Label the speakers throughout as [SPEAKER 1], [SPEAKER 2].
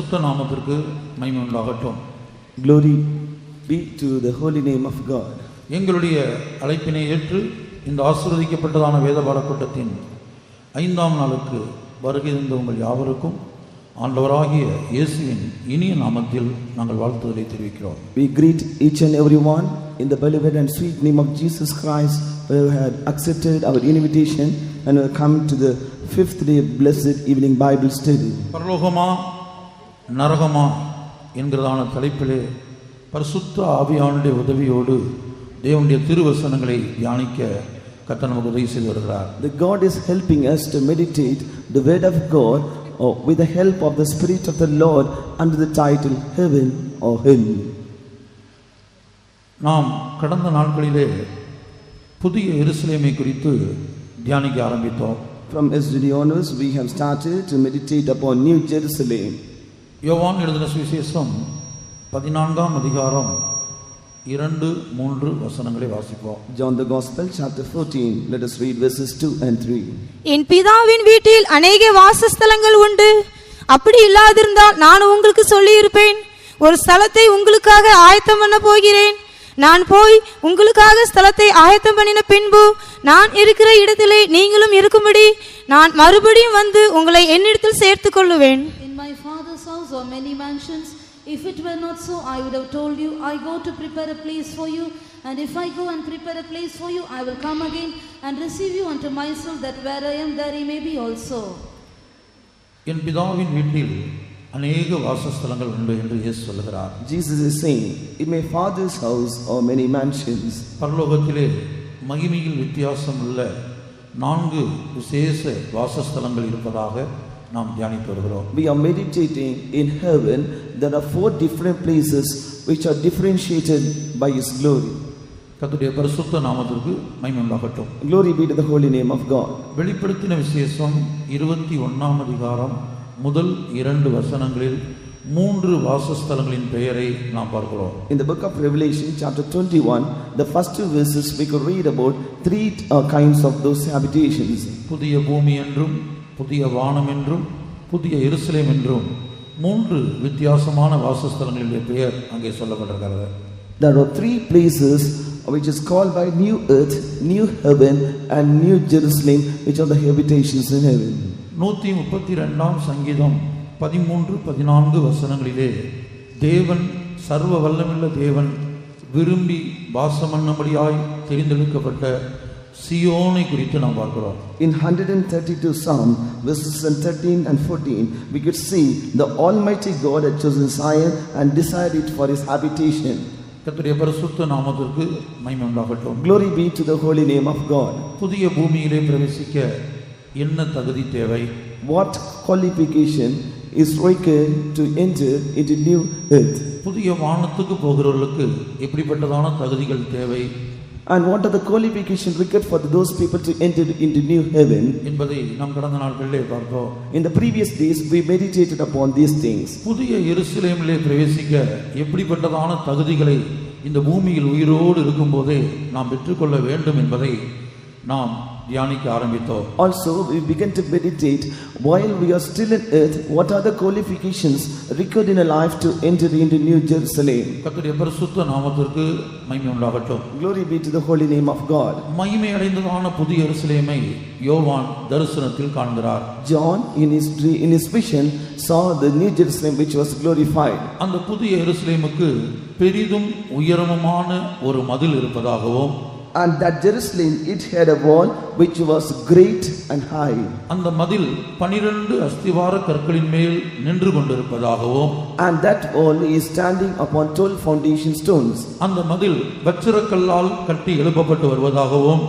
[SPEAKER 1] பரிசுத்த நாமத்திற்கு மகிமை உண்டாகட்டும்.
[SPEAKER 2] Glory be to the holy name of God.
[SPEAKER 1] எங்களுடைய அழைப்பினை ஏற்று இந்த ஆசீர்வதிக்கப்பட்டதான வேத பாடக்கூட்டத்தின் 5ஆம் நாளுக்கு வருகை தந்த உங்கள் யாவருக்கும் ஆண்டவராகிய இயேசுவின் இனிய நாமத்தில் நாங்கள் வாழ்த்துதலை தெரிவிக்கிறோம்.
[SPEAKER 2] We greet each and everyone in the beloved and sweet name of Jesus Christ, who had accepted our invitation and have come to the 5th day of blessed evening Bible study.
[SPEAKER 1] பரலோகமா நரகமா என்கிறதான தலைப்பிலே பரிசுத்த ஆவியானுடைய உதவியோடு தேவனுடைய திருவசனங்களை தியானிக்க கர்த்தர் நமக்கு உதவி செய்து வருகிறார்.
[SPEAKER 2] The God is helping us to meditate the word of God with the help of the Spirit of the Lord under the title Heaven or Hell.
[SPEAKER 1] நாம் கடந்த நாட்களிலே புதிய எருசலேமை குறித்து தியானிக்க ஆரம்பித்தோம்.
[SPEAKER 2] From yesterday onwards we have started to meditate upon New Jerusalem.
[SPEAKER 1] யோவான் எழுதின சுவிசேஷம் 14ஆம் அதிகாரம் 2-3 வசனங்களை வாசிப்போம்.
[SPEAKER 2] John the Gospel chapter 14, let us read verses 2 and 3.
[SPEAKER 3] என் பிதாவின் வீட்டில் अनेक வாசஸ்தலங்கள் உண்டு, அப்படி இல்லாதிருந்தால் நான் உங்களுக்கு சொல்லி இருப்பேன். ஒரு ஸ்தலத்தை உங்களுக்காக ஆயத்தம் பண்ண போகிறேன். நான் போய் உங்களுக்காக ஸ்தலத்தை ஆயத்தம் பண்ணின பின்பு நான் இருக்கிற இடத்திலே நீங்களும் இருக்கும்படி நான் மறுபடியும் வந்து உங்களை என்னிடத்தில் சேர்த்துக் கொள்ளுவேன்.
[SPEAKER 4] In my father's house are many mansions. If it were not so, I would have told you, I go to prepare a place for you. And if I go and prepare a place for you, I will come again and receive you unto myself, that where I am, there ye may be also.
[SPEAKER 1] என் பிதாவின் வீட்டில் अनेक வாசஸ்தலங்கள் உண்டு என்று இயேசு சொல்கிறார்.
[SPEAKER 2] Jesus is saying, in my father's house are many mansions.
[SPEAKER 1] பரலோகத்திலே மகிமையில் வித்தியாசம் உள்ள 4 விசேஷ வாசஸ்தலங்கள் இருப்பதாக நாம் தியானித்து வருகிறோம்.
[SPEAKER 2] We are meditating in heaven. There are 4 different places which are differentiated by His glory.
[SPEAKER 1] கர்த்தருடைய பரிசுத்த நாமத்திற்கு மகிமை உண்டாகட்டும்.
[SPEAKER 2] Glory be to the holy name of God.
[SPEAKER 1] வெளிப்படுத்தின விசேஷம் 21ஆம் அதிகாரம் முதல் 2 வசனங்களில் 3 வாசஸ்தலங்களின் பெயரை நாம் பார்க்கிறோம்.
[SPEAKER 2] In the book of Revelation chapter 21, the first 2 verses we could read about 3 kinds of those habitations.
[SPEAKER 1] புதிய பூமி என்றும் புதிய வானம் என்றும் புதிய எருசலேம் என்றும் 3 வித்தியாசமான வாசஸ்தலங்களுடைய பெயர் அங்கே சொல்லப்பட்டிருக்கிறது.
[SPEAKER 2] There are 3 places which is called by New Earth, New Heaven and New Jerusalem, which are the habitations in heaven.
[SPEAKER 1] 132ஆம் சங்கீதம் 13-14 வசனங்களிலே தேவன் சர்வ வல்லமையுள்ள தேவன் விரும்பி வாசமன்னபடியாய் தெரிந்தெடுக்கப்பட்ட சியோனை குறித்து நாம் பார்க்கிறோம்.
[SPEAKER 2] In 132 Psalm verses 13 and 14, we could see the Almighty God had chosen Zion and desired it for His habitation.
[SPEAKER 1] கர்த்தருடைய பரிசுத்த நாமத்திற்கு மகிமை உண்டாகட்டும்.
[SPEAKER 2] Glory be to the holy name of God.
[SPEAKER 1] புதிய பூமியிலே பிரவேசிக்க என்ன தகுதி தேவை?
[SPEAKER 2] What qualification is required to enter into new earth?
[SPEAKER 1] புதிய வானத்துக்கு போகிறவர்களுக்கு எப்படிப்பட்டதான தகுதிகள் தேவை?
[SPEAKER 2] And what are the qualifications required for those people to enter into new heaven?
[SPEAKER 1] என்பதை நாம் கடந்த நாட்களிலே பார்த்தோம்.
[SPEAKER 2] In the previous days we meditated upon these things.
[SPEAKER 1] புதிய எருசலேமிலே பிரவேசிக்க எப்படிப்பட்டதான தகுதிகளை இந்த பூமியில் உயிரோடு இருக்கும்போதே நாம் பெற்றுக்கொள்ள வேண்டும் என்பதை நாம் தியானிக்க ஆரம்பித்தோம்.
[SPEAKER 2] Also we began to meditate while we are still in earth, what are the qualifications required in a life to enter into New Jerusalem?
[SPEAKER 1] கர்த்தருடைய பரிசுத்த நாமத்திற்கு மகிமை உண்டாகட்டும்.
[SPEAKER 2] Glory be to the holy name of God.
[SPEAKER 1] மகிமை அடைந்ததான புதிய எருசலேமை யோவான் தரிசனத்தில் காண்கிறார்.
[SPEAKER 2] John in his vision saw the New Jerusalem which was glorified.
[SPEAKER 1] அந்த புதிய எருசலேமுக்கு பெரிதும் உயரமுமான ஒரு மதில் இருப்பதாகவும்,
[SPEAKER 2] and that Jerusalem it had a wall which was great and high.
[SPEAKER 1] அந்த மதில் 12 அஸ்திவார கற்களின் மேல் நின்று கொண்டிருப்பதாகவும்,
[SPEAKER 2] and that wall is standing upon 12 foundation stones.
[SPEAKER 1] அந்த மதில் வச்சிரக்கல்லால் கட்டி எழுப்பப்பட்டு வருவதாகவும்,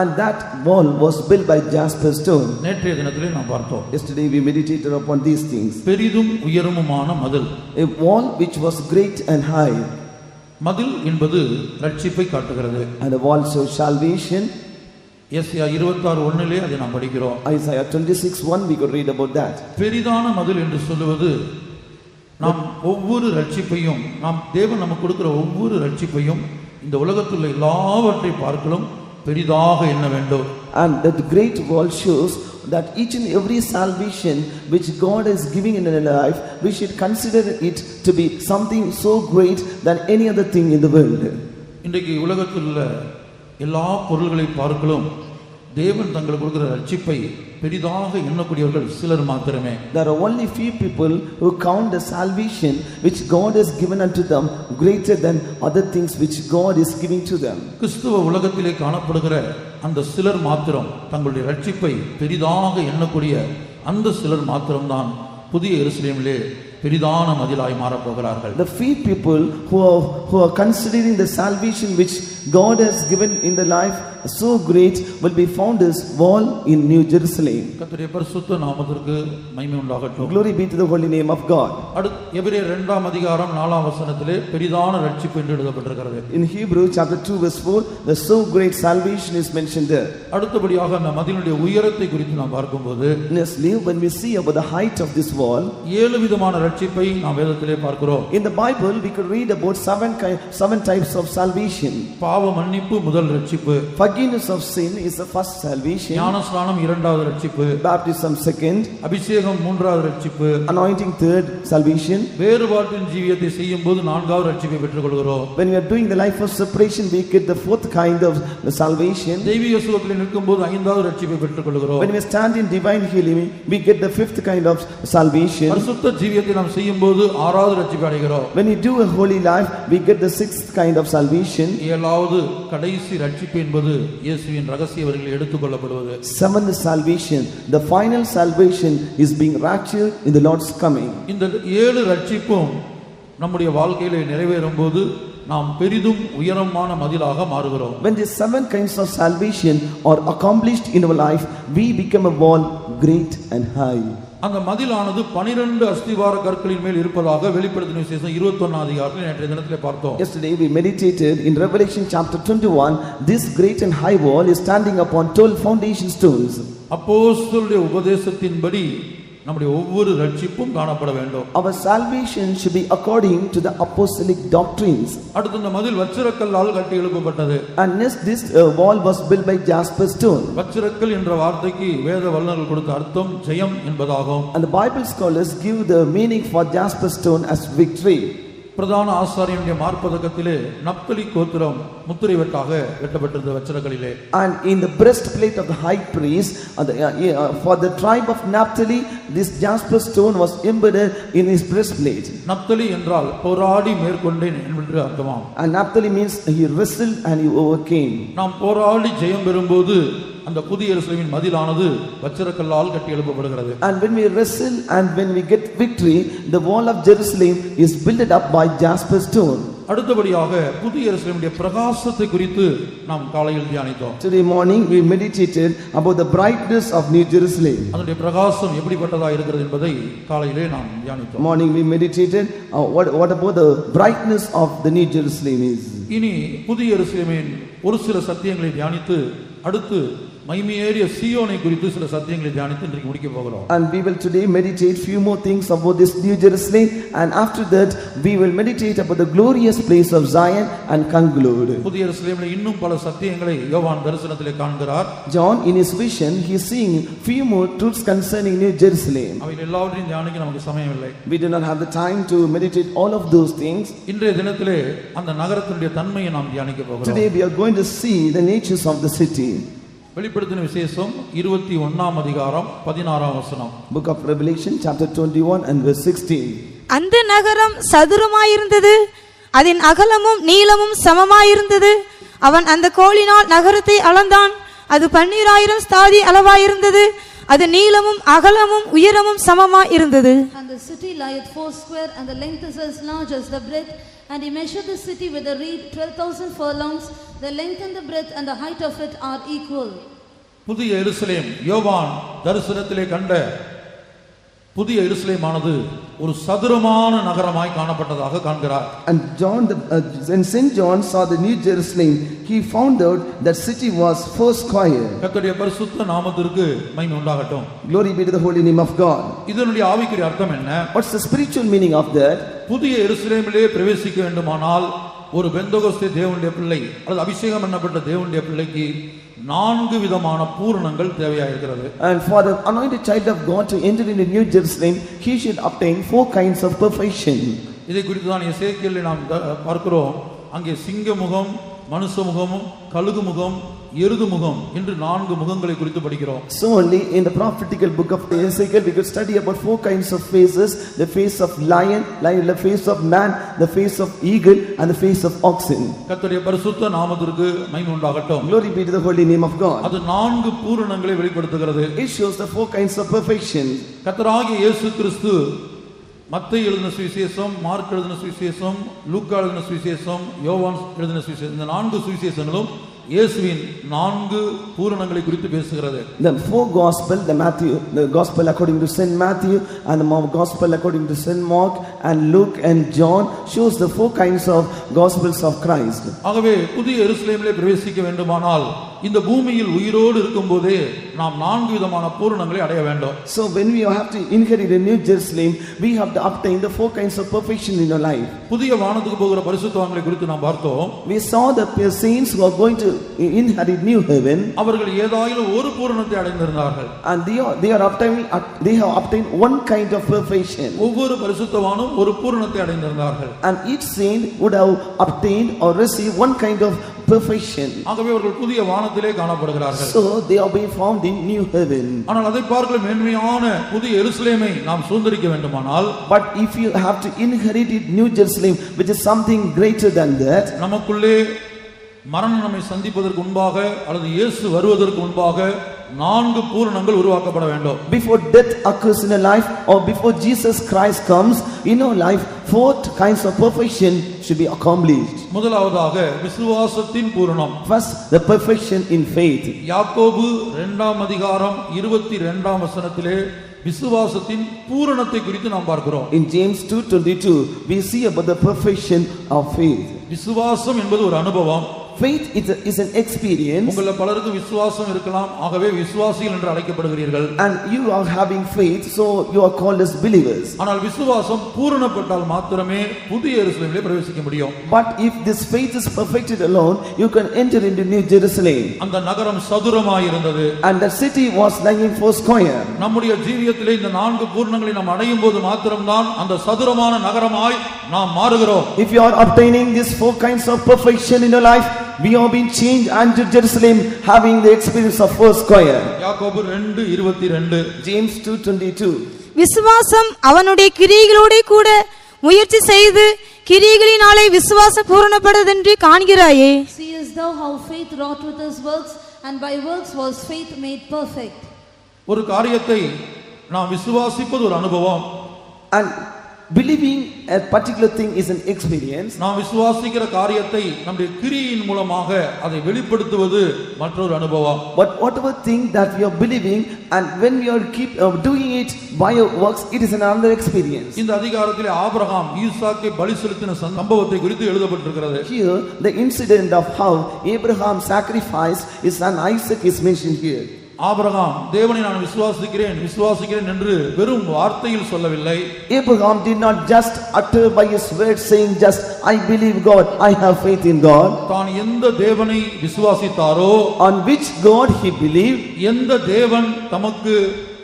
[SPEAKER 2] and that wall was built by jasper stone.
[SPEAKER 1] நேற்றைய தினத்திலே நாம் பார்த்தோம்.
[SPEAKER 2] Yesterday we meditated upon these things.
[SPEAKER 1] பெரிதும் உயரமுமான மதில்,
[SPEAKER 2] a wall which was great and high.
[SPEAKER 1] மதில் என்பது ரட்சிப்பை காட்டுகிறது.
[SPEAKER 2] and the wall shows salvation.
[SPEAKER 1] எஸ்ஐயா 26:1 அதை நாம் படிக்கிறோம்.
[SPEAKER 2] Isaiah 26:1 we could read about that.
[SPEAKER 1] பெரிதான மதில் என்று சொல்லுவது நாம் ஒவ்வொரு ரட்சிப்பையும், நாம் தேவன் நமக்கு கொடுக்கிற ஒவ்வொரு ரட்சிப்பையும் இந்த உலகத்தில் உள்ள எல்லாவற்றை பார்க்கலாம் பெரிதாக என்ன வேண்டும்.
[SPEAKER 2] and that great wall shows that each and every salvation which God is giving in our life, we should consider it to be something so great than any other thing in the world.
[SPEAKER 1] இன்றைக்கு உலகத்தில் உள்ள எல்லா பொருள்களை பார்க்கலும் தேவன் தங்களுக்கு கொடுக்கிற ரட்சிப்பை பெரிதாக எண்ணக்கூடியவர்கள் சிலர் மாத்திரமே.
[SPEAKER 2] There are only few people who count the salvation which God has given unto them greater than other things which God is giving to them.
[SPEAKER 1] கிறிஸ்துவ உலகத்திலே காணப்படுகிற அந்த சிலர் மாத்திரம் தங்களுடைய ரட்சிப்பை பெரிதாக எண்ணக்கூடிய அந்த சிலர் மாத்திரம்தான் புதிய எருசலேமிலே பெரிதான மதிலாய் மாறப்போகிறார்கள்.
[SPEAKER 2] The few people who are considering the salvation which God has given in their life so great will be found as wall in New Jerusalem.
[SPEAKER 1] கர்த்தருடைய பரிசுத்த நாமத்திற்கு மகிமை உண்டாகட்டும்.
[SPEAKER 2] Glory be to the holy name of God.
[SPEAKER 1] அடுத்து எபிரேயர் 2 அதிகாரம் 4 வசனத்திலே பெரிதான ரட்சிப்பு என்று எழுதப்பட்டிருக்கிறது.
[SPEAKER 2] In Hebrew chapter 2 verse 4, the so great salvation is mentioned there.
[SPEAKER 1] அடுத்தபடியாக அந்த மதிலுடைய உயரத்தை குறித்து நாம் பார்க்கும்போது,
[SPEAKER 2] Honestly, when we see about the height of this wall,
[SPEAKER 1] 7 விதமான ரட்சிப்பை நாம் வேதத்திலே பார்க்கிறோம்.
[SPEAKER 2] in the Bible we could read about seven types of salvation.
[SPEAKER 1] பாவ மன்னிப்பு முதல் ரட்சிப்பு,
[SPEAKER 2] Forgiveness of sin is the first salvation.
[SPEAKER 1] ஞானஸ்நானம் இரண்டாவது ரட்சிப்பு,
[SPEAKER 2] Baptism second.
[SPEAKER 1] அபிஷேகம் மூன்றாவது ரட்சிப்பு,
[SPEAKER 2] Anointing third salvation.
[SPEAKER 1] வேறுபாட்டின் ஜீவியத்தை செய்யும்போது நான்காவது ரட்சிப்பை பெற்றுக்கொள்கிறோம்.
[SPEAKER 2] When we are doing the life of separation, we get the fourth kind of salvation.
[SPEAKER 1] தெய்வீக சுகத்தில் நிற்கும்போது ஐந்தாவது ரட்சிப்பை பெற்றுக்கொள்கிறோம்.
[SPEAKER 2] When we stand in divine healing, we get the fifth kind of salvation.
[SPEAKER 1] பரிசுத்த ஜீவியத்தை நாம் செய்யும்போது ஆறாவது ரட்சிப்பை அடைகிறோம்.
[SPEAKER 2] When we do a holy life, we get the sixth kind of salvation.
[SPEAKER 1] ஏழாவது கடைசி ரட்சிப்பு என்பது இயேசுவின் ரகசிய வருகையில் எடுத்துக்கொள்ளப்படுவது.
[SPEAKER 2] Seventh salvation, the final salvation is being raptured in the Lord's coming.
[SPEAKER 1] இந்த 7 ரட்சிப்பும் நம்முடைய வாழ்க்கையிலே நிறைவேறும் போது நாம் பெரிதும் உயரமான மதிலாக மாறுகிறோம்.
[SPEAKER 2] When these 7 kinds of salvation are accomplished in our life, we become a wall great and high.
[SPEAKER 1] அந்த மதிலானது 12 அஸ்திவார கற்களின் மேல் இருப்பதாக வெளிப்படுத்தின விசேஷம் 21 அதிகாரத்தில் நேற்றைய தினத்திலே பார்த்தோம்.
[SPEAKER 2] Yesterday we meditated in Revelation chapter 21. This great and high wall is standing upon 12 foundation stones.
[SPEAKER 1] அப்போஸ்தலருடைய உபதேசத்தின்படி நம்முடைய ஒவ்வொரு ரட்சிப்பும் காணப்பட வேண்டும்.
[SPEAKER 2] Our salvation should be according to the apostolic doctrines.
[SPEAKER 1] அடுத்து இந்த மதில் வச்சிரக்கல்லால் கட்டி எழுப்பப்பட்டது.
[SPEAKER 2] And next this wall was built by jasper stone.
[SPEAKER 1] வச்சிரக்கல் என்ற வார்த்தைக்கு வேத வல்லுநர்கள் கொடுத்த அர்த்தம் ஜெயம் என்பதாகும்.
[SPEAKER 2] And the Bible scholars give the meaning for jasper stone as victory.
[SPEAKER 1] பிரதான ஆசாரியனுடைய மார்பதக்கத்திலே நப்தலி கோத்திரம் முத்திரை வெட்டாக வெட்டப்பட்டிருந்த வச்சிரக்கலிலே.
[SPEAKER 2] And in the breastplate of the high priest, for the tribe of Naphtali, this jasper stone was embedded in his breastplate.
[SPEAKER 1] Naphtali என்றால் போராடி மேற்கொண்டேன் என்று அர்த்தமாம்.
[SPEAKER 2] And Naphtali means he wrestled and he overcame.
[SPEAKER 1] நாம் போராடி ஜெயம் பெறும்போது அந்த புதிய எருசலேமின் மதிலானது வச்சிரக்கல்லால் கட்டி எழுப்பப்படுகிறது.
[SPEAKER 2] And when we wrestle and when we get victory, the wall of Jerusalem is built up by jasper stone.
[SPEAKER 1] அடுத்தபடியாக புதிய எருசலேமுடைய பிரகாசத்தை குறித்து நாம் காலையில் தியானித்தோம்.
[SPEAKER 2] Today morning we meditated about the brightness of New Jerusalem.
[SPEAKER 1] அதனுடைய பிரகாசம் எப்படிப்பட்டதா இருக்கிறது என்பதை காலையிலே நாம் தியானித்தோம்.
[SPEAKER 2] Morning we meditated what about the brightness of the New Jerusalem is.
[SPEAKER 1] இனி புதிய எருசலேமின் ஒரு சில சத்தியங்களை தியானித்து அடுத்து மகிமையேறிய சீயோனை குறித்து சில சத்தியங்களை தியானித்து இன்றைக்கு முடிக்க போகிறோம்.
[SPEAKER 2] And we will today meditate few more things about this New Jerusalem, and after that we will meditate about the glorious place of Zion and conclude.
[SPEAKER 1] புதிய எருசலேமில் இன்னும் பல சத்தியங்களை யோவான் தரிசனத்திலே காண்கிறார்.
[SPEAKER 2] John in his vision he is seeing few more truths concerning New Jerusalem.
[SPEAKER 1] அவைகள் எல்லாவற்றையும் தியானிக்க நமக்கு சமயம் இல்லை.
[SPEAKER 2] We do not have the time to meditate all of those things.
[SPEAKER 1] இன்றைய தினத்திலே அந்த நகரத்தினுடைய தன்மையை நாம் தியானிக்க போகிறோம்.
[SPEAKER 2] Today we are going to see the natures of the city.
[SPEAKER 1] வெளிப்படுத்தின விசேஷம் 21 அதிகாரம் 16 வசனம்.
[SPEAKER 2] Book of Revelation chapter 21 and verse 16.
[SPEAKER 3] அந்த நகரம் சதுரமாயிருந்தது, அதன் அகலமும் நீளமும் சமமாயிருந்தது. அவன் அந்த கோலினால் நகரத்தை அளந்தான். அது 12,000 ஸ்தாதி அளவாயிருந்தது. அது நீளமும் அகலமும் உயரமும் சமமாயிருந்தது.
[SPEAKER 4] And the city lieth foursquare, and the length is as large as the breadth. And he measured the city with a reed 12,000 furlongs. The length and the breadth and the height of it are equal.
[SPEAKER 1] புதிய எருசலேம் யோவான் தரிசனத்திலே கண்ட புதிய எருசலேமானது ஒரு சதுரமான நகரமாய் காணப்பட்டதாக காண்கிறார்.
[SPEAKER 2] And when Saint John saw the New Jerusalem, he found out that city was foursquare.
[SPEAKER 1] கர்த்தருடைய பரிசுத்த நாமத்திற்கு மகிமை உண்டாகட்டும்.
[SPEAKER 2] Glory be to the holy name of God.
[SPEAKER 1] இதனுடைய ஆவிக்குரிய அர்த்தம் என்ன?
[SPEAKER 2] What's the spiritual meaning of that?
[SPEAKER 1] புதிய எருசலேமிலே பிரவேசிக்க வேண்டுமானால் ஒரு பெந்தகோஸ்தே தேவனுடைய பிள்ளை அல்லது அபிஷேகம் பண்ணப்பட்ட தேவனுடைய பிள்ளைக்கு 4 விதமான பூரணங்கள் தேவையாயிருக்கிறது.
[SPEAKER 2] And for the anointed child of God to enter into New Jerusalem, he should obtain 4 kinds of perfection.
[SPEAKER 1] இதை குறித்து தான் எசேக்கியேலில் நாம் பார்க்கிறோம். அங்கே சிங்க முகம், மனுஷ முகம், கழுகு முகம், எருது முகம் என்று 4 முகங்களை குறித்து படிக்கிறோம்.
[SPEAKER 2] So only in the prophetical book of Ezekiel we could study about 4 kinds of faces: the face of lion, the face of man, the face of eagle, and the face of oxen.
[SPEAKER 1] கர்த்தருடைய பரிசுத்த நாமத்திற்கு மகிமை உண்டாகட்டும்.
[SPEAKER 2] Glory be to the holy name of God.
[SPEAKER 1] அது 4 பூரணங்களை வெளிப்படுத்துகிறது.
[SPEAKER 2] It shows the 4 kinds of perfection.
[SPEAKER 1] கர்த்தராகிய இயேசு கிறிஸ்து மத்தேயு எழுதின சுவிசேஷம், மார்க் எழுதின சுவிசேஷம், லூக்கா எழுதின சுவிசேஷம், யோவான் எழுதின சுவிசேஷம், இந்த 4 சுவிசேஷங்களும் இயேசுவின் 4 பூரணங்களை குறித்து பேசுகிறது.
[SPEAKER 2] The 4 gospel, the gospel according to Saint Matthew, and the gospel according to Saint Mark and Luke and John shows the 4 kinds of gospels of Christ.
[SPEAKER 1] ஆகவே புதிய எருசலேமிலே பிரவேசிக்க வேண்டுமானால் இந்த பூமியில் உயிரோடு இருக்கும்போதே நாம் 4 விதமான பூரணங்களை அடைய வேண்டும்.
[SPEAKER 2] So when we have to inherit a New Jerusalem, we have to obtain the 4 kinds of perfection in our life.
[SPEAKER 1] புதிய வானத்துக்கு போகிற பரிசுத்தவான்களை குறித்து நாம் பார்த்தோம்.
[SPEAKER 2] We saw the saints who are going to inherit new heaven.
[SPEAKER 1] அவர்கள் ஏதாயிலும் ஒரு பூரணத்தை அடைந்திருந்தார்கள்.
[SPEAKER 2] And they have obtained 1 kind of perfection.
[SPEAKER 1] ஒவ்வொரு பரிசுத்தவானும் ஒரு பூரணத்தை அடைந்திருந்தார்கள்.
[SPEAKER 2] And each saint would have obtained or received 1 kind of perfection.
[SPEAKER 1] ஆகவே அவர்கள் புதிய வானத்திலே காணப்படுகிறார்கள்.
[SPEAKER 2] So they are being found in new heaven.
[SPEAKER 1] ஆனால் அதை பார்க்க மேன்மையான புதிய எருசலேமை நாம் சுதந்தரிக்க வேண்டுமானால்,
[SPEAKER 2] but if you have to inherit it New Jerusalem, which is something greater than that,
[SPEAKER 1] நமக்குள்ளே மரணம் நம்மை சந்திப்பதற்கு முன்பாக அல்லது இயேசு வருவதற்கு முன்பாக 4 பூரணங்கள் உருவாக்கப்பட வேண்டும்.
[SPEAKER 2] Before death occurs in a life or before Jesus Christ comes in our life, 4 kinds of perfection should be accomplished.
[SPEAKER 1] முதலாவதாக விசுவாசத்தின் பூரணம்.
[SPEAKER 2] First, the perfection in faith.
[SPEAKER 1] யாக்கோபு 2ஆம் அதிகாரம் 22ஆம் வசனத்திலே விசுவாசத்தின் பூரணத்தை குறித்து நாம் பார்க்கிறோம்.
[SPEAKER 2] In James 2:22 we see about the perfection of faith.
[SPEAKER 1] விசுவாசம் என்பது ஒரு அனுபவம்.
[SPEAKER 2] Faith is an experience.
[SPEAKER 1] உங்கள பலருக்கு விசுவாசம் இருக்கலாம், ஆகவே விசுவாசிகள் என்று அழைக்கப்படுகிறீர்கள்.
[SPEAKER 2] And you are having faith, so you are called as believers.
[SPEAKER 1] ஆனால் விசுவாசம் பூரணப்பட்டால் மாத்திரமே புதிய எருசலேமிலே பிரவேசிக்க முடியும்.
[SPEAKER 2] But if this faith is perfected alone, you can enter into New Jerusalem.
[SPEAKER 1] அந்த நகரம் சதுரமாய் இருந்தது.
[SPEAKER 2] And the city was lying 4 square.
[SPEAKER 1] நம்முடைய ஜீவியத்திலே இந்த 4 பூரணங்களை நாம் அடையும் போது மாத்திரம்தான் அந்த சதுரமான நகரமாய் நாம் மாறுகிறோம்.
[SPEAKER 2] If you are obtaining these 4 kinds of perfection in your life, we are being changed unto Jerusalem, having the experience of 4 square.
[SPEAKER 1] யாக்கோபு 2:22.
[SPEAKER 2] James 2:22.
[SPEAKER 3] விசுவாசம் அவனுடைய கிரியைகளோட கூட முயற்சி செய்து கிரியைகளினாலே விசுவாசம் பூரணப்படுவதென்று காண்கிறாயே.
[SPEAKER 4] Seest thou how faith wrought with his works, and by works was faith made perfect.
[SPEAKER 1] ஒரு காரியத்தை நாம் விசுவாசிப்பது ஒரு அனுபவம்.
[SPEAKER 2] And believing a particular thing is an experience.
[SPEAKER 1] நாம் விசுவாசிக்கிற காரியத்தை நம்முடைய கிரியையின் மூலமாக அதை வெளிப்படுத்துவது மற்றொரு அனுபவம்.
[SPEAKER 2] But whatever thing that we are believing, and when we are keep doing it by our works, it is another experience.
[SPEAKER 1] இந்த அதிகாரத்திலே ஆபிரகாம் ஈசாக்கை பலி செலுத்தின சம்பவத்தை குறித்து எழுதப்பட்டிருக்கிறது.
[SPEAKER 2] Here the incident of how Abraham sacrificed his son Isaac is mentioned here.
[SPEAKER 1] Abraham தேவனை நான் விசுவாசிக்கிறேன் என்று வெறும் வார்த்தையில் சொல்லவில்லை.
[SPEAKER 2] Abraham did not just utter by his words saying just I believe God, I have faith in God.
[SPEAKER 1] தான் எந்த தேவனை விசுவாசித்தாரோ,
[SPEAKER 2] on which God he believed,
[SPEAKER 1] எந்த தேவன் தனக்கு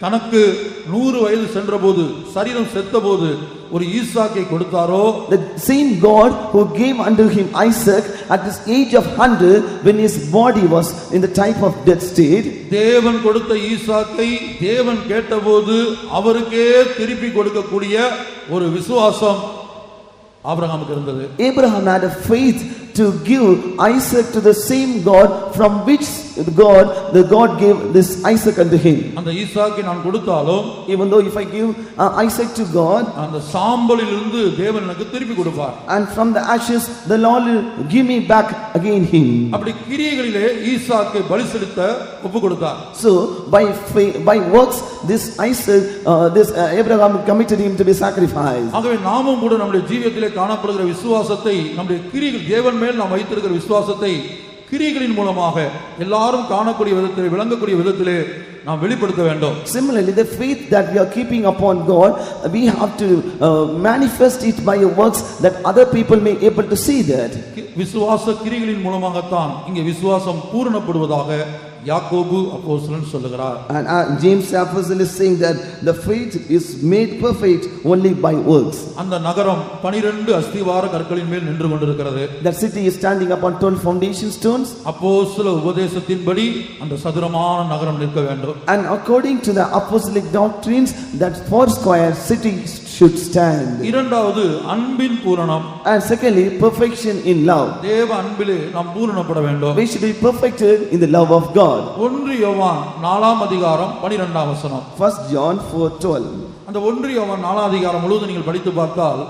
[SPEAKER 1] 100 வயது சென்றபோது சரீரம் செத்தபோது ஒரு ஈசாக்கை கொடுத்தாரோ,
[SPEAKER 2] the same God who gave unto him Isaac at this age of 100 when his body was in the type of death state,
[SPEAKER 1] தேவன் கொடுத்த ஈசாக்கை தேவன் கேட்டபோது அவருக்கே திருப்பி கொடுக்கக்கூடிய ஒரு விசுவாசம் ஆபிரகாமுக்கு இருந்தது.
[SPEAKER 2] Abraham had a faith to give Isaac to the same God from which the God gave this Isaac unto him.
[SPEAKER 1] அந்த ஈசாக்கை நான் கொடுத்தாலும்,
[SPEAKER 2] even though if I give Isaac to God,
[SPEAKER 1] அந்த சாம்பலிலிருந்து தேவன் எனக்கு திருப்பி கொடுப்பார்.
[SPEAKER 2] and from the ashes the Lord will give me back again him.
[SPEAKER 1] அப்படி கிரியைகளிலே ஈசாக்கை பலி செலுத்த ஒப்பு கொடுத்தார்.
[SPEAKER 2] So by works this Isaac Abraham committed him to be sacrificed.
[SPEAKER 1] ஆகவே நாமும் கூட நம்முடைய ஜீவியத்திலே காணப்படுகிற விசுவாசத்தை, நம்முடைய கிரியைகள் தேவன் மேல் நாம் வைத்திருக்கிற விசுவாசத்தை கிரியைகளின் மூலமாக எல்லாரும் காணக்கூடிய விதத்திலே, விளங்கக்கூடிய விதத்திலே நாம் வெளிப்படுத்த வேண்டும்.
[SPEAKER 2] Similarly, the faith that we are keeping upon God, we have to manifest it by your works that other people may able to see that.
[SPEAKER 1] விசுவாச கிரியைகளின் மூலமாகத்தான் இங்கே விசுவாசம் பூரணப்படுவதாக யாக்கோபு அப்போஸ்தலன் சொல்லுகிறார்.
[SPEAKER 2] And James apostle is saying that the faith is made perfect only by works.
[SPEAKER 1] அந்த நகரம் 12 அஸ்திவார கற்களின் மேல் நின்று கொண்டிருக்கிறது.
[SPEAKER 2] That city is standing upon 12 foundation stones.
[SPEAKER 1] அப்போஸ்தல உபதேசத்தின்படி அந்த சதுரமான நகரம் நிற்க வேண்டும்.
[SPEAKER 2] And according to the apostolic doctrines, that four square city should stand.
[SPEAKER 1] இரண்டாவது அன்பின் பூரணம்.
[SPEAKER 2] And secondly, perfection in love.
[SPEAKER 1] தேவ அன்பிலே நாம் பூரணப்பட வேண்டும்.
[SPEAKER 2] We should be perfected in the love of God.
[SPEAKER 1] 1 யோவான் 4ஆம் அதிகாரம் 12ஆம் வசனம்.
[SPEAKER 2] 1 John 4:12.
[SPEAKER 1] அந்த 1 யோவான் 4ஆம் அதிகாரம் முழுவதும் நீங்கள் படித்து பார்த்தால்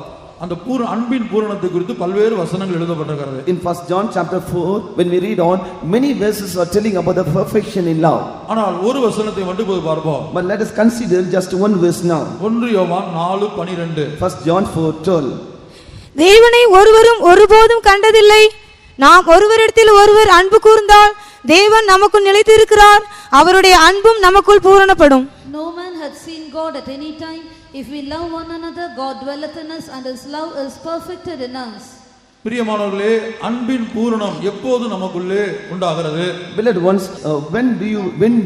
[SPEAKER 1] அந்த அன்பின் பூரணத்தை குறித்து பல்வேறு வசனங்கள் எழுதப்பட்டிருக்கிறது.
[SPEAKER 2] In 1 John chapter 4, when we read on, many verses are telling about the perfection in love.
[SPEAKER 1] ஆனால் ஒரு வசனத்தை மட்டும் போய் பார்ப்போம்.
[SPEAKER 2] But let us consider just one verse now.
[SPEAKER 1] 1 யோவான் 4:12.
[SPEAKER 2] 1 John 4:12.
[SPEAKER 3] தேவனை ஒருவரும் ஒருபோதும் கண்டதில்லை. நாம் ஒருவரிடத்தில் ஒருவர் அன்பு கூர்ந்தால் தேவன் நமக்குள் நிலைத்திருக்கிறார், அவருடைய அன்பும் நமக்குள் பூரணப்படும்.
[SPEAKER 4] No man hath seen God at any time. If we love one another, God dwelleth in us, and his love is perfected in us.
[SPEAKER 1] பிரியமானவர்களே, அன்பின் பூரணம் எப்போது நமக்குள்ளே உண்டாகிறது?
[SPEAKER 2] Beloved ones, when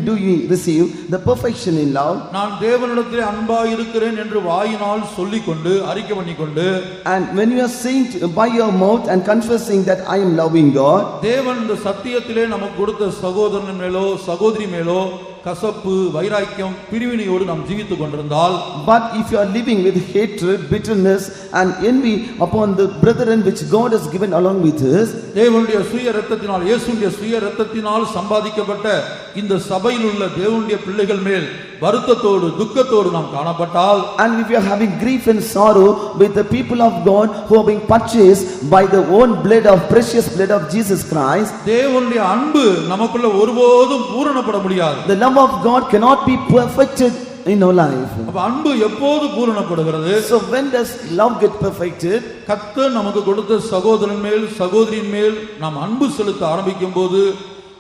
[SPEAKER 2] do you receive the perfection in love?
[SPEAKER 1] நான் தேவனிடத்திலே அன்பாய் இருக்கிறேன் என்று வாயினால் சொல்லிக்கொண்டு அறிக்கை பண்ணிக்கொண்டு,
[SPEAKER 2] and when you are saying by your mouth and confessing that I am loving God,
[SPEAKER 1] தேவன் இந்த சத்தியத்திலே நமக்கு கொடுத்த சகோதரன் மேலோ சகோதரி மேலோ கசப்பு வைராக்கியம் பிரிவினையோடு நாம் ஜீவித்துக் கொண்டிருந்தால்,
[SPEAKER 2] but if you are living with hatred, bitterness and envy upon the brethren which God has given along with us,
[SPEAKER 1] தேவனுடைய சுய இரத்தத்தினால் இயேசுவின் சுய இரத்தத்தினால் சம்பாதிக்கப்பட்ட இந்த சபையில் உள்ள தேவனுடைய பிள்ளைகள் மேல் வருத்தத்தோடு துக்கத்தோடு நாம் காணப்பட்டால்,
[SPEAKER 2] and if you are having grief and sorrow with the people of God who are being purchased by the own blood of precious blood of Jesus Christ,
[SPEAKER 1] தேவனுடைய அன்பு நமக்குள்ள ஒருபோதும் பூரணப்பட முடியாது.
[SPEAKER 2] the love of God cannot be perfected in our life.
[SPEAKER 1] அப்ப அன்பு எப்போது பூரணப்படுகிறது?
[SPEAKER 2] So when does love get perfected?
[SPEAKER 1] கர்த்தர் நமக்கு கொடுத்த சகோதரன் மேல் சகோதரியின் மேல் நாம் அன்பு செலுத்த ஆரம்பிக்கும் போது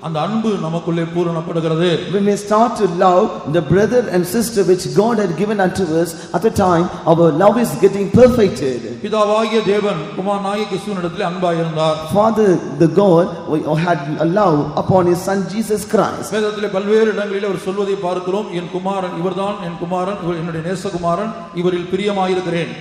[SPEAKER 1] அந்த அன்பு நமக்குள்ளே பூரணப்படுகிறது.
[SPEAKER 2] When we start to love the brother and sister which God had given unto us, at the time our love is getting perfected.
[SPEAKER 1] பிதாவாகிய தேவன் குமாரனாகிய கிறிஸ்துவினிடத்தில் அன்பாய் இருந்தார்.
[SPEAKER 2] Father the God had a love upon his son Jesus Christ.
[SPEAKER 1] வேதத்திலே பல்வேறு இடங்களில் அவர் சொல்வதை பார்க்கிறோம். என் குமாரன் இவர்தான், என் குமாரன் இவர் என்னுடைய நேசகுமாரன், இவரில் பிரியமாயிருக்கிறேன்.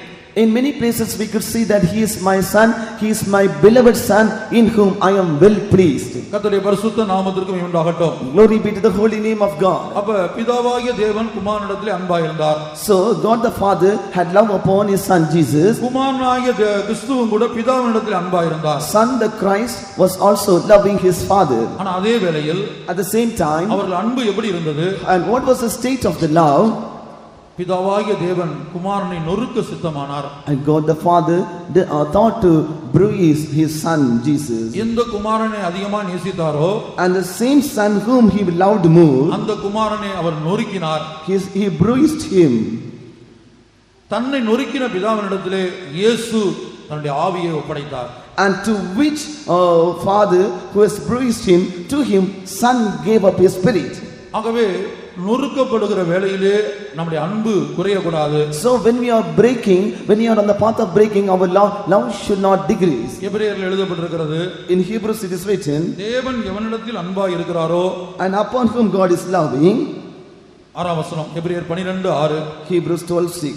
[SPEAKER 2] In many places we could see that he is my son, he is my beloved son in whom I am well pleased.
[SPEAKER 1] கர்த்தருடைய பரிசுத்த நாமத்திற்கு உண்டாகட்டும்.
[SPEAKER 2] Glory be to the holy name of God.
[SPEAKER 1] அப்ப பிதாவாகிய தேவன் குமாரனிடத்திலே அன்பாய் இருந்தார்.
[SPEAKER 2] So God the Father had love upon his son Jesus.
[SPEAKER 1] குமாரனாகிய கிறிஸ்துவும் கூட பிதாவினிடத்திலே அன்பாய் இருந்தார்.
[SPEAKER 2] Son the Christ was also loving his father.
[SPEAKER 1] ஆனா அதே வேளையில்
[SPEAKER 2] At the same time,
[SPEAKER 1] அவர்கள் அன்பு எப்படி இருந்தது?
[SPEAKER 2] and what was the state of the love?
[SPEAKER 1] பிதாவாகிய தேவன் குமாரனை நொறுக்க சித்தமானார்.
[SPEAKER 2] And God the Father thought to bruise his son Jesus.
[SPEAKER 1] எந்த குமாரனை அதிகமாக நேசித்தாரோ,
[SPEAKER 2] and the same son whom he loved more,
[SPEAKER 1] அந்த குமாரனை அவர் நொறுக்கினார்.
[SPEAKER 2] he bruised him.
[SPEAKER 1] தன்னை நொறுக்கின பிதாவினிடத்திலே இயேசு தன்னுடைய ஆவியை ஒப்படைத்தார்.
[SPEAKER 2] And to which father who has bruised him, to him son gave up his spirit.
[SPEAKER 1] ஆகவே நொறுக்கப்படுகிற வேளையிலே நம்முடைய அன்பு குறையக்கூடாது.
[SPEAKER 2] So when we are breaking, when we are on the path of breaking, our love should not decrease.
[SPEAKER 1] எபிரேயரில் எழுதப்பட்டிருக்கிறது,
[SPEAKER 2] in Hebrews it is written,
[SPEAKER 1] தேவன் எவனிடத்தில் அன்பாய் இருக்கிறாரோ,
[SPEAKER 2] and upon whom God is loving.
[SPEAKER 1] 6ஆம் வசனம் எபிரேயர் 12:6.
[SPEAKER 2] Hebrews 12:6.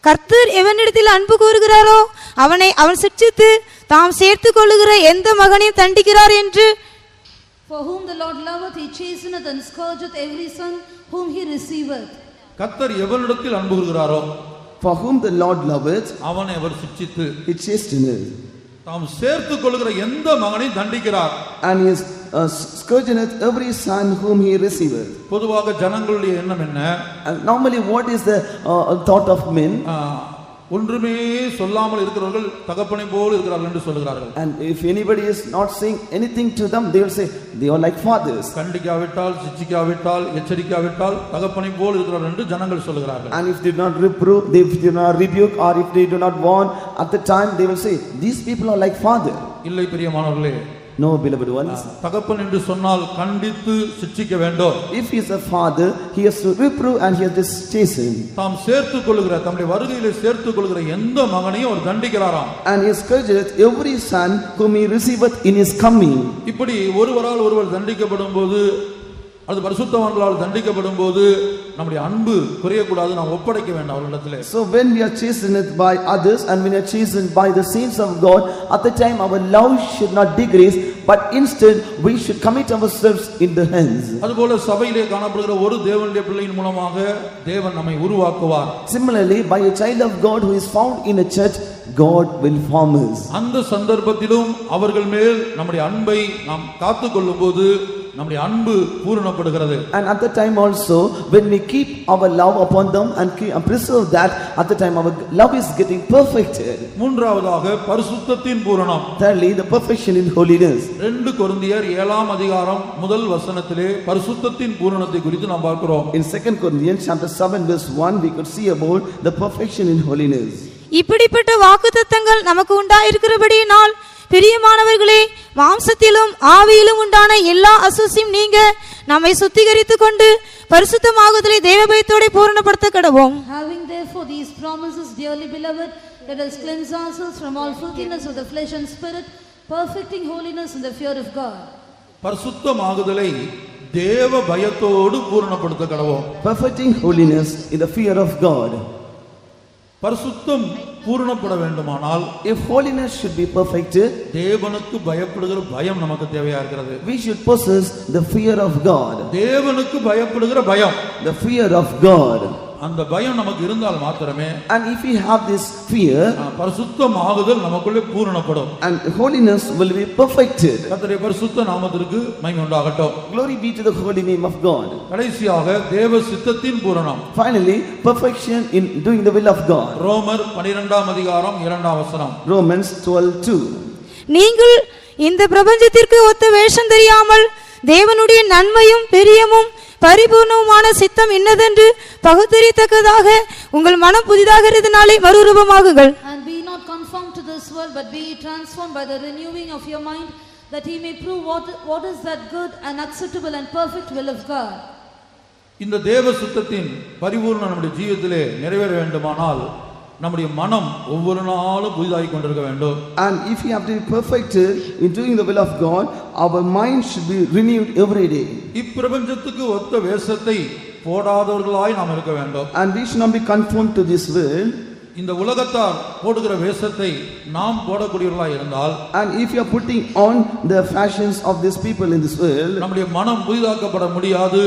[SPEAKER 3] கர்த்தர் எவனிடத்தில் அன்பு கூறுகிறாரோ அவனை அவன் சிட்சித்து தாம் சேர்த்துக் கொள்ளுகிற எந்த மகனையும் தண்டிக்கிறார் என்று.
[SPEAKER 4] For whom the Lord loveth, he chasteneth and scourgeth every son whom he receiveth.
[SPEAKER 1] கர்த்தர் எவனிடத்தில் அன்பு கூறுகிறாரோ,
[SPEAKER 2] for whom the Lord loveth,
[SPEAKER 1] அவனை அவர் சிட்சித்து
[SPEAKER 2] he chasteneth,
[SPEAKER 1] தாம் சேர்த்துக் கொள்ளுகிற எந்த மகனையும் தண்டிக்கிறார்.
[SPEAKER 2] and he scourgeth every son whom he receiveth.
[SPEAKER 1] பொதுவாக ஜனங்களுடைய எண்ணம் என்ன?
[SPEAKER 2] And normally what is the thought of men?
[SPEAKER 1] ஒன்றுமே சொல்லாமல் இருக்கிறவர்கள் தகப்பனை போல் இருக்கிறார்கள் என்று சொல்கிறார்கள்.
[SPEAKER 2] And if anybody is not saying anything to them, they will say they are like fathers.
[SPEAKER 1] கண்டிக்காவிட்டால் சிட்சிக்காவிட்டால் எச்சரிக்காவிட்டால் தகப்பனை போல் இருக்கிறார்கள் என்று ஜனங்கள் சொல்கிறார்கள்.
[SPEAKER 2] And if they do not reprove, they do not rebuke, or if they do not warn, at the time they will say these people are like father.
[SPEAKER 1] இல்லை பிரியமானவர்களே,
[SPEAKER 2] No, beloved ones.
[SPEAKER 1] தகப்பன் என்று சொன்னால் கண்டித்து சிட்சிக்க வேண்டும்.
[SPEAKER 2] If he is a father, he has to reprove and he has to chasten.
[SPEAKER 1] தாம் சேர்த்துக் கொள்கிற தம்முடைய வருகையிலே சேர்த்துக் கொள்கிற எந்த மகனையும் அவர் தண்டிக்கிறாராம்.
[SPEAKER 2] And he scourgeth every son whom he receiveth in his coming.
[SPEAKER 1] இப்படி ஒருவரால் ஒருவர் தண்டிக்கப்படும் போது, அது பரிசுத்தவான்களால் தண்டிக்கப்படும் போது நம்முடைய அன்பு குறையக்கூடாது, நாம் ஒப்படைக்க வேண்டும் அவர்களிடத்திலே.
[SPEAKER 2] So when we are chastened by others and when we are chastened by the saints of God, at the time our love should not decrease, but instead we should commit ourselves in the hands.
[SPEAKER 1] அதுபோல சபையிலே காணப்படுகிற ஒரு தேவனுடைய பிள்ளையின் மூலமாக தேவன் நம்மை உருவாக்குவார்.
[SPEAKER 2] Similarly, by a child of God who is found in a church, God will form us.
[SPEAKER 1] அந்த சந்தர்ப்பத்திலும் அவர்கள் மேல் நம்முடைய அன்பை நாம் காத்துக்கொள்ளும்போது நம்முடைய அன்பு பூரணப்படுகிறது.
[SPEAKER 2] And at the time also, when we keep our love upon them and preserve that, at the time our love is getting perfected.
[SPEAKER 1] மூன்றாவதாக பரிசுத்தத்தின் பூரணம்.
[SPEAKER 2] Thirdly, the perfection in holiness.
[SPEAKER 1] 2 கொரிந்தியர் 7ஆம் அதிகாரம் முதல் வசனத்திலே பரிசுத்தத்தின் பூரணத்தை குறித்து நாம் பார்க்கிறோம்.
[SPEAKER 2] In 2 Corinthians chapter 7 verse 1, we could see about the perfection in holiness.
[SPEAKER 3] இப்படிப்பட்ட வாக்குத்தத்தங்கள் நமக்கு உண்டாயிருக்கிறபடியினால் பிரியமானவர்களே, மாம்சத்திலும் ஆவியிலும் உண்டான எல்லா அசுசியும் நீங்க நம்மை சுத்திகரித்துக் கொண்டு பரிசுத்தமாகுதலை தேவபயத்தோட பூரணப்படுத்த கடவோம்.
[SPEAKER 4] Having therefore these promises, dearly beloved, let us cleanse ourselves from all filthiness of the flesh and spirit, perfecting holiness in the fear of God.
[SPEAKER 1] பரிசுத்தமாகுதலை தேவ பயத்தோடு பூரணப்படுத்த கடவோம்.
[SPEAKER 2] Perfecting holiness in the fear of God.
[SPEAKER 1] பரிசுத்தம் பூரணப்பட வேண்டுமானால்,
[SPEAKER 2] if holiness should be perfected,
[SPEAKER 1] தேவனுக்கு பயப்படுகிற பயம் நமக்கு தேவையா இருக்கிறது.
[SPEAKER 2] we should possess the fear of God.
[SPEAKER 1] தேவனுக்கு பயப்படுகிற பயம்,
[SPEAKER 2] the fear of God.
[SPEAKER 1] அந்த பயம் நமக்கு இருந்தால் மாத்திரமே,
[SPEAKER 2] and if we have this fear,
[SPEAKER 1] பரிசுத்தமாகுதல் நமக்குள்ளே பூரணப்படும்,
[SPEAKER 2] and holiness will be perfected.
[SPEAKER 1] கர்த்தருடைய பரிசுத்த நாமத்திற்கு மகிமை உண்டாகட்டும்.
[SPEAKER 2] Glory be to the holy name of God.
[SPEAKER 1] கடைசியாக தேவ சித்தத்தின் பூரணம்.
[SPEAKER 2] Finally, perfection in doing the will of God.
[SPEAKER 1] ரோமர் 12ஆம் அதிகாரம் 2ஆம் வசனம்.
[SPEAKER 2] Romans 12:2.
[SPEAKER 3] நீங்கள் இந்த பிரபஞ்சத்திற்கு ஒத்த வேஷம் தெரியாமல் தேவனுடைய நன்மையும் பிரியமும் பரிபூர்ணமான சித்தம் இன்னதென்று பகுத்தறியத்தக்கதாக உங்கள் மனம் புதிதாகிறதுனாலே மறுரூபமாகுங்கள்.
[SPEAKER 4] And be not conformed to this world, but be transformed by the renewing of your mind, that he may prove what is that good and acceptable and perfect will of God.
[SPEAKER 1] இந்த தேவ சித்தத்தின் பரிபூர்ணம் நம்முடைய ஜீவிதத்திலே நிறைவேற வேண்டுமானால் நம்முடைய மனம் ஒவ்வொரு நாளும் புதிதாகிக் கொண்டிருக்க வேண்டும்.
[SPEAKER 2] And if we have to be perfected in doing the will of God, our mind should be renewed every day.
[SPEAKER 1] இப்பிரபஞ்சத்துக்கு ஒத்த வேஷத்தை போடாதவர்களாய் நாம் இருக்க வேண்டும்.
[SPEAKER 2] And we should not be conformed to this world.
[SPEAKER 1] இந்த உலகத்தார் போடுகிற வேஷத்தை நாம் போடக்கூடியவர்களாய் இருந்தால்,
[SPEAKER 2] and if you are putting on the fashions of these people in this world,
[SPEAKER 1] நம்முடைய மனம் புதிதாக்கப்பட முடியாது.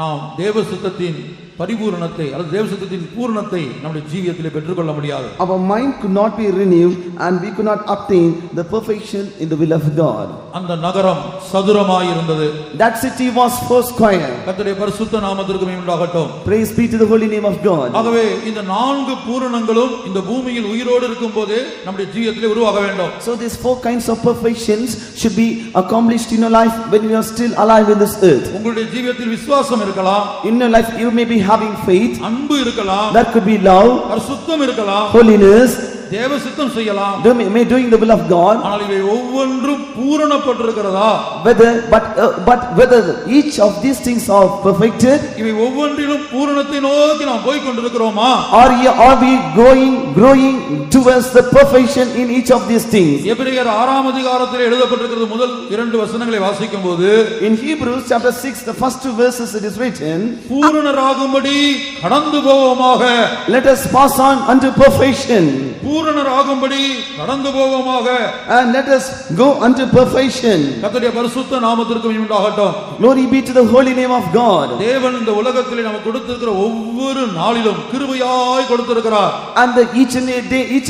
[SPEAKER 1] நாம் தேவ சித்தத்தின் பரிபூரணத்தை அல்லது தேவ சித்தத்தின் பூரணத்தை நம்முடைய ஜீவியத்திலே பெற்றுக்கொள்ள முடியாது.
[SPEAKER 2] our mind could not be renewed and we could not obtain the perfection in the will of God.
[SPEAKER 1] அந்த நகரம் சதுரமாய் இருந்தது.
[SPEAKER 2] that city was four square.
[SPEAKER 1] கர்த்தருடைய பரிசுத்த நாமத்திற்கு மகிமை உண்டாகட்டும்.
[SPEAKER 2] praise be to the holy name of God.
[SPEAKER 1] ஆகவே இந்த 4 பூரணங்களும் இந்த பூமியில் உயிரோடு இருக்கும்போதே நம்முடைய ஜீவியத்திலே உருவாக வேண்டும்.
[SPEAKER 2] so these 4 kinds of perfections should be accomplished in your life when you are still alive in this earth.
[SPEAKER 1] உங்களுடைய ஜீவியத்தில் விசுவாசம் இருக்கலாம்.
[SPEAKER 2] in your life you may be having faith.
[SPEAKER 1] அன்பு இருக்கலாம்.
[SPEAKER 2] that could be love.
[SPEAKER 1] பரிசுத்தம் இருக்கலாம்.
[SPEAKER 2] holiness.
[SPEAKER 1] தேவ சித்தம் செய்யலாம்.
[SPEAKER 2] may doing the will of God.
[SPEAKER 1] ஆனால் இவை ஒவ்வொன்றும் பூரணப்பட்டிருக்கிறதா?
[SPEAKER 2] but whether each of these things are perfected,
[SPEAKER 1] இவை ஒவ்வொன்றிலும் பூரணத்தை நோக்கி நாம் போய் கொண்டிருக்கிறோமா?
[SPEAKER 2] are we growing towards the perfection in each of these things?
[SPEAKER 1] எபிரேயர் 6ஆம் அதிகாரத்திலே எழுதப்பட்டிருக்கிறது முதல் 2 வசனங்களை வாசிக்கும்போது,
[SPEAKER 2] in Hebrews chapter 6 the first 2 verses it is written,
[SPEAKER 1] பூரணராகும்படி கடந்து போவோமாக.
[SPEAKER 2] let us pass on unto perfection.
[SPEAKER 1] பூரணராகும்படி கடந்து போவோமாக.
[SPEAKER 2] and let us go unto perfection.
[SPEAKER 1] கர்த்தருடைய பரிசுத்த நாமத்திற்கு மகிமை உண்டாகட்டும்.
[SPEAKER 2] glory be to the holy name of God.
[SPEAKER 1] தேவன் இந்த உலகத்திலே நமக்கு கொடுத்திருக்கிற ஒவ்வொரு நாளிலும் கிருபையாய் கொடுத்திருக்கிறார்.
[SPEAKER 2] and each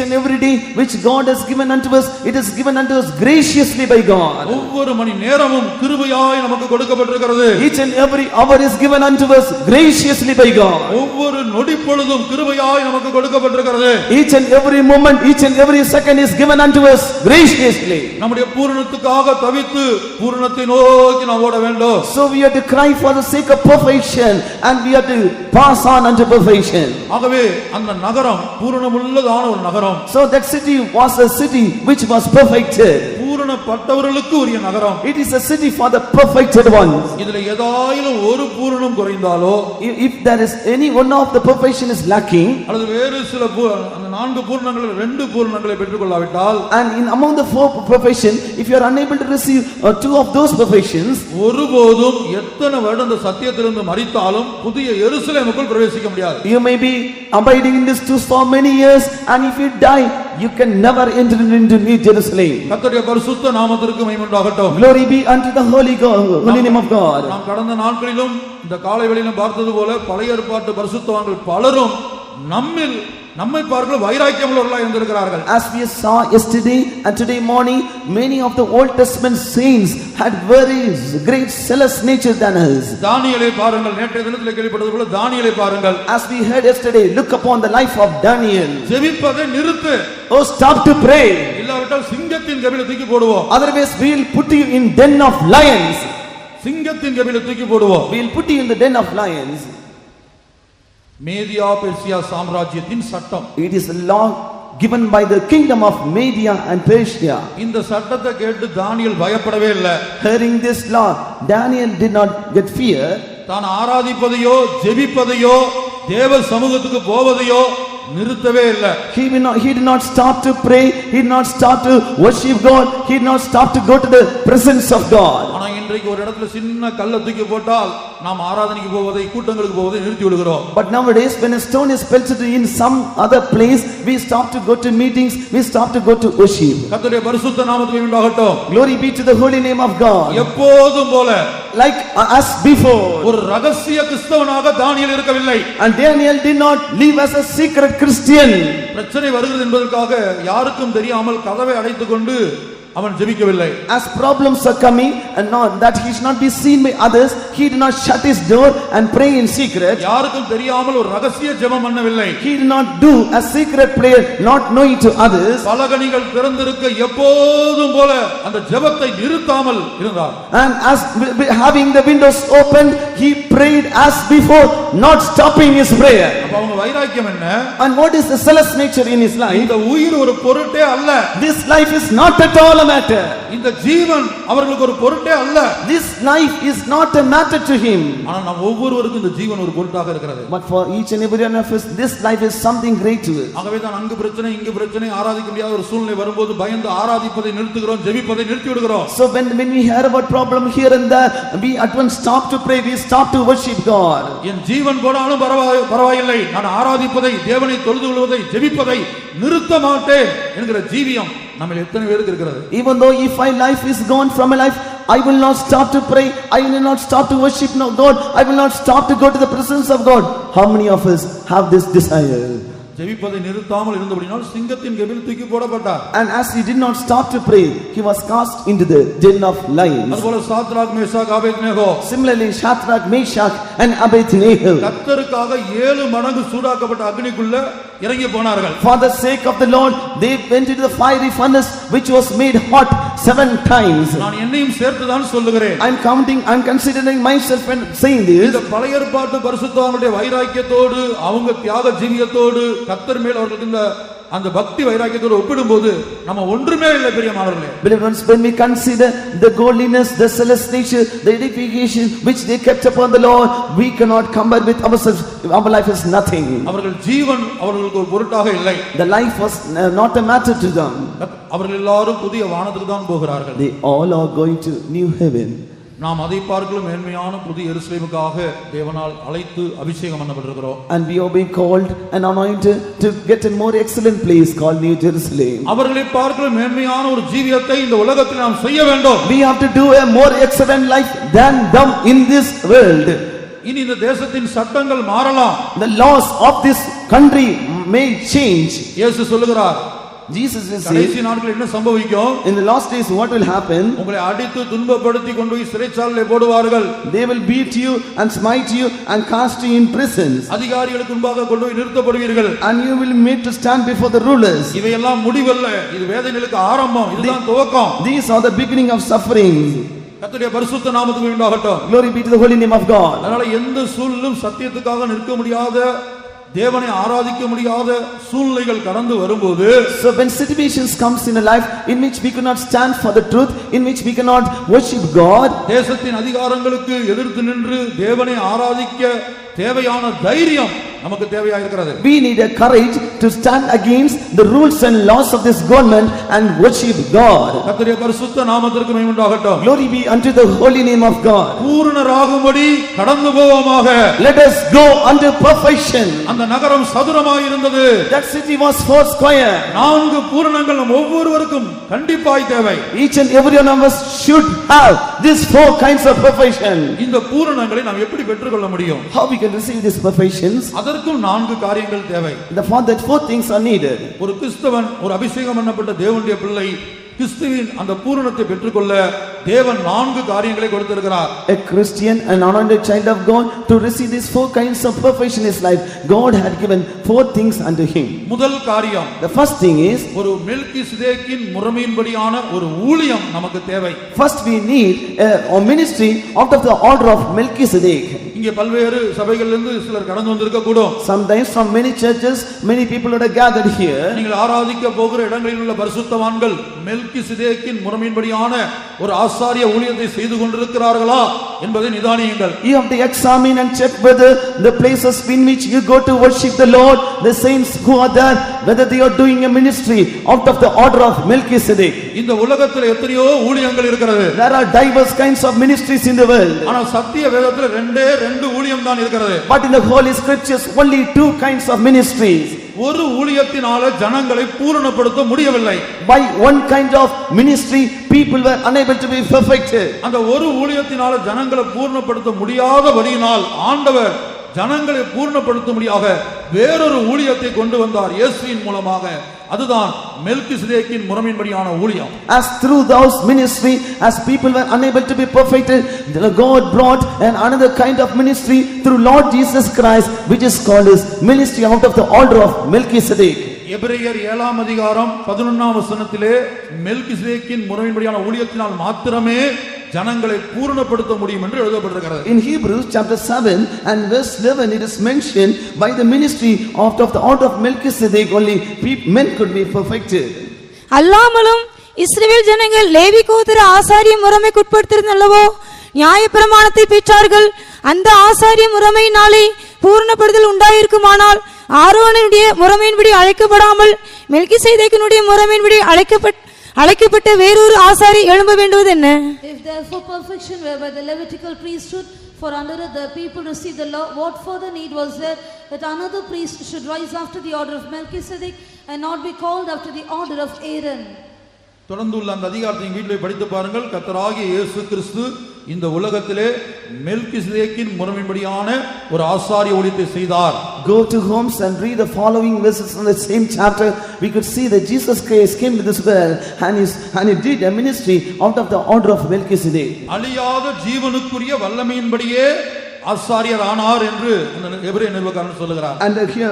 [SPEAKER 2] and every day which God has given unto us, it is given unto us graciously by God.
[SPEAKER 1] ஒவ்வொரு மணி நேரமும் கிருபையாய் நமக்கு கொடுக்கப்பட்டிருக்கிறது.
[SPEAKER 2] each and every hour is given unto us graciously by God.
[SPEAKER 1] ஒவ்வொரு நொடி பொழுதும் கிருபையாய் நமக்கு கொடுக்கப்பட்டிருக்கிறது.
[SPEAKER 2] each and every moment, each and every second is given unto us graciously.
[SPEAKER 1] நம்முடைய பூரணத்துக்காக தவித்து பூரணத்தை நோக்கி நாம் ஓட வேண்டும்.
[SPEAKER 2] so we have to cry for the sake of perfection and we have to pass on unto perfection.
[SPEAKER 1] ஆகவே அந்த நகரம் பூரணமுள்ளதான ஒரு நகரம்.
[SPEAKER 2] so that city was a city which was perfected.
[SPEAKER 1] பூரண பூரணப்பட்டவர்களுக்கு உரிய நகரம்.
[SPEAKER 2] It is a city for the perfected ones.
[SPEAKER 1] இதுல ஏதாயிலும் ஒரு பூரணம் குறைந்தாலோ,
[SPEAKER 2] If there is any one of the perfection is lacking,
[SPEAKER 1] அல்லது வேறு சில அந்த 4 பூரணங்களில் 2 பூரணங்களை பெற்றுக்கொள்ளாவிட்டால்,
[SPEAKER 2] and in among the 4 perfection, if you are unable to receive 2 of those perfections,
[SPEAKER 1] ஒருபோதும் எத்தனை வருடம் அந்த சத்தியத்திலிருந்து மரித்தாலும் புதிய எருசலேமுக்குள் பிரவேசிக்க முடியாது.
[SPEAKER 2] you may be abiding in this truth for many years, and if you die, you can never enter into New Jerusalem.
[SPEAKER 1] கர்த்தருடைய பரிசுத்த நாமத்திற்கு மகிமை உண்டாகட்டும்.
[SPEAKER 2] Glory be unto the holy name of God.
[SPEAKER 1] நாம் கடந்த நாட்களிலும் இந்த காலை வேளையிலும் பார்த்தது போல பழைய ஏற்பாட்டு பரிசுத்தவான்கள் பலரும் நம்மை பார்க்க வைராக்கியம் உள்ளவர்களாய் இருந்திருக்கிறார்கள்.
[SPEAKER 2] As we saw yesterday and today morning, many of the Old Testament saints had very great zealous nature than us.
[SPEAKER 1] தானியேலை பாருங்கள், நேற்றைய தினத்தில் கேள்விப்பட்டது போல தானியேலை பாருங்கள்.
[SPEAKER 2] As we heard yesterday, look upon the life of Daniel.
[SPEAKER 1] ஜெபிப்பதை நிறுத்து.
[SPEAKER 2] Oh, stop to pray.
[SPEAKER 1] இல்லாவிட்டால் சிங்கத்தின் கபில தூக்கி போடுவோம்.
[SPEAKER 2] Otherwise we will put you in den of lions.
[SPEAKER 1] சிங்கத்தின் கபில தூக்கி போடுவோம்.
[SPEAKER 2] We will put you in the den of lions.
[SPEAKER 1] Media Persia சாம்ராஜ்யத்தின் சட்டம்.
[SPEAKER 2] It is a law given by the kingdom of Media and Persia.
[SPEAKER 1] இந்த சட்டத்தை கேட்டு தானியேல் பயப்படவே இல்லை.
[SPEAKER 2] Hearing this law, Daniel did not get fear.
[SPEAKER 1] தான் ஆராதிப்பதையோ ஜெபிப்பதையோ தேவ சமூகத்துக்கு போவதையோ நிறுத்தவே இல்லை.
[SPEAKER 2] He did not stop to pray, he did not stop to worship God, he did not stop to go to the presence of God.
[SPEAKER 1] ஆனா இன்றைக்கு ஒரு இடத்துல சின்ன கல்லை தூக்கி போட்டால் நாம் ஆராதனைக்கு போவதை கூட்டங்களுக்கு போவதை நிறுத்தி விடுகிறோம்.
[SPEAKER 2] But nowadays when a stone is pelted in some other place, we stop to go to meetings, we stop to go to worship.
[SPEAKER 1] கர்த்தருடைய பரிசுத்த நாமத்துக்கு மகிமை உண்டாகட்டும்.
[SPEAKER 2] Glory be to the holy name of God.
[SPEAKER 1] எப்போதும் போல
[SPEAKER 2] Like as before,
[SPEAKER 1] ஒரு ரகசிய கிறிஸ்தவனாக தானியேல் இருக்கவில்லை.
[SPEAKER 2] and Daniel did not live as a secret Christian.
[SPEAKER 1] பிரச்சனை வருகிறது என்பதற்காக யாருக்கும் தெரியாமல் கதவை அடைத்துக் கொண்டு அவன் ஜெபிக்கவில்லை.
[SPEAKER 2] As problems are coming and not that he should not be seen by others, he did not shut his door and pray in secret.
[SPEAKER 1] யாருக்கும் தெரியாமல் ஒரு ரகசிய ஜெபம் பண்ணவில்லை.
[SPEAKER 2] He did not do a secret prayer not knowing to others.
[SPEAKER 1] பலகணிகள் திறந்திருக்க எப்போதும் போல அந்த ஜெபத்தை நிறுத்தாமல் இருந்தார்.
[SPEAKER 2] And as having the windows open, he prayed as before, not stopping his prayer.
[SPEAKER 1] அப்ப அவங்க வைராக்கியம் என்ன?
[SPEAKER 2] And what is the zealous nature in his life?
[SPEAKER 1] இந்த உயிர் ஒரு பொருட்டே அல்ல.
[SPEAKER 2] This life is not at all a matter.
[SPEAKER 1] இந்த ஜீவன் அவர்களுக்கு ஒரு பொருட்டே அல்ல.
[SPEAKER 2] This life is not a matter to him.
[SPEAKER 1] ஆனா நாம் ஒவ்வொருவருக்கும் இந்த ஜீவன் ஒரு பொருட்டாக இருக்கிறது.
[SPEAKER 2] But for each and every one of us, this life is something great to us.
[SPEAKER 1] ஆகவே தான் அங்கு பிரச்சனை இங்கு பிரச்சனை ஆராதிக்க முடியாத ஒரு சூழ்நிலை வரும்போது பயந்து ஆராதிப்பதை நிறுத்துகிறோம், ஜெபிப்பதை நிறுத்தி விடுகிறோம்.
[SPEAKER 2] So when we hear about problem here and there, we at once stop to pray, we stop to worship God.
[SPEAKER 1] என் ஜீவன் போனாலும் பரவாயில்லை, நான் ஆராதிப்பதை தேவனை தொழுது கொள்வதை ஜெபிப்பதை நிறுத்த மாட்டேன் என்கிற ஜீவியம் நம்ம எத்தனை பேருக்கு இருக்கிறது?
[SPEAKER 2] Even though if my life is gone from my life, I will not stop to pray, I will not stop to worship God, I will not stop to go to the presence of God. How many of us have this desire?
[SPEAKER 1] ஜெபிப்பதை நிறுத்தாமல் இருந்தபடியால் சிங்கத்தின் கபில் தூக்கி போடப்பட்டார்.
[SPEAKER 2] And as he did not stop to pray, he was cast into the den of lions.
[SPEAKER 1] அதுபோல Shadrach Meshach Abednego,
[SPEAKER 2] Similarly, Shadrach, Meshach and Abednego,
[SPEAKER 1] கர்த்தருக்காக 7 மடங்கு சூடாக்கப்பட்ட அக்னிக்குள்ள இறங்கி போனார்கள்.
[SPEAKER 2] for the sake of the Lord, they went into the fiery furnace which was made hot 7 times.
[SPEAKER 1] நான் என்னையும் சேர்த்து தான் சொல்லுகிறேன்.
[SPEAKER 2] I'm considering myself when saying this.
[SPEAKER 1] இந்த பழைய ஏற்பாட்டு பரிசுத்தவான்களுடைய வைராக்கியத்தோடு அவங்க தியாக ஜீவியத்தோடு கர்த்தர் மேல் அவர்களுக்கு அந்த பக்தி வைராக்கியத்தோடு ஒப்பிடும்போது நம்ம ஒன்றுமே இல்லை பிரியமானவர்களே.
[SPEAKER 2] Believers, when we consider the godliness, the zealous nature, the edification which they kept upon the Lord, we cannot compare with ourselves. Our life is nothing.
[SPEAKER 1] அவர்கள் ஜீவன் அவர்களுக்கு ஒரு பொருட்டாக இல்லை.
[SPEAKER 2] The life was not a matter to them.
[SPEAKER 1] அவர்கள் எல்லாரும் புதிய வானத்துக்கு தான் போகிறார்கள்.
[SPEAKER 2] They all are going to new heaven.
[SPEAKER 1] நாம் அதை பார்க்கலும் மேன்மையான புதிய எருசலேமுக்காக தேவனால் அழைத்து அபிஷேகம் பண்ணப்பட்டிருக்கிறோம்.
[SPEAKER 2] And we are being called and anointed to get a more excellent place called New Jerusalem.
[SPEAKER 1] அவர்களை பார்க்கலும் மேன்மையான ஒரு ஜீவியத்தை இந்த உலகத்தில் நாம் செய்ய வேண்டும்.
[SPEAKER 2] We have to do a more excellent life than them in this world.
[SPEAKER 1] இனி இந்த தேசத்தின் சட்டங்கள் மாறலாம்.
[SPEAKER 2] The laws of this country may change.
[SPEAKER 1] இயேசு சொல்லுகிறார்,
[SPEAKER 2] Jesus will say,
[SPEAKER 1] கடைசி நாட்களில் என்ன சம்பவிக்கும்?
[SPEAKER 2] in the last days what will happen?
[SPEAKER 1] உங்களை அடித்து துன்பப்படுத்தி கொண்டு போய் சிறைச்சாலையிலே போடுவார்கள்.
[SPEAKER 2] They will beat you and smite you and cast you in prisons.
[SPEAKER 1] அதிகாரிகளுக்கு முன்பாக கொண்டு போய் நிறுத்தப்படுவீர்கள்.
[SPEAKER 2] And you will be made to stand before the rulers.
[SPEAKER 1] இவையெல்லாம் முடிவல்ல, இது வேதனைகளுக்கு ஆரம்பம், இதுதான் துவக்கம்.
[SPEAKER 2] These are the beginning of suffering.
[SPEAKER 1] கர்த்தருடைய பரிசுத்த நாமத்துக்கு உண்டாகட்டும்.
[SPEAKER 2] Glory be to the holy name of God.
[SPEAKER 1] அதனால எந்த சூழலும் சத்தியத்துக்காக நிற்க முடியாத தேவனை ஆராதிக்க முடியாத சூழ்நிலைகள் கடந்து வரும்போது,
[SPEAKER 2] So when situations comes in a life in which we cannot stand for the truth, in which we cannot worship God,
[SPEAKER 1] தேசத்தின் அதிகாரங்களுக்கு எதிர்த்து நின்று தேவனை ஆராதிக்க தேவையான தைரியம் நமக்கு தேவையா இருக்கிறது.
[SPEAKER 2] we need a courage to stand against the rules and laws of this government and worship God.
[SPEAKER 1] கர்த்தருடைய பரிசுத்த நாமத்திற்கு மகிமை உண்டாகட்டும்.
[SPEAKER 2] Glory be unto the holy name of God.
[SPEAKER 1] பூரணராகும்படி கடந்து போவோமாக.
[SPEAKER 2] Let us go unto perfection.
[SPEAKER 1] அந்த நகரம் சதுரமாய் இருந்தது.
[SPEAKER 2] That city was four square.
[SPEAKER 1] 4 பூரணங்கள் நம் ஒவ்வொருவருக்கும் கண்டிப்பாய் தேவை.
[SPEAKER 2] Each and every one of us should have these 4 kinds of perfection.
[SPEAKER 1] இந்த பூரணங்களை நாம் எப்படி பெற்றுக்கொள்ள முடியும்?
[SPEAKER 2] How we can receive these perfections?
[SPEAKER 1] அதற்கும் 4 காரியங்கள் தேவை.
[SPEAKER 2] For that 4 things are needed.
[SPEAKER 1] ஒரு கிறிஸ்தவன், ஒரு அபிஷேகம் பண்ணப்பட்ட தேவனுடைய பிள்ளை கிறிஸ்துவின் அந்த பூரணத்தை பெற்றுக்கொள்ள தேவன் 4 காரியங்களை கொடுத்திருக்கிறார்.
[SPEAKER 2] A Christian, an anointed child of God, to receive these 4 kinds of perfection in his life, God had given 4 things unto him.
[SPEAKER 1] முதல் காரியம்,
[SPEAKER 2] The first thing is,
[SPEAKER 1] ஒரு மெல்கிசேதேக்கின் முறைமையின்படியான ஒரு ஊழியம் நமக்கு தேவை.
[SPEAKER 2] first we need a ministry out of the order of Melchizedek.
[SPEAKER 1] இங்கே பல்வேறு சபைகளிலிருந்து சிலர் கடந்து வந்திருக்க கூடும்.
[SPEAKER 2] Sometimes from many churches, many people are gathered here.
[SPEAKER 1] நீங்கள் ஆராதிக்க போகிற இடங்களில் உள்ள பரிசுத்தவான்கள் மெல்கிசேதேக்கின் முறைமையின்படியான ஒரு ஆசாரிய ஊழியத்தை செய்து கொண்டிருக்கிறார்களா என்பதை நிதானியுங்கள்.
[SPEAKER 2] You have to examine and check whether the places in which you go to worship the Lord, the saints who are there, whether they are doing a ministry out of the order of Melchizedek.
[SPEAKER 1] இந்த உலகத்தில் எத்தனையோ ஊழியங்கள் இருக்கிறது.
[SPEAKER 2] There are diverse kinds of ministries in the world.
[SPEAKER 1] ஆனால் சத்திய வேதத்தில் 2 ஊழியம் தான் இருக்கிறது.
[SPEAKER 2] But in the Holy Scriptures, only 2 kinds of ministries.
[SPEAKER 1] ஒரு ஊழியத்தினால ஜனங்களை பூரணப்படுத்த முடியவில்லை.
[SPEAKER 2] By one kind of ministry, people were unable to be perfected.
[SPEAKER 1] அந்த ஒரு ஊழியத்தினால ஜனங்களை பூரணப்படுத்த முடியாத வழியினால் ஆண்டவர் ஜனங்களை பூரணப்படுத்தும்படியாக வேறொரு ஊழியத்தை கொண்டு வந்தார் இயேசுவின் மூலமாக. அதுதான் மெல்கிசேதேக்கின் முறைமையின்படியான ஊழியம்.
[SPEAKER 2] As through those ministry, as people were unable to be perfected, God brought another kind of ministry through Lord Jesus Christ, which is called as ministry out of the order of Melchizedek.
[SPEAKER 1] எபிரேயர் 7ஆம் அதிகாரம் 11ஆம் வசனத்திலே மெல்கிசேதேக்கின் முறைமையின்படியான ஊழியத்தினால் மாத்திரமே ஜனங்களை பூரணப்படுத்த முடியும் என்று எழுதப்பட்டிருக்கிறது.
[SPEAKER 2] In Hebrews chapter 7 and verse 11, it is mentioned by the ministry out of the order of Melchizedek only men could be perfected.
[SPEAKER 3] அல்லாமலும் இஸ்ரவேல் ஜனங்கள் லேவி கோத்திர ஆசாரிய முறைமைக்குட்படுத்திருந்தல்லவோ நியாயப்பிரமாணத்தை பெற்றார்கள். அந்த ஆசாரிய முறைமையினாலே பூரணப்படுதல் உண்டாயிருக்குமானால் ஆரோனுடைய முறைமையின்படி அழைக்கப்படாமல் மெல்கிசேதேக்கினுடைய முறைமையின்படி அழைக்கப்பட்ட வேறொரு ஆசாரி எழும்ப வேண்டுவது என்ன?
[SPEAKER 4] If therefore perfection were by the Levitical priesthood, for under it the people received the law, what further need was there that another priest should rise after the order of Melchizedek and not be called after the order of Aaron?
[SPEAKER 1] தொடர்ந்துள்ள அந்த அதிகாரத்தை வீட்டில் படித்து பாருங்கள். கர்த்தராகிய இயேசு கிறிஸ்து இந்த உலகத்திலே மெல்கிசேதேக்கின் முறைமையின்படியான ஒரு ஆசாரிய ஊழியத்தை செய்தார்.
[SPEAKER 2] Go to homes and read the following verses in the same chapter. We could see that Jesus Christ came to this world and he did a ministry out of the order of Melchizedek.
[SPEAKER 1] அழியாத ஜீவனுக்குரிய வல்லமையின்படியே ஆசாரியர் ஆனார் என்று அந்த எபிரேய நிருபக்காரன் சொல்லுகிறார்.
[SPEAKER 2] And here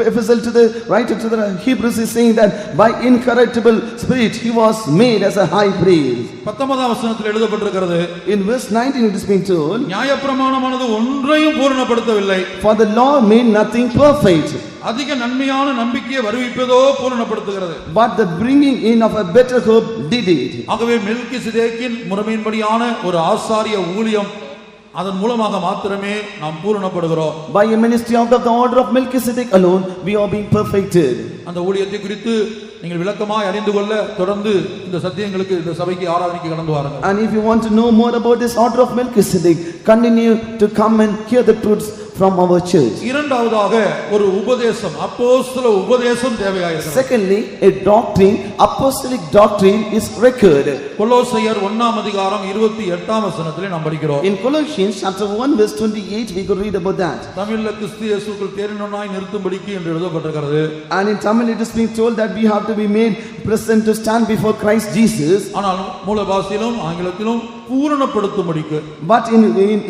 [SPEAKER 2] epistle to the writer to the Hebrews is saying that by incorruptible spirit he was made as a high priest.
[SPEAKER 1] 19ஆம் வசனத்தில் எழுதப்பட்டிருக்கிறது.
[SPEAKER 2] In verse 19 it is being told,
[SPEAKER 1] நியாயப்பிரமாணமானது ஒன்றையும் பூரணப்படுத்தவில்லை.
[SPEAKER 2] For the law made nothing perfect.
[SPEAKER 1] அதிக நன்மையான நம்பிக்கையை வருவிப்பதோ பூரணப்படுத்துகிறது.
[SPEAKER 2] But the bringing in of a better hope did it.
[SPEAKER 1] ஆகவே மெல்கிசேதேக்கின் முறைமையின்படியான ஒரு ஆசாரிய ஊழியம், அதன் மூலமாக மாத்திரமே நாம் பூரணப்படுகிறோம்.
[SPEAKER 2] By a ministry out of the order of Melchizedek alone we are being perfected.
[SPEAKER 1] அந்த ஊழியத்தை குறித்து நீங்கள் விளக்கமாய் அறிந்து கொள்ள தொடர்ந்து இந்த சத்தியங்களுக்கு இந்த சபைக்கு ஆராதனைக்கு கடந்து வாருங்கள்.
[SPEAKER 2] And if you want to know more about this order of Melchizedek, continue to come and hear the truths from our church.
[SPEAKER 1] இரண்டாவதாக ஒரு உபதேசம், அப்போஸ்தல உபதேசம் தேவையாயிருக்கிறது.
[SPEAKER 2] Secondly, a doctrine, apostolic doctrine is required.
[SPEAKER 1] கொலோசையர் 1ஆம் அதிகாரம் 28ஆம் வசனத்திலே நாம் படிக்கிறோம்.
[SPEAKER 2] In Colossians chapter 1 verse 28 we could read about that.
[SPEAKER 1] தமிழ்ல கிறிஸ்து இயேசுக்குள் தேறினோனாய் நிறுத்தும்படிக்கு என்று எழுதப்பட்டிருக்கிறது.
[SPEAKER 2] And in Tamil it is being told that we have to be made present to stand before Christ Jesus.
[SPEAKER 1] ஆனால் மூல பாஷையிலும் ஆங்கிலத்திலும் பூரணப்படுத்தும்படிக்கு.
[SPEAKER 2] But in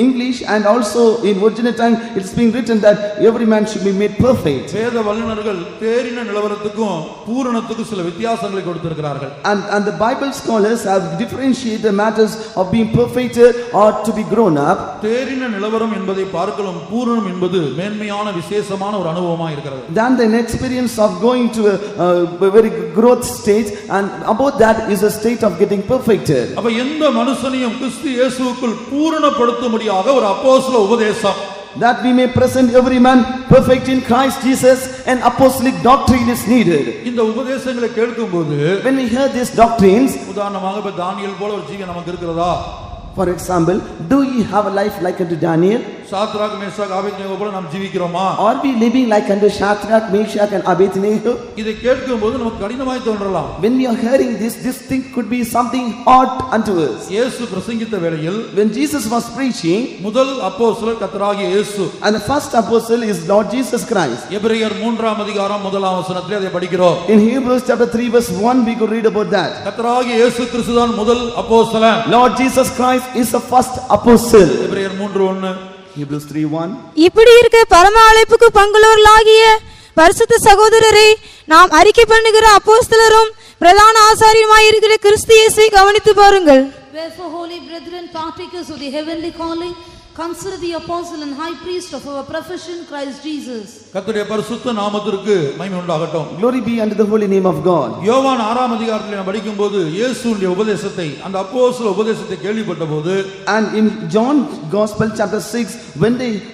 [SPEAKER 2] English and also in original tongue it's being written that every man should be made perfect.
[SPEAKER 1] வேத வல்லுனர்கள் தேறின நிலவரத்துக்கும் பூரணத்துக்கும் சில வித்தியாசங்களை கொடுத்திருக்கிறார்கள்.
[SPEAKER 2] And the Bible scholars have differentiated the matters of being perfected or to be grown up.
[SPEAKER 1] தேறின நிலவரம் என்பதை பார்க்கலாம், பூரணம் என்பது மேன்மையான விசேஷமான ஒரு அனுபவமாக இருக்கிறது.
[SPEAKER 2] Than an experience of going to a very growth stage, and about that is a state of getting perfected.
[SPEAKER 1] அப்ப எந்த மனுஷனையும் கிறிஸ்து இயேசுவுக்குள் பூரணப்படுத்தும்படியாக ஒரு அப்போஸ்தல உபதேசம்,
[SPEAKER 2] that we may present every man perfect in Christ Jesus, an apostolic doctrine is needed.
[SPEAKER 1] இந்த உபதேசங்களை கேட்கும்போது
[SPEAKER 2] When we hear these doctrines,
[SPEAKER 1] உதாரணமாக இப்ப தானியேல் போல ஒரு ஜீவன் நமக்கு இருக்கிறதா?
[SPEAKER 2] for example, do ye have a life like unto Daniel?
[SPEAKER 1] Shadrach Meshach Abednego போல நாம் ஜீவிக்கிறோமா?
[SPEAKER 2] Are we living like unto Shadrach, Meshach and Abednego?
[SPEAKER 1] இதை கேட்கும்போது நமக்கு கடினமாய் தோன்றலாம்.
[SPEAKER 2] When we are hearing this thing could be something hard unto us.
[SPEAKER 1] இயேசு பிரசங்கித்த வேளையில்
[SPEAKER 2] When Jesus was preaching,
[SPEAKER 1] முதல் அப்போஸ்தலர் கர்த்தராகிய இயேசு,
[SPEAKER 2] and the first apostle is Lord Jesus Christ.
[SPEAKER 1] எபிரேயர் 3ஆம் அதிகாரம் 1ஆம் வசனத்திலே அதை படிக்கிறோம்.
[SPEAKER 2] In Hebrews chapter 3 verse 1 we could read about that.
[SPEAKER 1] கர்த்தராகிய இயேசு கிறிஸ்து தான் முதல் அப்போஸ்தலன்.
[SPEAKER 2] Lord Jesus Christ is the first apostle.
[SPEAKER 1] எபிரேயர் 3:1.
[SPEAKER 2] Hebrews 3:1.
[SPEAKER 3] இப்படி இருக்க பரம அழைப்புக்கு பங்குள்ளவர்களாகிய பரிசுத்த சகோதரரை நாம் அறிக்கை பண்ணுகிற அப்போஸ்தலரும் பிரதான ஆசாரியருமாய் இருக்கிற கிறிஸ்து இயேசுவை கவனித்து பாருங்கள்.
[SPEAKER 4] Wherefore, holy brethren, partakers of the heavenly calling, consider the apostle and high priest of our profession, Christ Jesus.
[SPEAKER 1] கர்த்தருடைய பரிசுத்த நாமத்திற்கு மகிமை உண்டாகட்டும்.
[SPEAKER 2] Glory be unto the holy name of God.
[SPEAKER 1] யோவான் 6ஆம் அதிகாரத்தில் நாம் படிக்கும்போது இயேசுவின் உபதேசத்தை, அந்த அப்போஸ்தல உபதேசத்தை கேள்விப்பட்டபோது,
[SPEAKER 2] And in John Gospel chapter 6,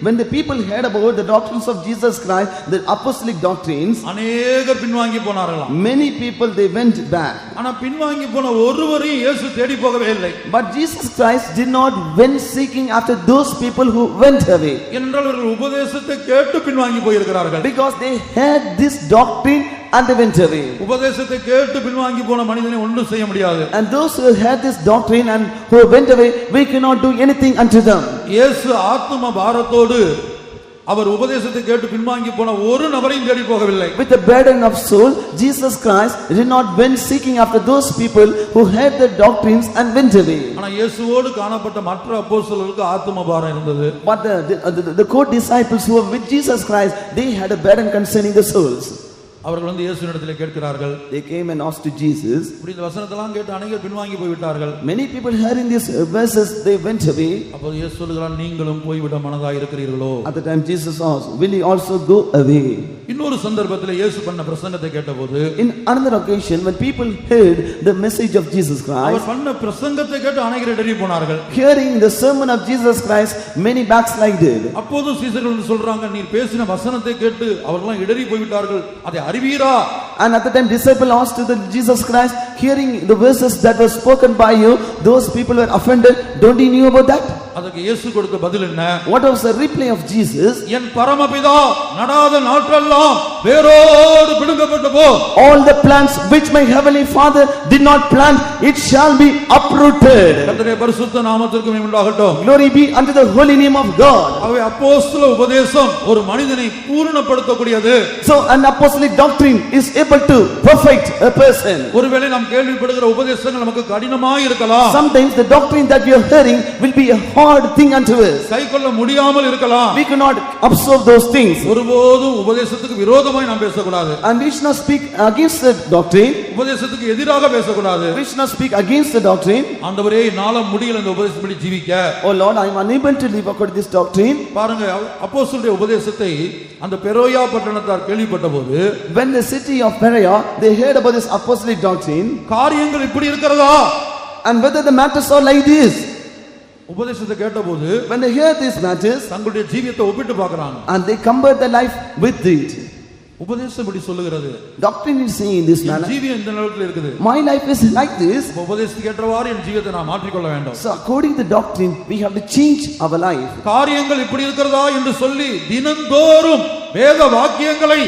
[SPEAKER 2] when the people heard about the doctrines of Jesus Christ, the apostolic doctrines,
[SPEAKER 1] அநேகர் பின்வாங்கி போனார்களாம்.
[SPEAKER 2] many people they went back.
[SPEAKER 1] ஆனா பின்வாங்கி போன ஒருவரையும் இயேசு தேடி போகவே இல்லை.
[SPEAKER 2] But Jesus Christ did not went seeking after those people who went away.
[SPEAKER 1] ஏனென்றால் அவர்கள் உபதேசத்தை கேட்டு பின்வாங்கி போயிருக்கிறார்கள்.
[SPEAKER 2] Because they had this doctrine and they went away.
[SPEAKER 1] உபதேசத்தை கேட்டு பின்வாங்கி போன மனிதனை ஒன்றும் செய்ய முடியாது.
[SPEAKER 2] And those who had this doctrine and who went away, we cannot do anything unto them.
[SPEAKER 1] இயேசு ஆத்தும பாரத்தோடு அவர் உபதேசத்தை கேட்டு பின்வாங்கி போன ஒரு நபரையும் தேடி போகவில்லை.
[SPEAKER 2] With the burden of soul, Jesus Christ did not went seeking after those people who had the doctrines and went away.
[SPEAKER 1] ஆனா இயேசுவோடு காணப்பட்ட மற்ற அப்போஸ்தலர்களுக்கு ஆத்தும பாரம் இருந்தது.
[SPEAKER 2] But the co-disciples who were with Jesus Christ, they had a burden concerning the souls.
[SPEAKER 1] அவர்கள் இயேசுவினிடத்திலே கேட்கிறார்கள்.
[SPEAKER 2] They came and asked to Jesus.
[SPEAKER 1] இப்படி இந்த வசனத்தெல்லாம் கேட்டு அநேகர் பின்வாங்கி போய் விட்டார்கள்.
[SPEAKER 2] Many people hearing these verses, they went away.
[SPEAKER 1] அப்போ இயேசு சொல்கிறார், நீங்களும் போய்விட மனதாய் இருக்கிறீர்களோ?
[SPEAKER 2] At the time Jesus asked, will you also go away?
[SPEAKER 1] இன்னொரு சந்தர்ப்பத்தில் இயேசு பண்ண பிரசங்கத்தை கேட்டபோது,
[SPEAKER 2] In another occasion, when people heard the message of Jesus
[SPEAKER 1] our
[SPEAKER 2] Christ,
[SPEAKER 1] பண்ண பிரசங்கத்தை கேட்டு அநேகர் இடறி போனார்கள்.
[SPEAKER 2] hearing the sermon of Jesus Christ, many backslided.
[SPEAKER 1] அப்போது சீசர்கள் வந்து சொல்றாங்க, நீர் பேசின வசனத்தை கேட்டு அவர்கள்லாம் இடறி போய்விட்டார்கள், அதை அறிவீரா?
[SPEAKER 2] And at the time disciple asked to the Jesus Christ, hearing the verses that were spoken by you, those people were offended, don't you knew about that?
[SPEAKER 1] அதுக்கு இயேசு கொடுத்த பதில் என்ன?
[SPEAKER 2] What was the reply of Jesus?
[SPEAKER 1] என் பரமபிதா நடாத நாற்றெல்லாம் வேரோடு பிடுங்கப்பட்டு போ.
[SPEAKER 2] All the plants which my heavenly Father did not plant, it shall be uprooted.
[SPEAKER 1] கர்த்தருடைய பரிசுத்த நாமத்திற்கு மகிமை உண்டாகட்டும்.
[SPEAKER 2] Glory be unto the holy name of God.
[SPEAKER 1] ஆகவே அப்போஸ்தல உபதேசம் ஒரு மனிதனை பூரணப்படுத்தக்கூடியது.
[SPEAKER 2] So an apostolic doctrine is able to perfect a person.
[SPEAKER 1] ஒருவேளை நாம் கேள்விப்படுகிற உபதேசங்கள் நமக்கு கடினமாய் இருக்கலாம்.
[SPEAKER 2] Sometimes the doctrine that we are hearing will be a hard thing unto us.
[SPEAKER 1] கைக்கொள்ள முடியாமல் இருக்கலாம்.
[SPEAKER 2] We cannot absorb those things.
[SPEAKER 1] ஒருபோதும் உபதேசத்துக்கு விரோதமாய் நாம் பேசக்கூடாது.
[SPEAKER 2] And we should not speak against the doctrine.
[SPEAKER 1] உபதேசத்துக்கு எதிராக பேசக்கூடாது.
[SPEAKER 2] We should not speak against the doctrine.
[SPEAKER 1] ஆண்டவரே, என்னால முடியல இந்த உபதேசப்படி ஜீவிக்க.
[SPEAKER 2] Oh Lord, I am unable to live according to this doctrine.
[SPEAKER 1] பாருங்க, அப்போஸ்தலருடைய உபதேசத்தை அந்த பெரோயா பட்டணத்தார் கேள்விப்பட்டபோது,
[SPEAKER 2] When the city of Perea, they heard about this apostolic doctrine,
[SPEAKER 1] காரியங்கள் இப்படி இருக்கிறதா?
[SPEAKER 2] and whether the matters are like this.
[SPEAKER 1] உபதேசத்தை கேட்டபோது
[SPEAKER 2] When they hear these matters,
[SPEAKER 1] தங்களுடைய ஜீவியத்தை ஒப்பிட்டு பார்க்கறாங்க.
[SPEAKER 2] and they compare their life with it.
[SPEAKER 1] உபதேசம் இப்படி சொல்லுகிறது,
[SPEAKER 2] Doctrine is saying in this
[SPEAKER 1] N
[SPEAKER 2] manner,
[SPEAKER 1] ஜீவியம் இந்த நிலத்தில் இருக்குது.
[SPEAKER 2] my life is like this.
[SPEAKER 1] உபதேசத்துக்கு ஏற்றவாறு என் ஜீவியத்தை நான் மாற்றிக்கொள்ள வேண்டும்.
[SPEAKER 2] So according to the doctrine, we have to change our life.
[SPEAKER 1] காரியங்கள் இப்படி இருக்கிறதா என்று சொல்லி தினந்தோறும் வேத வாக்கியங்களை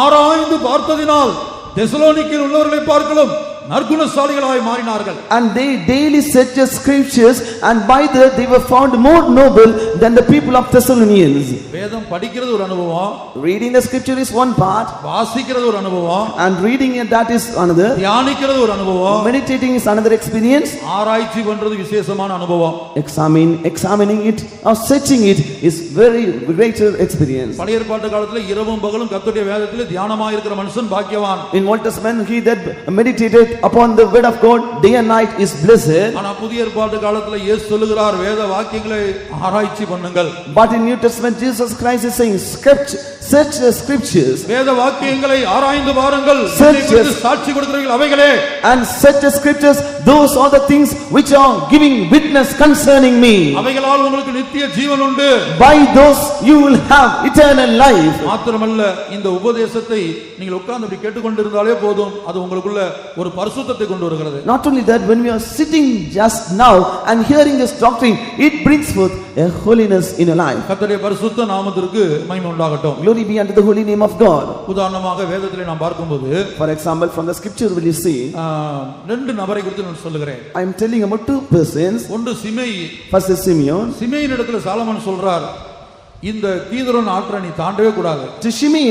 [SPEAKER 1] ஆராய்ந்து பார்த்ததினால் தெசலோனிக்கேயில் உள்ளவர்களை பார்க்கலாம் நற்குணசாலிகளாய் மாறினார்கள்.
[SPEAKER 2] And they daily searched the scriptures, and by that they were found more noble than the people of Thessalonians.
[SPEAKER 1] வேதம் படிக்கிறது ஒரு அனுபவம்,
[SPEAKER 2] Reading the scripture is one part,
[SPEAKER 1] வாசிக்கிறது ஒரு அனுபவம்,
[SPEAKER 2] and reading it that is another,
[SPEAKER 1] தியானிக்கிறது ஒரு அனுபவம்,
[SPEAKER 2] meditating is another experience,
[SPEAKER 1] ஆராய்ச்சி பண்றது விசேஷமான அனுபவம்.
[SPEAKER 2] examining it or searching it is very greater experience.
[SPEAKER 1] பழைய ஏற்பாட்டு காலத்துல இரவும் பகலும் கர்த்தருடைய வேதத்திலே தியானமாய் இருக்கிற மனுஷன் பாக்கியவான்.
[SPEAKER 2] In Old Testament he that meditated upon the word of God day and night is blessed.
[SPEAKER 1] ஆனா புதிய ஏற்பாட்டு காலத்துல இயேசு சொல்லுகிறார் வேத வாக்கியங்களை ஆராய்ச்சி பண்ணுங்கள்.
[SPEAKER 2] But in New Testament Jesus Christ is saying search the scriptures,
[SPEAKER 1] வேத வாக்கியங்களை ஆராய்ந்து பாருங்கள், சாட்சி கொடுக்கிறீர்கள் அவைகளே,
[SPEAKER 2] and search the scriptures, those are the things which are giving witness concerning me.
[SPEAKER 1] அவைகளால் உங்களுக்கு நித்திய ஜீவன் உண்டு.
[SPEAKER 2] By those you will have eternal life.
[SPEAKER 1] மாத்திரமல்ல இந்த உபதேசத்தை நீங்கள் உட்கார்ந்து அப்படி கேட்டுக்கொண்டிருந்தாலே போதும், அது உங்களுக்குள்ள ஒரு பரிசுத்தத்தை கொண்டு வருகிறது.
[SPEAKER 2] Not only that, when we are sitting just now and hearing this doctrine, it brings forth a holiness in your life.
[SPEAKER 1] கர்த்தருடைய பரிசுத்த நாமத்திற்கு மகிமை உண்டாகட்டும்.
[SPEAKER 2] Glory be unto the holy name of God.
[SPEAKER 1] உதாரணமாக வேதத்திலே நாம் பார்க்கும்போது,
[SPEAKER 2] for example from the scripture will you see,
[SPEAKER 1] ரெண்டு நபரை குறித்து நான் சொல்லுகிறேன்.
[SPEAKER 2] I am telling about two persons.
[SPEAKER 1] ஒன்று சிமேயி.
[SPEAKER 2] First is Simeon.
[SPEAKER 1] சிமேயின் இடத்துல சாலமோன் சொல்றார், இந்த கீதரோன் ஆற்றை நீ தாண்டவே கூடாது.
[SPEAKER 2] To Shimei,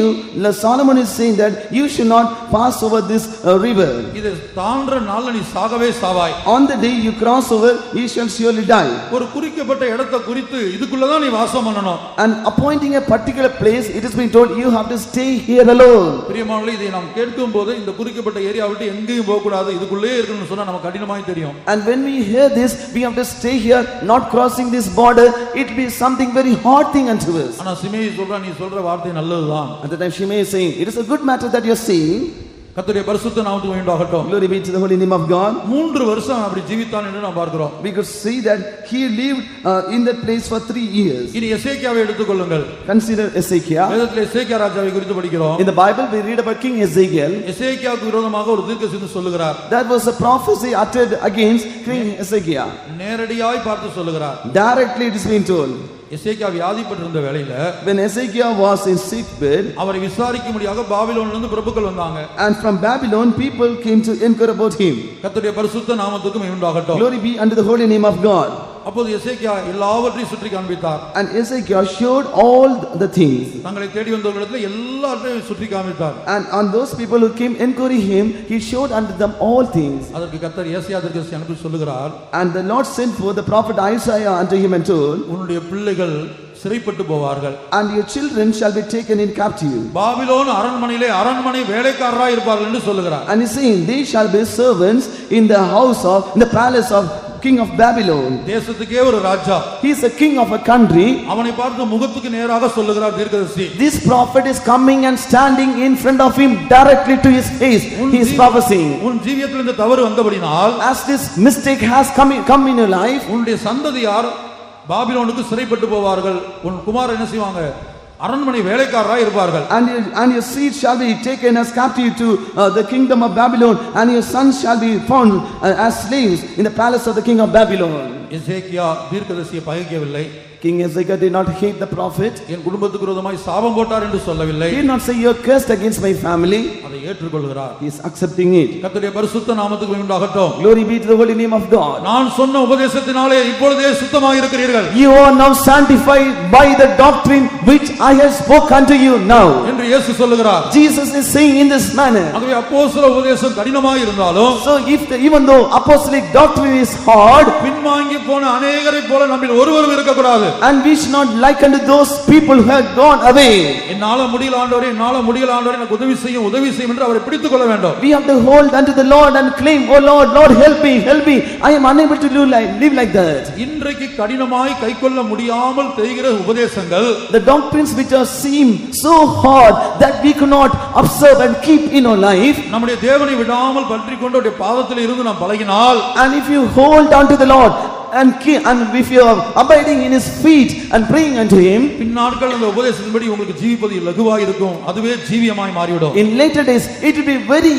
[SPEAKER 2] Solomon is saying that you should not pass over this river.
[SPEAKER 1] இத தாண்டற நாள்ல நீ சாகவே சாவாய்.
[SPEAKER 2] On the day you cross over, you shall surely die.
[SPEAKER 1] ஒரு குறிக்கப்பட்ட இடத்தை குறித்து இதுக்குள்ள தான் நீ வாசம் பண்ணணும்.
[SPEAKER 2] And appointing a particular place, it has been told you have to stay here alone.
[SPEAKER 1] பிரியமானவர்களே, இதை நாம் கேட்கும்போது இந்த குறிக்கப்பட்ட ஏரியா விட்டு எங்கேயும் போக கூடாது, இதுக்குள்ளே இருக்கணும்னு சொன்னா நமக்கு கடினமாய் தெரியும்.
[SPEAKER 2] And when we hear this, we have to stay here, not crossing this border. It will be something very hard thing unto us.
[SPEAKER 1] ஆனா சிமேயி சொல்றான், நீ சொல்ற வார்த்தை நல்லதுதான்.
[SPEAKER 2] At the time Shimei is saying, it is a good matter that you are saying.
[SPEAKER 1] கர்த்தருடைய பரிசுத்த நாமத்துக்கு மகிமையுண்டாகட்டும்.
[SPEAKER 2] Glory be to the holy name of God.
[SPEAKER 1] 3 வருஷம் அப்படி ஜீவித்தான் என்று நாம் பார்க்கிறோம்.
[SPEAKER 2] We could see that he lived in that place for 3 years.
[SPEAKER 1] இனி எசேக்கியாவை எடுத்துக்கொள்ளுங்கள்.
[SPEAKER 2] Consider Ezekiel.
[SPEAKER 1] வேதத்திலே எசேக்கியா ராஜாவை குறித்து படிக்கிறோம்.
[SPEAKER 2] In the Bible we read about King Ezekiel.
[SPEAKER 1] எசேக்கியாவுக்கு விரோதமாக ஒரு தீர்க்கதரிசி சொல்லுகிறார்.
[SPEAKER 2] That was a prophecy uttered against King Ezekiel.
[SPEAKER 1] நேரடியாய் பார்த்து சொல்லுகிறார்.
[SPEAKER 2] Directly it is being told.
[SPEAKER 1] எசேக்கியா வியாதிப்பட்டிருந்த வேளையில,
[SPEAKER 2] when Ezekiel was in sick bed,
[SPEAKER 1] அவரை விசாரிக்கும்படியாக பாபிலோனிலிருந்து பிரபுக்கள் வந்தாங்க.
[SPEAKER 2] and from Babylon people came to inquire about him.
[SPEAKER 1] கர்த்தருடைய பரிசுத்த நாமத்துக்கு மகிமை உண்டாகட்டும்.
[SPEAKER 2] Glory be unto the holy name of God.
[SPEAKER 1] அப்போது எசேக்கியா எல்லாவற்றையும் சுற்றி காண்பித்தார்.
[SPEAKER 2] And Ezekiel showed all the things.
[SPEAKER 1] தங்களை தேடி வந்தவர்களிடத்தில் எல்லாவற்றையும் சுற்றி காண்பித்தார்.
[SPEAKER 2] And on those people who came inquiring him, he showed unto them all things.
[SPEAKER 1] அதற்கு கர்த்தர் ஏசாயா தீர்க்கதரிசி அனுப்பி சொல்லுகிறார்,
[SPEAKER 2] And the Lord sent forth the prophet Isaiah unto him and told,
[SPEAKER 1] உன்னுடைய பிள்ளைகள் சிறைப்பட்டு போவார்கள்.
[SPEAKER 2] and your children shall be taken in captivity.
[SPEAKER 1] Babylon அரண்மனையிலே அரண்மனை வேலைக்காரராய் இருப்பார்கள் என்று சொல்லுகிறார்.
[SPEAKER 2] And he is saying, they shall be servants in the house of, in the palace of king of Babylon.
[SPEAKER 1] தேசத்துக்கே ஒரு ராஜா.
[SPEAKER 2] He is a king of a country.
[SPEAKER 1] அவனை பார்த்து முகத்துக்கு நேராக சொல்லுகிறார் தீர்க்கதரிசி.
[SPEAKER 2] This prophet is coming and standing in front of him directly to his face. He is prophesying.
[SPEAKER 1] உன் ஜீவியத்தில் இந்த தவறு வந்தபடினால்,
[SPEAKER 2] as this mistake has come in your life,
[SPEAKER 1] உன்னுடைய சந்ததியார் பாபிலோனுக்கு சிறைப்பட்டு போவார்கள். உன் குமாரர் என்ன செய்வாங்க? அரண்மனை வேலைக்காரராய் இருப்பார்கள்.
[SPEAKER 2] and your seed shall be taken as captive to the kingdom of Babylon, and your sons shall be found as slaves in the palace of the king of Babylon.
[SPEAKER 1] எசேக்கியா தீர்க்கதரிசியை பகைக்கவில்லை.
[SPEAKER 2] King Ezekiel did not hate the prophet.
[SPEAKER 1] என் குடும்பத்துக்கு விரோதமாய் சாபம் போட்டார் என்று சொல்லவில்லை.
[SPEAKER 2] He did not say you are cursed against my family.
[SPEAKER 1] அதை ஏற்றுக்கொள்கிறார்.
[SPEAKER 2] He is accepting it.
[SPEAKER 1] கர்த்தருடைய பரிசுத்த நாமத்துக்கு மகிமை உண்டாகட்டும்.
[SPEAKER 2] Glory be to the holy name of God.
[SPEAKER 1] நான் சொன்ன உபதேசத்தினாலே இப்பொழுதே சுத்தமாக இருக்கிறீர்கள்.
[SPEAKER 2] You are now sanctified by the doctrine which I have spoken unto you now.
[SPEAKER 1] என்று இயேசு சொல்லுகிறார்.
[SPEAKER 2] Jesus is saying in this manner.
[SPEAKER 1] ஆகவே அப்போஸ்தல உபதேசம் கடினமாக இருந்தாலும்,
[SPEAKER 2] so even though apostolic doctrine is hard,
[SPEAKER 1] பின்வாங்கி போன அநேகரை போல நம்மில் ஒருவரும் இருக்க கூடாது.
[SPEAKER 2] and we should not like unto those people who have gone away.
[SPEAKER 1] என்னால முடியல ஆண்டவரே, என்னால முடியல ஆண்டவரே, எனக்கு உதவி செய்யும் என்று அவரை பிடித்துக் கொள்ள வேண்டும்.
[SPEAKER 2] We have to hold unto the Lord and claim, oh Lord, Lord help me, I am unable to live like that.
[SPEAKER 1] இன்றைக்கு கடினமாய் கைக்கொள்ள முடியாமல் தெரிகிற உபதேசங்கள்,
[SPEAKER 2] the doctrines which are seem so hard that we cannot observe and keep in our life,
[SPEAKER 1] நம்முடைய தேவனை விடாமல் பற்றிக்கொண்டு அவருடைய பாதத்தில் இருந்து நாம் பழகினால்,
[SPEAKER 2] and if you hold unto the Lord and if you are abiding in his feet and praying unto him,
[SPEAKER 1] பின்னாட்கள் அந்த உபதேசத்தின்படி உங்களுக்கு ஜீவிப்பது இலகுவாய் இருக்கும். அதுவே ஜீவியமாய் மாறிவிடும்.
[SPEAKER 2] in later days it will be very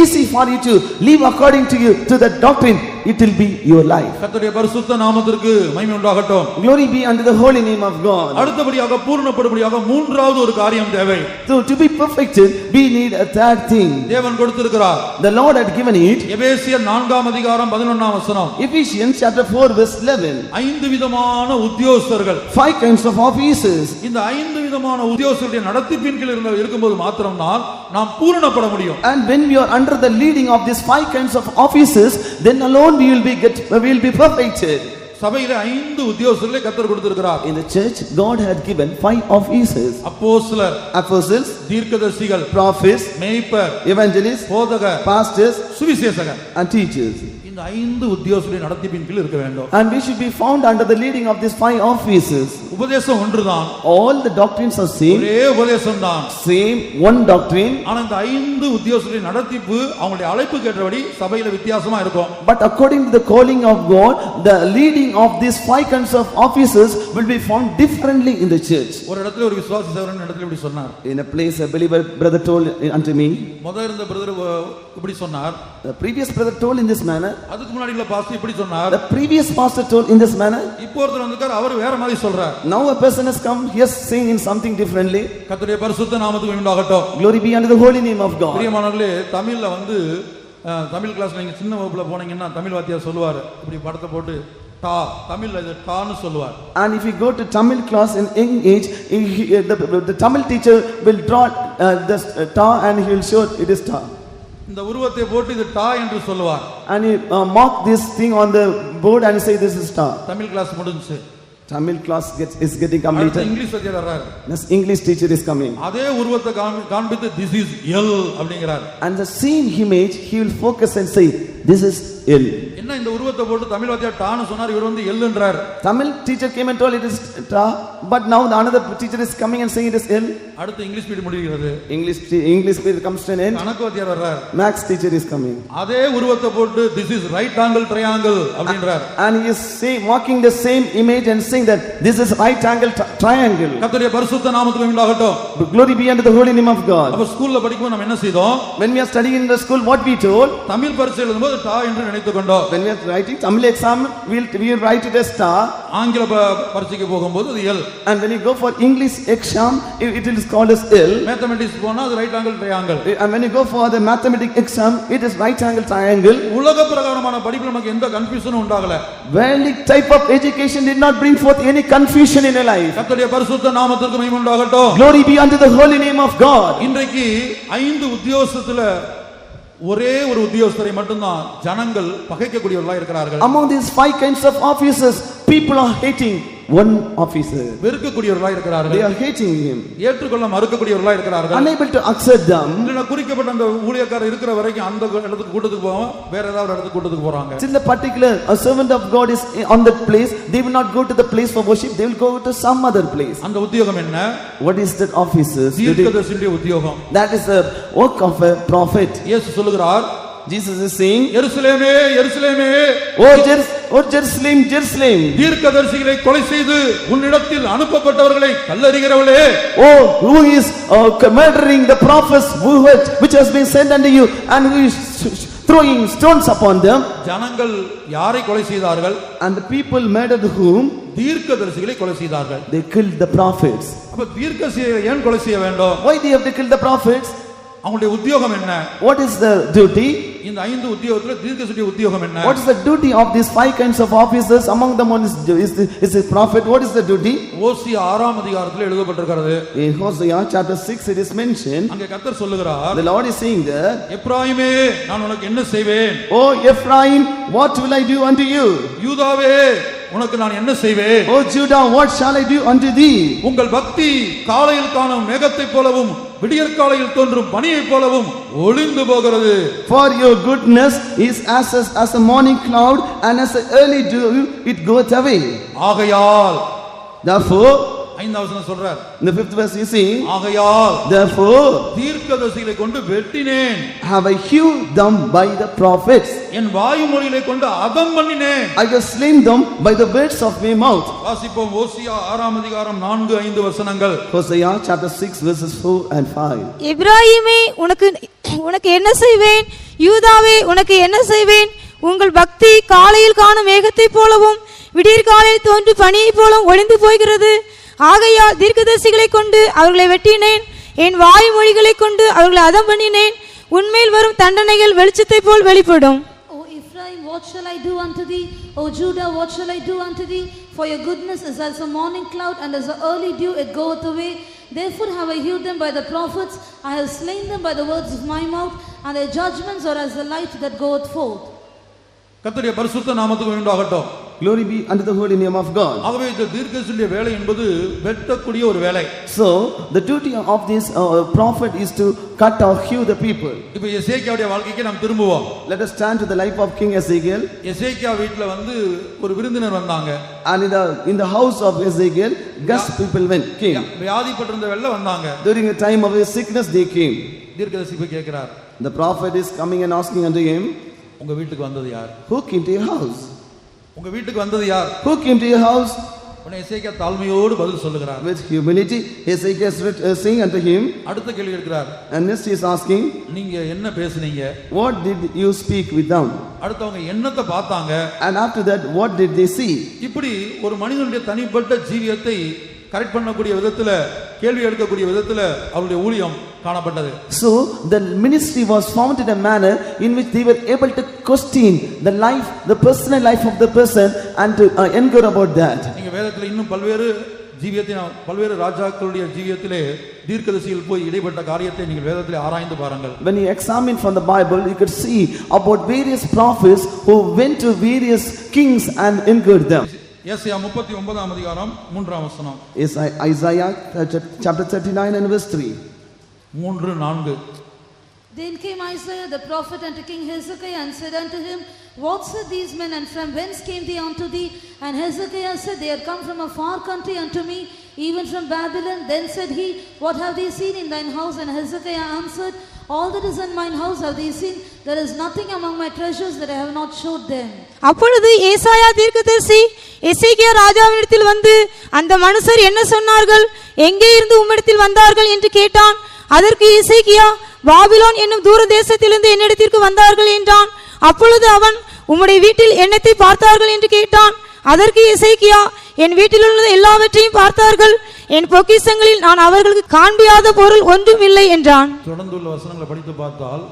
[SPEAKER 2] easy for you to live according to that doctrine. It will be your life.
[SPEAKER 1] கர்த்தருடைய பரிசுத்த நாமத்திற்கு மகிமை உண்டாகட்டும்.
[SPEAKER 2] Glory be unto the holy name of God.
[SPEAKER 1] அடுத்தபடியாக பூரணப்படும்படியாக மூன்றாவது ஒரு காரியம் தேவை.
[SPEAKER 2] So to be perfected we need a third thing.
[SPEAKER 1] தேவன் கொடுத்திருக்கிறார்.
[SPEAKER 2] The Lord had given it.
[SPEAKER 1] எபேசியர் 4ஆம் அதிகாரம் 11ஆம் வசனம்.
[SPEAKER 2] Ephesians chapter 4 verse 11.
[SPEAKER 1] 5 விதமான உத்தியோகஸ்தர்கள்.
[SPEAKER 2] 5 kinds of officers.
[SPEAKER 1] இந்த 5 விதமான உத்தியோகஸ்தர்களுடைய நடத்திப்பின் கீழ் இருக்கும்போது மாத்திரம்தான் நாம் பூரணப்பட முடியும்.
[SPEAKER 2] And when we are under the leading of these 5 kinds of officers, then alone we will be perfected.
[SPEAKER 1] சபையிலே 5 உத்தியோகஸ்தர்களை கர்த்தர் கொடுத்திருக்கிறார்.
[SPEAKER 2] In the church God had given 5 officers.
[SPEAKER 1] அப்போஸ்தலர்,
[SPEAKER 2] apostles,
[SPEAKER 1] தீர்க்கதரிசிகள்,
[SPEAKER 2] prophets,
[SPEAKER 1] மேய்ப்பர்,
[SPEAKER 2] evangelists,
[SPEAKER 1] போதகர்,
[SPEAKER 2] pastors,
[SPEAKER 1] சுவிசேஷகர்
[SPEAKER 2] and teachers.
[SPEAKER 1] இந்த 5 உத்தியோகஸ்தருடைய நடத்திப்பின் கீழ் இருக்க வேண்டும்.
[SPEAKER 2] And we should be found under the leading of these 5 officers.
[SPEAKER 1] உபதேசம் ஒன்றுதான்.
[SPEAKER 2] All the doctrines are same.
[SPEAKER 1] ஒரே உபதேசம் தான்.
[SPEAKER 2] Same one doctrine.
[SPEAKER 1] ஆனா இந்த 5 உத்தியோகஸ்தருடைய நடத்திப்பு அவங்களுடைய அழைப்புக்கு ஏற்றபடி சபையில வித்தியாசமா இருக்கும்.
[SPEAKER 2] But according to the calling of God, the leading of these 5 kinds of officers will be found differently in the church.
[SPEAKER 1] ஒரு இடத்துல ஒரு விசுவாசி சகோதரன் இடத்துல இப்படி சொன்னார்.
[SPEAKER 2] In a place a believer brother told unto me.
[SPEAKER 1] முதல்ல இருந்த பிரதர் இப்படி சொன்னார்.
[SPEAKER 2] The previous brother told in this manner.
[SPEAKER 1] அதுக்கு முன்னாடி உள்ள பாஸ்டர் இப்படி சொன்னார்.
[SPEAKER 2] The previous pastor told in this manner.
[SPEAKER 1] இப்போ ஒருத்தர் வந்திருக்கார், அவர் வேற மாதிரி சொல்றார்.
[SPEAKER 2] Now a person has come, he is saying in something differently.
[SPEAKER 1] கர்த்தருடைய பரிசுத்த நாமத்துக்கு உண்டாகட்டும்.
[SPEAKER 2] Glory be unto the holy name of God.
[SPEAKER 1] பிரியமானவர்களே, தமிழ்ல வந்து தமிழ் கிளாஸ்ல நீங்க சின்ன வகுப்புல போனீங்கன்னா தமிழ் வாத்தியார் சொல்லுவார், இப்படி படத்தை போட்டு டா, தமிழ்ல இது டான்னு சொல்லுவார்.
[SPEAKER 2] And if you go to Tamil class in young age, the Tamil teacher will draw this ta and he will show it is ta.
[SPEAKER 1] இந்த உருவத்தை போட்டு இது டா என்று சொல்லுவார்.
[SPEAKER 2] And he mark this thing on the board and say this is ta.
[SPEAKER 1] Tamil class முடிஞ்சு.
[SPEAKER 2] Tamil class is getting completed.
[SPEAKER 1] English வாத்தியார் வர்றார்.
[SPEAKER 2] This English teacher is coming.
[SPEAKER 1] அதே உருவத்தை காண்பித்து this is L அப்படிங்கறார்.
[SPEAKER 2] And the same image he will focus and say this is L.
[SPEAKER 1] என்ன இந்த உருவத்தை போட்டு தமிழ் வாத்தியார் டான்னு சொன்னார், இவர் வந்து L என்றார்.
[SPEAKER 2] Tamil teacher came and told it is ta, but now the another teacher is coming and saying it is L.
[SPEAKER 1] அடுத்து இங்கிலீஷ் பீரியட் முடிகிறது.
[SPEAKER 2] English period comes to an end.
[SPEAKER 1] கணக்கு வாத்தியார் வர்றார்.
[SPEAKER 2] Max teacher is coming.
[SPEAKER 1] அதே உருவத்தை போட்டு this is right angle triangle அப்படின்றார்.
[SPEAKER 2] And he is marking the same image and saying that this is right angle triangle.
[SPEAKER 1] கர்த்தருடைய பரிசுத்த நாமத்துக்கு உண்டாகட்டும்.
[SPEAKER 2] Glory be unto the holy name of God.
[SPEAKER 1] அப்ப ஸ்கூல்ல படிக்கும்போது நம்ம என்ன செய்தோம்?
[SPEAKER 2] When we are studying in the school, what we told?
[SPEAKER 1] Tamil பரீட்சை எழுதும்போது டா என்று நினைத்துக்கொண்டோம்.
[SPEAKER 2] When we are writing Tamil exam, we will write it as ta.
[SPEAKER 1] ஆங்கில பரீட்சைக்கு போகும்போது அது L.
[SPEAKER 2] And when you go for English exam, it is called as L.
[SPEAKER 1] Mathematics போனா அது right angle triangle.
[SPEAKER 2] And when you go for the mathematics exam, it is right angle triangle.
[SPEAKER 1] உலக பிரகாரமான படிப்புல நமக்கு எந்த கன்ஃபியூஷனும் உண்டாகல.
[SPEAKER 2] Worldly type of education did not bring forth any confusion in your life.
[SPEAKER 1] கர்த்தருடைய பரிசுத்த நாமத்திற்கு மகிமை உண்டாகட்டும்.
[SPEAKER 2] Glory be unto the holy name of God.
[SPEAKER 1] இன்றைக்கு 5 உத்தியோகஸ்தத்துல ஒரே ஒரு உத்தியோகஸ்தரை மட்டும்தான் ஜனங்கள் பகைக்கக்கூடியவர்களாக இருக்கிறார்கள்.
[SPEAKER 2] Among these 5 kinds of officers, people are hating one officer.
[SPEAKER 1] வெறுக்கக்கூடியவர்களாக இருக்கிறார்கள்.
[SPEAKER 2] They are hating him.
[SPEAKER 1] ஏற்றுக்கொள்ள மறுக்கக்கூடியவர்களாக இருக்கிறார்கள்.
[SPEAKER 2] Unable to accept them.
[SPEAKER 1] இல்ல குறிக்கப்பட்ட அந்த ஊழியக்காரர் இருக்கிற வரைக்கும் அந்த இடத்துக்கு கூட்டத்துக்கு போவாங்க, வேற ஏதாவது இடத்துக்கு கூட்டத்துக்கு போறாங்க.
[SPEAKER 2] Till the particular a servant of God is on that place, they will not go to the place for worship, they will go to some other place.
[SPEAKER 1] அந்த உத்தியோகம் என்ன?
[SPEAKER 2] What is that officer?
[SPEAKER 1] தீர்க்கதரிசியுடைய உத்தியோகம்.
[SPEAKER 2] That is the work of a prophet.
[SPEAKER 1] இயேசு சொல்லுகிறார்,
[SPEAKER 2] Jesus is saying,
[SPEAKER 1] எருசலேமே எருசலேமே,
[SPEAKER 2] O Jerusalem, Jerusalem,
[SPEAKER 1] தீர்க்கதரிசிகளை கொலை செய்து உன்னிடத்தில் அனுப்பப்பட்டவர்களை கல்லறிகிறவளே,
[SPEAKER 2] oh, who is murdering the prophets which has been sent unto you, and who is throwing stones upon them.
[SPEAKER 1] ஜனங்கள் யாரை கொலை செய்தார்கள்?
[SPEAKER 2] And the people murdered whom?
[SPEAKER 1] தீர்க்கதரிசிகளை கொலை செய்தார்கள்.
[SPEAKER 2] They killed the prophets.
[SPEAKER 1] அப்ப தீர்க்கதரிசிகளை ஏன் கொலை செய்ய வேண்டும்?
[SPEAKER 2] Why they have to kill the prophets?
[SPEAKER 1] அவங்களுடைய உத்தியோகம் என்ன?
[SPEAKER 2] What is the duty?
[SPEAKER 1] இந்த 5 உத்தியோகத்துல தீர்க்கதரிசியுடைய உத்தியோகம் என்ன?
[SPEAKER 2] What is the duty of these 5 kinds of officers? Among them one is the prophet. What is the duty?
[SPEAKER 1] ஓசியா 6ஆம் அதிகாரத்தில் எழுதப்பட்டிருக்கிறது.
[SPEAKER 2] In Hosea chapter 6 it is mentioned.
[SPEAKER 1] அங்கே கர்த்தர் சொல்லுகிறார்,
[SPEAKER 2] The Lord is saying that,
[SPEAKER 1] எப்ராயிமே நான் உனக்கு என்ன செய்வேன்?
[SPEAKER 2] Oh Ephraim, what will I do unto you?
[SPEAKER 1] யூதாவே உனக்கு நான் என்ன செய்வேன்?
[SPEAKER 2] Oh Judah, what shall I do unto thee?
[SPEAKER 1] உங்கள் பக்தி காலையில் காணும் மேகத்தைப் போலவும் விடியற்காலையில் தோன்றும் பனியைப் போலவும் ஒளிந்து போகிறது.
[SPEAKER 2] For your goodness is as a morning cloud, and as an early dew it goeth away.
[SPEAKER 1] ஆகையால்
[SPEAKER 2] Therefore
[SPEAKER 1] 5வது வசனம் சொல்றார்.
[SPEAKER 2] In the 5th verse you see,
[SPEAKER 1] ஆகையால்
[SPEAKER 2] therefore
[SPEAKER 1] தீர்க்கதரிசிகளை கொண்டு வெட்டினேன்,
[SPEAKER 2] have I hewed them by the prophets,
[SPEAKER 1] என் வாயுமொழிகளை கொண்டு அதம் பண்ணினேன்,
[SPEAKER 2] I have slain them by the words of my mouth.
[SPEAKER 1] வாசிப்போம் ஓசியா 6ஆம் அதிகாரம் 4-5 வசனங்கள்.
[SPEAKER 2] Hosea chapter 6 verses 4 and 5.
[SPEAKER 3] எப்ராயிமே உனக்கு என்ன செய்வேன், யூதாவே உனக்கு என்ன செய்வேன், உங்கள் பக்தி காலையில் காணும் மேகத்தைப் போலவும் விடியற்காலையில் தோன்றும் பனியைப் போலவும் ஒளிந்து போகிறது. ஆகையால் தீர்க்கதரிசிகளை கொண்டு அவர்களை வெட்டினேன், என் வாய்மொழிகளை கொண்டு அவர்களை அதம் பண்ணினேன், உன்மேல் வரும் தண்டனைகள் வெளிச்சத்தைப் போல் வெளிப்படும்.
[SPEAKER 4] O Ephraim, what shall I do unto thee? O Judah, what shall I do unto thee? For your goodness is as a morning cloud, and as the early dew it goeth away. Therefore have I hewed them by the prophets, I have slain them by the words of my mouth, and their judgments are as the light that goeth forth.
[SPEAKER 1] கர்த்தருடைய பரிசுத்த நாமத்துக்கு உண்டாகட்டும்.
[SPEAKER 2] Glory be unto the holy name of God.
[SPEAKER 1] ஆகவே இந்த தீர்க்கதரிசியுடைய வேலை என்பது வெட்டக்கூடிய ஒரு வேலை.
[SPEAKER 2] So the duty of this prophet is to cut or hew the people.
[SPEAKER 1] இப்போ எசேக்கியாவுடைய வாழ்க்கைக்கு நாம் திரும்புவோம்.
[SPEAKER 2] Let us turn to the life of King Ezekiel.
[SPEAKER 1] எசேக்கியா வீட்ல ஒரு விருந்தினர் வந்தாங்க.
[SPEAKER 2] And in the house of Ezekiel, guest people came.
[SPEAKER 1] வியாதிப்பட்டிருந்த வெள்ள வந்தாங்க.
[SPEAKER 2] During the time of his sickness they came.
[SPEAKER 1] தீர்க்கதரிசி போய் கேக்குறார்.
[SPEAKER 2] The prophet is coming and asking unto him,
[SPEAKER 1] உங்க வீட்டுக்கு வந்தது யார்?
[SPEAKER 2] Who came to your house?
[SPEAKER 1] உங்க வீட்டுக்கு வந்தது யார்?
[SPEAKER 2] Who came to your house?
[SPEAKER 1] உடனே எசேக்கியா தாழ்மையோடு பதில் சொல்லுகிறார்.
[SPEAKER 2] With humility Ezekiel is saying unto him.
[SPEAKER 1] அடுத்த கேள்வி கேட்கிறார்.
[SPEAKER 2] And next he is asking,
[SPEAKER 1] நீங்க என்ன பேசுனீங்க?
[SPEAKER 2] What did you speak with them?
[SPEAKER 1] அடுத்தவங்க என்னத்தை பார்த்தாங்க?
[SPEAKER 2] And after that what did they see?
[SPEAKER 1] இப்படி ஒரு மனிதனுடைய தனிப்பட்ட ஜீவியத்தை கரெக்ட் பண்ணக்கூடிய விதத்துல, கேள்வி எடுக்கக்கூடிய விதத்துல அவருடைய ஊழியம் காணப்பட்டது.
[SPEAKER 2] So the ministry was formed in a manner in which they were able to question the life, the personal life of the person, and to inquire about that.
[SPEAKER 1] நீங்க வேதத்துல இன்னும் பல்வேறு ராஜாக்களுடைய ஜீவியத்திலே தீர்க்கதரிசிகள் போய் இடைப்பட்ட காரியத்தை நீங்கள் வேதத்திலே ஆராய்ந்து பாருங்கள்.
[SPEAKER 2] When you examine from the Bible, you could see about various prophets who went to various kings and inquired them.
[SPEAKER 1] ஏசாயா 39ஆம் அதிகாரம் 3ஆம் வசனம்.
[SPEAKER 2] Isaiah chapter 39 and verse 3.
[SPEAKER 1] 3-4.
[SPEAKER 4] Then came Isaiah the prophet unto King Hezekiah and said unto him, What said these men, and from whence came they unto thee? And Hezekiah said, They are come from a far country unto me, even from Babylon. Then said he, What have they seen in thine house? And Hezekiah answered, All that is in mine house have they seen. There is nothing among my treasures that I have not showed them.
[SPEAKER 3] அப்பொழுது ஏசாயா தீர்க்கதரிசி எசேக்கியா ராஜாவினிடத்தில் வந்து, அந்த மனுஷர் என்ன சொன்னார்கள், எங்கே இருந்து உம்மிடத்தில் வந்தார்கள் என்று கேட்டான். அதற்கு எசேக்கியா, பாபிலோன் என்னும் தூர தேசத்திலிருந்து என்னிடத்திற்கு வந்தார்கள் என்றான். அப்பொழுது அவன், உம்முடைய வீட்டில் என்னத்தை பார்த்தார்கள் என்று கேட்டான். அதற்கு எசேக்கியா, என் வீட்டில் உள்ள எல்லாவற்றையும் பார்த்தார்கள், என் பொக்கிஷங்களில் நான் அவர்களுக்கு காண்பியாத பொருள் ஒன்றும் இல்லை என்றான்.
[SPEAKER 1] தொடர்ந்துள்ள வசனங்களை படித்து பார்த்தால்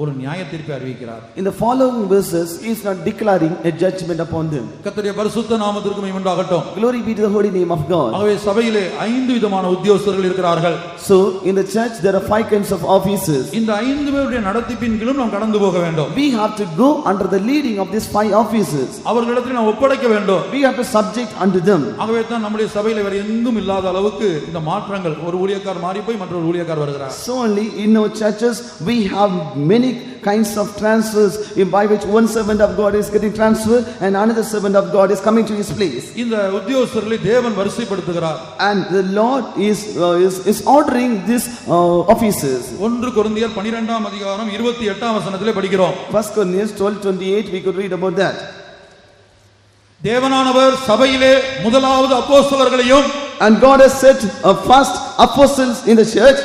[SPEAKER 1] ஒரு நியாய தீர்ப்பை அறிவிக்கிறார்.
[SPEAKER 2] In the following verses he is not declaring a judgment upon them.
[SPEAKER 1] கர்த்தருடைய பரிசுத்த நாமத்திற்கு மகிமை உண்டாகட்டும்.
[SPEAKER 2] Glory be to the holy name of God.
[SPEAKER 1] ஆகவே சபையிலே 5 விதமான உத்தியோகஸ்தர்கள் இருக்கிறார்கள்.
[SPEAKER 2] So in the church there are 5 kinds of officers.
[SPEAKER 1] இந்த 5 பேருடைய நடத்திப்பின் கீழும் நாம் கடந்து போக வேண்டும்.
[SPEAKER 2] We have to go under the leading of these 5 officers.
[SPEAKER 1] அவர்களிடத்தில் நாம் ஒப்படைக்க வேண்டும்.
[SPEAKER 2] We have to subject unto them.
[SPEAKER 1] ஆகவே தான் நம்முடைய சபையிலே வேற எங்கும் இல்லாத அளவுக்கு இந்த மாற்றங்கள், ஒரு ஊழியக்காரர் மாறி போய் மற்றொரு ஊழியக்காரர் வருகிறார்.
[SPEAKER 2] So only in our churches we have many kinds of transfers by which one servant of God is getting transferred and another servant of God is coming to his place.
[SPEAKER 1] இந்த உத்தியோகஸ்தர்களை தேவன் வரிசைப்படுத்துகிறார்.
[SPEAKER 2] And the Lord is ordering these officers.
[SPEAKER 1] 1 கொரிந்தியர் 12ஆம் அதிகாரம் 28ஆம் வசனத்திலே படிக்கிறோம்.
[SPEAKER 2] 1 Corinthians 12:28 we could read about that.
[SPEAKER 1] தேவனானவர் சபையிலே முதலாவது அப்போஸ்தலர்களையும்,
[SPEAKER 2] and God has set first apostles in the church,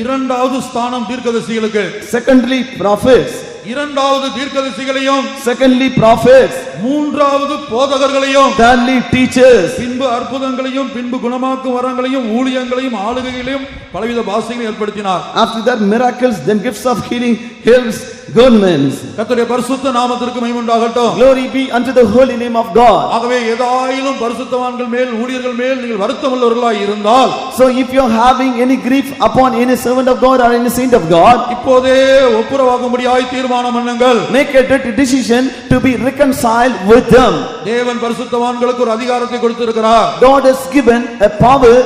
[SPEAKER 1] இரண்டாவது ஸ்தானம் தீர்க்கதரிசிகளுக்கு,
[SPEAKER 2] secondly prophets,
[SPEAKER 1] இரண்டாவது தீர்க்கதரிசிகளையும்,
[SPEAKER 2] secondly prophets,
[SPEAKER 1] மூன்றாவது போதகர்களையும்,
[SPEAKER 2] thirdly teachers,
[SPEAKER 1] பின்பு அற்புதங்களையும், பின்பு குணமாக்கும் வரங்களையும், ஊழியங்களையும், ஆளுகைகளையும், பலவித பாஷைகளையும் ஏற்படுத்தினார்.
[SPEAKER 2] after that miracles, then gifts of healing, helps, governments.
[SPEAKER 1] கர்த்தருடைய பரிசுத்த நாமத்திற்கு மகிமை உண்டாகட்டும்.
[SPEAKER 2] Glory be unto the holy name of God.
[SPEAKER 1] ஆகவே ஏதாயிலும் பரிசுத்தவான்கள் மேல், ஊழியர்கள் மேல் நீங்கள் வருத்தமுள்ளவர்களாய் இருந்தால்,
[SPEAKER 2] so if you are having any grief upon any servant of God or any saint of God,
[SPEAKER 1] இப்போதே ஒப்புரவாகும்படியாய் தீர்மானம் பண்ணுங்கள்.
[SPEAKER 2] make a decision to be reconciled with them.
[SPEAKER 1] தேவன் பரிசுத்தவான்களுக்கு ஒரு அதிகாரத்தை கொடுத்திருக்கிறார்.
[SPEAKER 2] God has given a power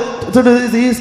[SPEAKER 2] these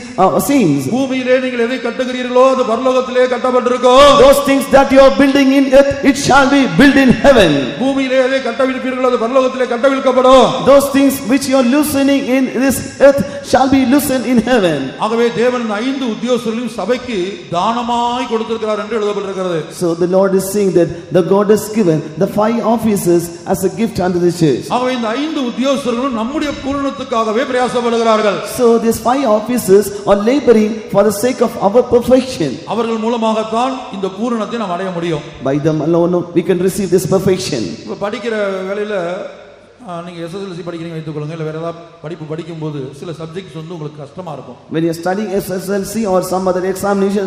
[SPEAKER 2] scenes.
[SPEAKER 1] பூமியிலே நீங்கள் எதை கட்டுகிறீர்களோ அது பரலோகத்திலே கட்டப்பட்டிருக்கும்.
[SPEAKER 2] Those things that you are building in earth, it shall be built in heaven.
[SPEAKER 1] பூமியிலே எதை கட்டவிழ்ப்பீர்களோ அது பரலோகத்திலே கட்டவிழ்க்கப்படும்.
[SPEAKER 2] Those things which you are loosening in this earth shall be loosened in heaven.
[SPEAKER 1] ஆகவே தேவன் 5 உத்தியோகஸ்தர்களையும் சபைக்கு தானமாய் கொடுத்திருக்கிறார் என்று எழுதப்பட்டிருக்கிறது.
[SPEAKER 2] So the Lord is saying that the God has given the 5 offices as a gift unto the church.
[SPEAKER 1] ஆகவே இந்த 5 உத்தியோகஸ்தர்களும் நம்முடைய பூரணத்துக்காகவே பிரயாசப்படுகிறார்கள்.
[SPEAKER 2] So these 5 offices are laboring for the sake of our perfection.
[SPEAKER 1] அவர்கள் மூலமாகத்தான் இந்த பூரணத்தை நாம் அடைய முடியும்.
[SPEAKER 2] By them alone we can receive this perfection.
[SPEAKER 1] இப்ப படிக்கிற வேளையில நீங்க எஸ்எஸ்எல்சி படிக்கிறீங்க வைத்துக்கொள்ளுங்க, இல்ல வேற ஏதாவது படிப்பு படிக்கும்போது சில சப்ஜெக்ட்ஸ் வந்து உங்களுக்கு கஷ்டமா இருக்கும்.
[SPEAKER 2] When you are studying SSLC or some other examination,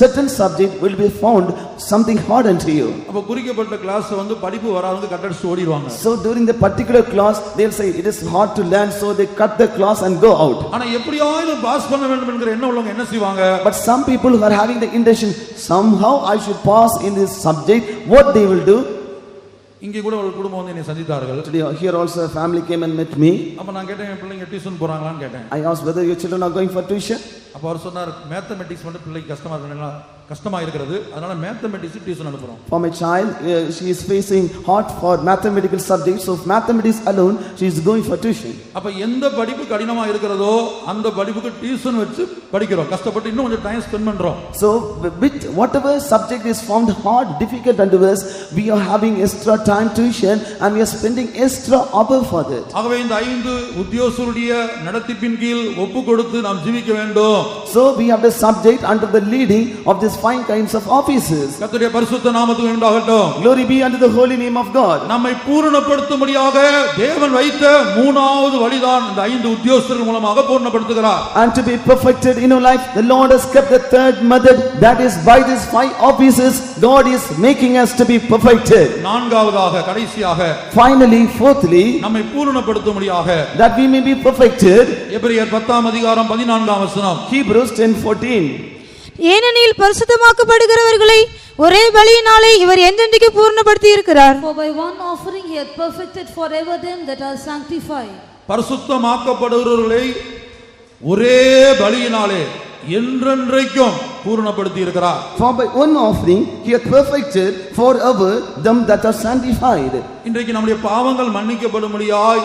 [SPEAKER 2] certain subject will be found something hard unto you.
[SPEAKER 1] அப்ப குறிக்கப்பட்ட கிளாஸ் வந்து படிப்பு வராதவங்க கட் அடிச்சு ஓடிடுவாங்க.
[SPEAKER 2] So during the particular class they will say it is hard to learn, so they cut the class and go out.
[SPEAKER 1] ஆனா எப்படியாவது pass பண்ண வேண்டும் என்கிற எண்ணம் உள்ளவங்க என்ன செய்வாங்க?
[SPEAKER 2] But some people who are having the intention, somehow I should pass in this subject, what they will do?
[SPEAKER 1] இங்கே கூட ஒரு குடும்பம் வந்து என்னை சந்தித்தார்கள்.
[SPEAKER 2] Today here also a family came and met me.
[SPEAKER 1] அப்ப நான் கேட்டேன், என் பிள்ளைங்க டியூஷன் போறாங்களான்னு கேட்டேன்.
[SPEAKER 2] I asked whether your children are going for tuition.
[SPEAKER 1] அப்ப அவர் சொன்னார், மேத்தமெட்டிக்ஸ் வந்து பிள்ளைக்கு கஷ்டமா இருக்கிறது, அதனால மேத்தமெட்டிக்ஸ் டியூஷன் அனுப்புறோம்.
[SPEAKER 2] For my child, she is facing hard for mathematical subjects, so mathematics alone she is going for tuition.
[SPEAKER 1] அப்ப எந்த படிப்பு கடினமா இருக்கிறதோ அந்த படிப்புக்கு டியூஷன் வச்சு படிக்கிறோம், கஷ்டப்பட்டு இன்னும் கொஞ்சம் டைம் ஸ்பெண்ட் பண்றோம்.
[SPEAKER 2] So with whatever subject is found hard, difficult unto us, we are having extra time tuition and we are spending extra hour for that.
[SPEAKER 1] ஆகவே இந்த 5 உத்தியோகஸ்தருடைய நடத்திப்பின் கீழ் ஒப்பு கொடுத்து நாம் ஜீவிக்க வேண்டும்.
[SPEAKER 2] So we have the subject under the leading of these 5 kinds of offices.
[SPEAKER 1] கர்த்தருடைய பரிசுத்த நாமத்துக்கு உண்டாகட்டும்.
[SPEAKER 2] Glory be unto the holy name of God.
[SPEAKER 1] நம்மை பூரணப்படுத்தும்படியாக தேவன் வைத்த 3வது வழிதான் இந்த 5 உத்தியோகஸ்தர்கள் மூலமாக பூரணப்படுத்துகிறார்.
[SPEAKER 2] And to be perfected in our life, the Lord has kept the 3rd method, that is by these 5 offices God is making us to be perfected.
[SPEAKER 1] 4வதாக கடைசியாக
[SPEAKER 2] Finally, fourthly,
[SPEAKER 1] நம்மை பூரணப்படுத்தும்படியாக
[SPEAKER 2] that we may be perfected.
[SPEAKER 1] எபிரேயர் 10ஆம் அதிகாரம் 14ஆம் வசனம்.
[SPEAKER 2] Hebrews 10:14.
[SPEAKER 3] ஏனெனில் பரிசுத்தமாக்கப்படுகிறவர்களை ஒரே பலியினாலே இவர் என்றென்றைக்கு பூர்ணப்படுத்தி இருக்கிறார்.
[SPEAKER 4] For by one offering he hath perfected forever them that are sanctified.
[SPEAKER 1] பரிசுத்தமாக்கப்படுகிறவர்களை ஒரே பலியினாலே என்றென்றைக்கும் பூரணப்படுத்தி இருக்கிறார்.
[SPEAKER 2] For by one offering he hath perfected forever them that are sanctified.
[SPEAKER 1] இன்றைக்கு நம்முடைய பாவங்கள் மன்னிக்கப்படும்படியாய்,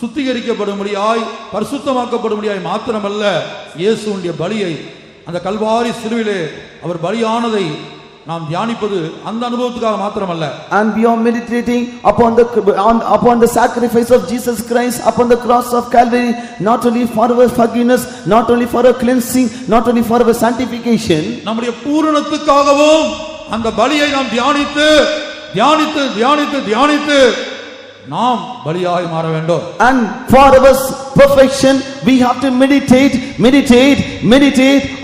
[SPEAKER 1] சுத்திகரிக்கப்படும்படியாய், பரிசுத்தமாக்கப்படும்படியாய் மாத்திரமல்ல, இயேசுவுடைய பலியை, அந்த கல்வாரி சிலுவிலே அவர் பலியானதை நாம் தியானிப்பது அந்த அனுபவத்துக்காக மாத்திரமல்ல.
[SPEAKER 2] And we are meditating upon the sacrifice of Jesus Christ upon the cross of Calvary, not only for our forgiveness, not only for our cleansing, not only for our sanctification.
[SPEAKER 1] நம்முடைய பூரணத்துக்காகவும் அந்த பலியை நாம் தியானித்து தியானித்து தியானித்து தியானித்து நாம் பலியாய் மாற வேண்டும்.
[SPEAKER 2] And for our perfection we have to meditate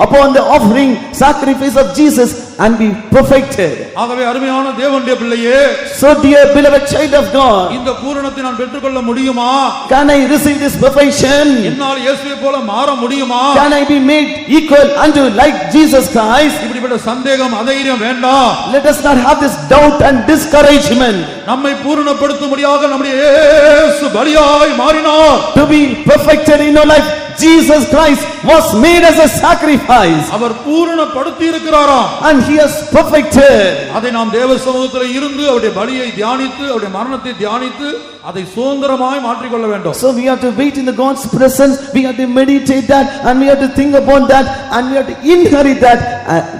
[SPEAKER 2] upon the offering sacrifice of Jesus and be perfected.
[SPEAKER 1] ஆகவே அருமையான தேவனுடைய பிள்ளையே,
[SPEAKER 2] So dear beloved child of God,
[SPEAKER 1] இந்த பூரணத்தை நான் பெற்றுக்கொள்ள முடியுமா?
[SPEAKER 2] can I receive this perfection?
[SPEAKER 1] என்னால் இயேசுவை போல மாற முடியுமா?
[SPEAKER 2] Can I be made equal unto like Jesus Christ?
[SPEAKER 1] இப்படிப்பட்ட சந்தேகம், அதைரியம் வேண்டாம்.
[SPEAKER 2] Let us not have this doubt and discouragement.
[SPEAKER 1] நம்மை பூரணப்படுத்தும்படியாக நம்முடைய இயேசு பலியாய் மாறினார்.
[SPEAKER 2] To be perfected in your life, Jesus Christ was made as a sacrifice.
[SPEAKER 1] Our பூரணப்படுத்தி இருக்கிறாராம்.
[SPEAKER 2] And he has perfected.
[SPEAKER 1] அதை நாம் தேவ சமூகத்தில் இருந்து அவருடைய பலியை தியானித்து அவருடைய மரணத்தை தியானித்து அதை சுதந்திரமாய் மாற்றிக்கொள்ள வேண்டும்.
[SPEAKER 2] So we have to wait in the God's presence, we have to meditate that, and we have to think upon that, and we have to inherit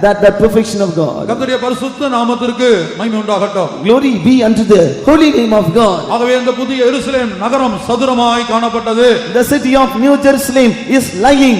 [SPEAKER 2] that perfection of God.
[SPEAKER 1] கர்த்தருடைய பரிசுத்த நாமத்திற்கு மகிமை உண்டாகட்டும்.
[SPEAKER 2] Glory be unto the holy name of God.
[SPEAKER 1] ஆகவே இந்த புதிய எருசலேம் நகரம் சதுரமாய் காணப்பட்டது.
[SPEAKER 2] The city of New Jerusalem is lying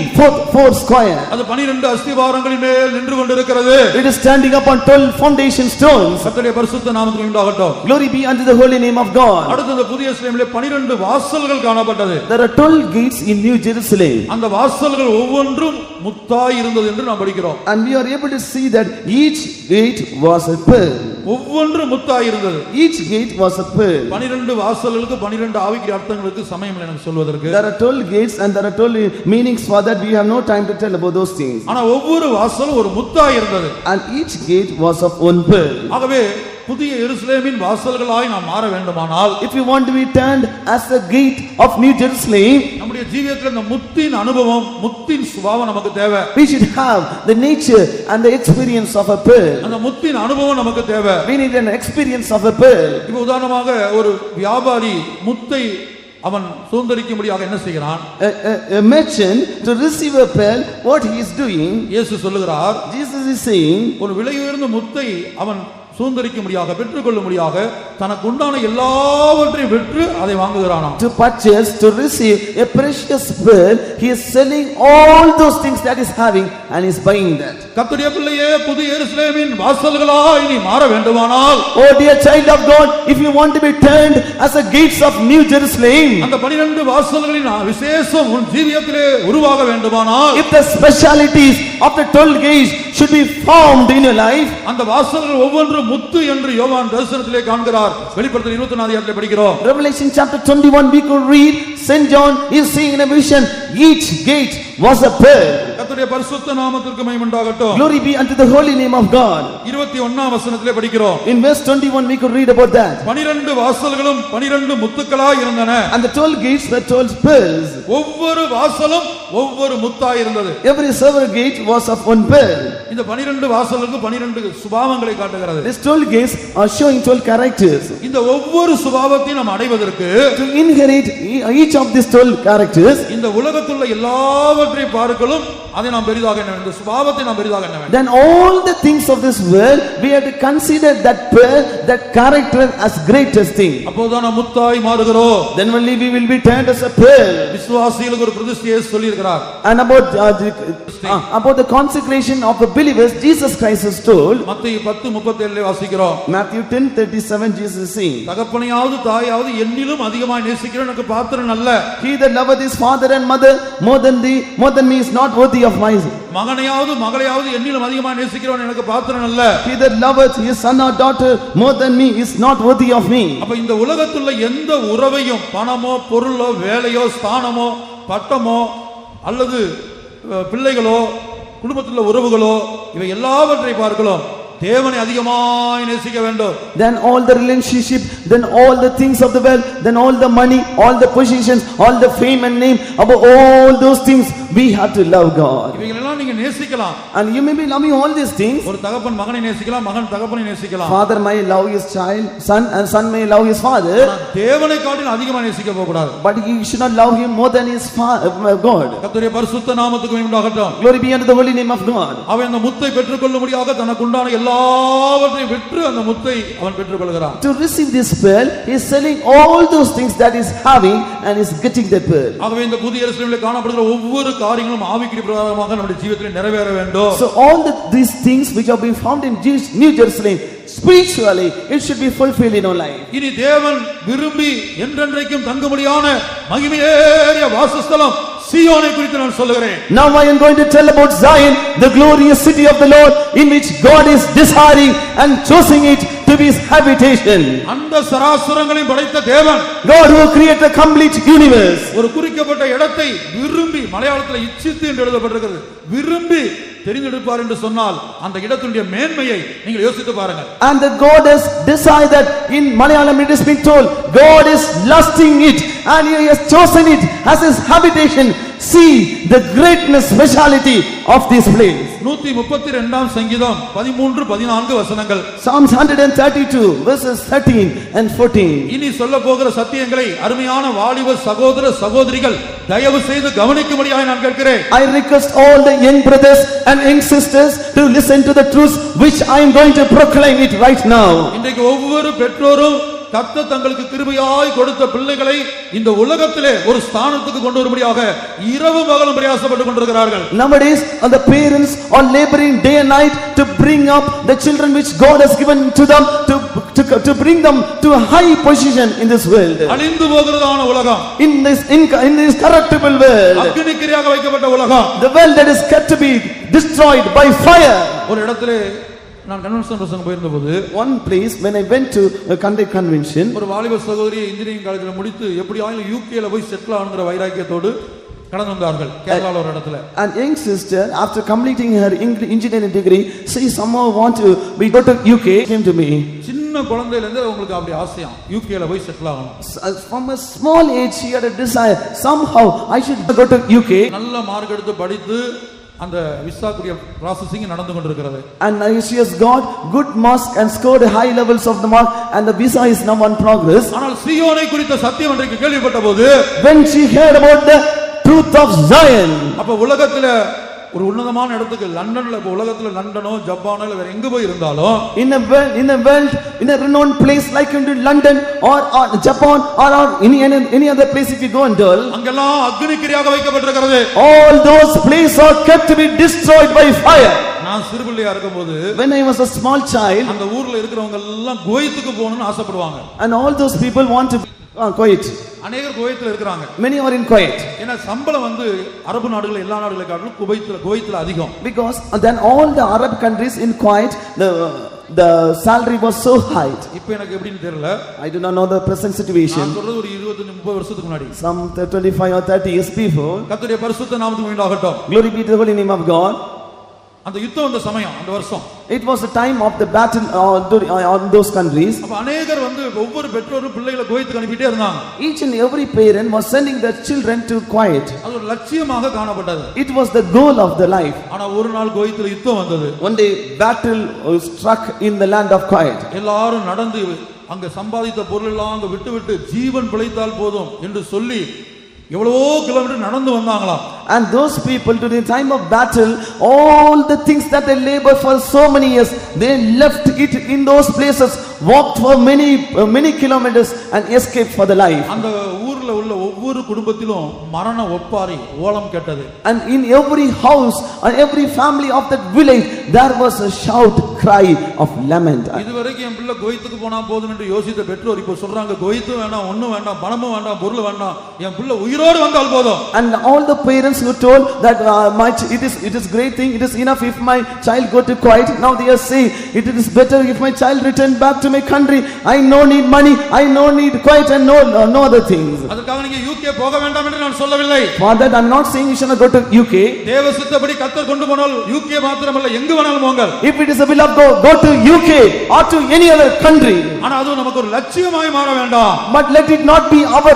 [SPEAKER 2] four square.
[SPEAKER 1] அது 12 அஸ்திவாரங்களின் மேல் நின்று கொண்டிருக்கிறது.
[SPEAKER 2] It is standing upon 12 foundation stones.
[SPEAKER 1] கர்த்தருடைய பரிசுத்த நாமத்திற்கு உண்டாகட்டும்.
[SPEAKER 2] Glory be unto the holy name of God.
[SPEAKER 1] அடுத்து இந்த புதிய எருசலேமிலே 12 வாசல்கள் காணப்பட்டது.
[SPEAKER 2] There are 12 gates in New Jerusalem.
[SPEAKER 1] அந்த வாசல்கள் ஒவ்வொன்றும் முத்தாய் இருந்தது என்று நாம் படிக்கிறோம்.
[SPEAKER 2] And we are able to see that each gate was a pearl.
[SPEAKER 1] ஒவ்வொன்றும் முத்தாய் இருந்தது.
[SPEAKER 2] Each gate was a pearl.
[SPEAKER 1] 12 வாசல்களுக்கு 12 ஆவிக்குரிய அர்த்தங்களுக்கு சமயம் இல்லை எனக்கு சொல்வதற்கு.
[SPEAKER 2] There are 12 gates and there are 12 meanings for that. We have no time to tell about those things.
[SPEAKER 1] ஆனா ஒவ்வொரு வாசலும் ஒரு முத்தாய் இருந்தது.
[SPEAKER 2] And each gate was of one pearl.
[SPEAKER 1] ஆகவே புதிய எருசலேமின் வாசல்களாய் நாம் மாற வேண்டுமானால்,
[SPEAKER 2] if you want to be turned as a gate of New Jerusalem,
[SPEAKER 1] நம்முடைய ஜீவியத்தில் இந்த முத்தின் அனுபவம், முத்தின் சுபாவம் நமக்கு தேவை.
[SPEAKER 2] we should have the nature and the experience of a pearl.
[SPEAKER 1] அந்த முத்தின் அனுபவம் நமக்கு தேவை.
[SPEAKER 2] We need an experience of a pearl.
[SPEAKER 1] இப்போ உதாரணமாக ஒரு வியாபாரி முத்தை அவன் சுதந்தரிக்கும்படியாக என்ன செய்கிறான்?
[SPEAKER 2] A merchant, to receive a pearl, what he is doing,
[SPEAKER 1] இயேசு சொல்லுகிறார்,
[SPEAKER 2] Jesus is saying,
[SPEAKER 1] ஒரு விலையுயர்ந்த முத்தை அவன் சுதந்தரிக்கும்படியாக, பெற்றுக்கொள்ளும்படியாக தனக்கு உண்டான எல்லாவற்றையும் விற்று அதை வாங்குகிறானாம்.
[SPEAKER 2] to purchase, to receive a precious pearl, he is selling all those things that is having and is buying that.
[SPEAKER 1] கர்த்தருடைய பிள்ளையே, புதிய எருசலேமின் வாசல்களாய் நீ மாற வேண்டுமானால்,
[SPEAKER 2] Oh dear child of God, if you want to be turned as a gates of New Jerusalem,
[SPEAKER 1] அந்த 12 வாசல்களின் விசேஷம் உன் ஜீவியத்திலே உருவாக வேண்டுமானால்,
[SPEAKER 2] if the specialities of the 12 gates should be formed in your life,
[SPEAKER 1] அந்த வாசல்கள் ஒவ்வொன்றும் முத்து என்று யோவான் தரிசனத்திலே காண்கிறார். வெளிப்படுத்தல் 24 அதிகாரத்திலே படிக்கிறோம்.
[SPEAKER 2] Revelation chapter 21 we could read, Saint John is seeing in a vision, each gate was a pearl.
[SPEAKER 1] கர்த்தருடைய பரிசுத்த நாமத்திற்கு மகிமை உண்டாகட்டும்.
[SPEAKER 2] Glory be unto the holy name of God.
[SPEAKER 1] 21ஆம் வசனத்திலே படிக்கிறோம்.
[SPEAKER 2] In verse 21 we could read about that.
[SPEAKER 1] 12 வாசல்களும் 12 முத்துக்களாய் இருந்தன.
[SPEAKER 2] And the 12 gates were 12 pearls.
[SPEAKER 1] ஒவ்வொரு வாசலும் ஒவ்வொரு முத்தாய் இருந்தது.
[SPEAKER 2] Every several gate was of one pearl.
[SPEAKER 1] இந்த 12 வாசலுக்கு 12 சுபாவங்களை காட்டுகிறது.
[SPEAKER 2] These 12 gates are showing 12 characters.
[SPEAKER 1] இந்த ஒவ்வொரு சுபாவத்தையும் நாம் அடைவதற்கு,
[SPEAKER 2] To inherit each of these 12 characters,
[SPEAKER 1] இந்த உலகத்துள்ள எல்லாவற்றை பார்க்கலும் அதை நாம் பெரிதாக எண்ண வேண்டும். சுபாவத்தை நாம் பெரிதாக எண்ண வேண்டும்.
[SPEAKER 2] then all the things of this world, we have to consider that pearl, that character as greatest thing.
[SPEAKER 1] அப்போதான் நாம் முத்தாய் மாறுகிறோம்.
[SPEAKER 2] Then only we will be turned as a pearl.
[SPEAKER 1] விசுவாசிகளுக்கு ஒரு பிரதிஷ்டையை சொல்லி இருக்கிறார்.
[SPEAKER 2] And about the consecration of the believers, Jesus Christ has told,
[SPEAKER 1] மத்தேயு 10:37 வாசிக்கிறோம்.
[SPEAKER 2] Matthew 10:37, Jesus is saying,
[SPEAKER 1] தகப்பனையாவது தாயாவது என்னிலும் அதிகமாய் நேசிக்கிறவன் எனக்கு பாத்திரன் அல்ல.
[SPEAKER 2] he that loveth his father and mother more than me is not worthy of my.
[SPEAKER 1] மகனையாவது மகளையாவது என்னிலும் அதிகமாய் நேசிக்கிறவன் எனக்கு பாத்திரன் அல்ல.
[SPEAKER 2] He that loveth his son or daughter more than me is not worthy of me.
[SPEAKER 1] அப்ப இந்த உலகத்துள்ள எந்த உறவையும், பணமோ பொருளோ வேலையோ ஸ்தானமோ பட்டமோ அல்லது பிள்ளைகளோ குடும்பத்தில் உறவுகளோ, இவை எல்லாவற்றை பார்க்கலாம் தேவனை அதிகமாய் நேசிக்க வேண்டும்.
[SPEAKER 2] Then all the relationship, then all the things of the world, then all the money, all the positions, all the fame and name, above all those things we have to love God.
[SPEAKER 1] இவைகளெல்லாம் நீங்க நேசிக்கலாம்.
[SPEAKER 2] And you may be loving all these things.
[SPEAKER 1] ஒரு தகப்பன் மகனை நேசிக்கலாம், மகன் தகப்பனை நேசிக்கலாம்.
[SPEAKER 2] Father may love his child, son, and son may love his father.
[SPEAKER 1] தேவனை காட்டிலும் அதிகமாக நேசிக்க போக கூடாது.
[SPEAKER 2] But he should not love him more than his God.
[SPEAKER 1] கர்த்தருடைய பரிசுத்த நாமத்துக்கு மகிமை உண்டாகட்டும்.
[SPEAKER 2] Glory be unto the holy name of God.
[SPEAKER 1] அவன் அந்த முத்தை பெற்றுக்கொள்ளும்படியாக தனக்கு உண்டான எல்லாவற்றையும் விற்று அந்த முத்தை அவன் பெற்றுக்கொள்கிறான்.
[SPEAKER 2] To receive this pearl, he is selling all those things that is having and is getting that pearl.
[SPEAKER 1] ஆகவே இந்த புதிய எருசலேமிலே காணப்படுகிற ஒவ்வொரு காரியங்களும் ஆவிக்குரிய பிரகாரமாக நம்முடைய ஜீவிதத்தில் நிறைவேற வேண்டும்.
[SPEAKER 2] So all these things which have been found in New Jerusalem, spiritually it should be fulfilled in our life.
[SPEAKER 1] இனி தேவன் விரும்பி என்றென்றைக்கும் தங்கும்படியான மகிமையேறிய வாசஸ்தலம் சீயோனை குறித்து நான் சொல்லுகிறேன்.
[SPEAKER 2] Now I am going to tell about Zion, the glorious city of the Lord, in which God is desiring and choosing it to be his habitation.
[SPEAKER 1] அந்த சராசரங்களையும் படைத்த தேவன்,
[SPEAKER 2] God who created the complete universe,
[SPEAKER 1] ஒரு குறிக்கப்பட்ட இடத்தை விரும்பி, மலையாளத்தில் இச்சித்து என்று எழுதப்பட்டிருக்கிறது, விரும்பி தெரிந்தெடுப்பார் என்று சொன்னால் அந்த இடத்துடைய மேன்மையை நீங்கள் யோசித்து பாருங்கள்.
[SPEAKER 2] and that God has decided that in Malayalam it has been told, God is lusting it and he has chosen it as his habitation. See the greatness, speciality of this place.
[SPEAKER 1] 132ஆம் சங்கீதம் 13-14 வசனங்கள்.
[SPEAKER 2] Psalms 132 verses 13 and 14.
[SPEAKER 1] இனி சொல்ல போகிற சத்தியங்களை அருமையான வாலிப சகோதர சகோதரிகள் தயவு செய்து கவனிக்கும்படியாக நான் கேட்கிறேன்.
[SPEAKER 2] I request all the young brothers and young sisters to listen to the truth which I am going to proclaim it right now.
[SPEAKER 1] இன்றைக்கு ஒவ்வொரு பெற்றோரும் கர்த்தர் தங்களுக்கு கிருபையாய் கொடுத்த பிள்ளைகளை இந்த உலகத்திலே ஒரு ஸ்தானத்துக்கு கொண்டு வரும்படியாக இரவு பகலும் பிரயாசப்பட்டு கொண்டிருக்கிறார்கள்.
[SPEAKER 2] Nowadays the parents are laboring day and night to bring up the children which God has given to them, to bring them to a high position in this world.
[SPEAKER 1] அழிந்து போகிறதான உலகம்,
[SPEAKER 2] in this corruptible world,
[SPEAKER 1] அக்னிக்கிரையாக வைக்கப்பட்ட உலகம்,
[SPEAKER 2] the world that is kept to be destroyed by fire.
[SPEAKER 1] ஒரு இடத்திலே நான் convention பிரசங்கம் போயிருந்தபோது,
[SPEAKER 2] one place when I went to a convention,
[SPEAKER 1] ஒரு வாலிப சகோதரி இன்ஜினியரிங் காலேஜில் முடித்து எப்படி ஆயிலும் யூகேல போய் செட்டில் ஆகுங்கிற வைராக்கியத்தோடு கடந்து வந்தார்கள். கேரளால ஒரு இடத்துல
[SPEAKER 2] an young sister after completing her engineering degree, she somehow want to go to UK, came to me.
[SPEAKER 1] சின்ன சின்ன குழந்தையில இருந்து உங்களுக்கு அப்படி ஆசையா யூகேல போய் செட்டில் ஆகணும்.
[SPEAKER 2] From a small age she had a desire, somehow I should go to UK.
[SPEAKER 1] நல்ல மார்க் எடுத்து படித்து அந்த விசா கூடிய processing நடந்து கொண்டிருக்கிறது.
[SPEAKER 2] And she has got good marks and scored high levels of the mark and the visa is now on progress.
[SPEAKER 1] ஆனால் சீயோனை குறித்த சத்தியம் அன்றைக்கு கேள்விப்பட்டபோது
[SPEAKER 2] when she heard about the truth of Zion,
[SPEAKER 1] அப்ப உலகத்துல ஒரு உன்னதமான இடத்துக்கு லண்டன்ல, உலகத்துல லண்டனோ ஜப்பானோ இல்ல வேற எங்க போய் இருந்தாலும்
[SPEAKER 2] in a world in a renowned place like in London or Japan or any other place, if you go and dwell,
[SPEAKER 1] அங்கெல்லாம் அக்னிக்கிரியாக வைக்கப்பட்டிருக்கிறது.
[SPEAKER 2] all those places are kept to be destroyed by fire.
[SPEAKER 1] நான் சிறுபிள்ளையா இருக்கும்போது
[SPEAKER 2] when I was a small child,
[SPEAKER 1] அந்த ஊர்ல இருக்கிறவங்க எல்லாம் குவைத்துக்கு போகணும்னு ஆசைப்படுவாங்க.
[SPEAKER 2] and all those people want to Kuwait.
[SPEAKER 1] அநேகர் குவைத்துல இருக்காங்க.
[SPEAKER 2] many are in Kuwait.
[SPEAKER 1] ஏன்னா சம்பளம் வந்து அரபு நாடுகள் எல்லா நாடுகளை காட்டிலும் குவைத்துல அதிகம்.
[SPEAKER 2] because then all the Arab countries in Kuwait, the salary was so high.
[SPEAKER 1] இப்போ எனக்கு எப்படின்னு தெரியல.
[SPEAKER 2] I do not know the present situation.
[SPEAKER 1] நான் சொல்றது ஒரு 20-30 வருஷத்துக்கு முன்னாடி.
[SPEAKER 2] some 25 or 30 years before.
[SPEAKER 1] கர்த்தருடைய பரிசுத்த நாமத்துக்கு உண்டாகட்டும்.
[SPEAKER 2] glory be to the holy name of God.
[SPEAKER 1] அந்த யுத்தம் வந்த சமயம் அந்த வருஷம்,
[SPEAKER 2] it was the time of the battle on those countries.
[SPEAKER 1] அப்ப अनेகர் வந்து ஒவ்வொரு பெற்றோரும் பிள்ளைகளை குவைத்துக்கு அனுப்பிட்டே இருந்தாங்க.
[SPEAKER 2] each and every parent was sending their children to Kuwait.
[SPEAKER 1] அது ஒரு லட்சியமாக காணப்பட்டது.
[SPEAKER 2] it was the goal of the life.
[SPEAKER 1] ஆனா ஒரு நாள் குவைத்துல யுத்தம் வந்தது.
[SPEAKER 2] one day battle struck in the land of Kuwait.
[SPEAKER 1] எல்லாரும் நடந்து அங்க சம்பாதித்த பொருள் எல்லாம் அங்க விட்டு ஜீவன் பிழைத்தால் போதும் என்று சொல்லி எவ்வளவோ கிலோமீட்டர் நடந்து வந்தாங்களாம்.
[SPEAKER 2] and those people to the time of battle, all the things that they labor for so many years, they left it in those places, walked for many kilometers and escaped for the life.
[SPEAKER 1] அந்த ஊர்ல உள்ள ஒவ்வொரு குடும்பத்திலும் மரண ஒப்பாரி ஓலம் கேட்டது.
[SPEAKER 2] and in every house and every family of that village there was a shout, cry of lament.
[SPEAKER 1] இதுவரைக்கும் என் பிள்ளை குவைத்துக்கு போனா போதும் என்று யோசித்த பெற்றோர் இப்போ சொல்றாங்க, குவைத்து வேண்டாம், ஒண்ணும் வேண்டாம், பணமும் வேண்டாம், பொருள் வேண்டாம், என் பிள்ளை உயிரோடு வந்தால் போதும்.
[SPEAKER 2] and all the parents who told that it is great thing, it is enough if my child go to Kuwait, now they are saying it is better if my child return back to my country. I no need money, I no need Kuwait and no other things.
[SPEAKER 1] அதுக்காக நீங்க UK போக வேண்டாம் என்று நான் சொல்லவில்லை.
[SPEAKER 2] for that I am not saying you should not go to UK.
[SPEAKER 1] தேவ சித்தப்படி கர்த்தர் கொண்டு போனால் யூகே மாத்திரமல்ல எங்கு வேணாலும் போங்கள்.
[SPEAKER 2] if it is the will of God, go to UK or to any other country.
[SPEAKER 1] ஆனா அது நமக்கு ஒரு லட்சியமாய் மாற வேண்டாம்.
[SPEAKER 2] but let it not be our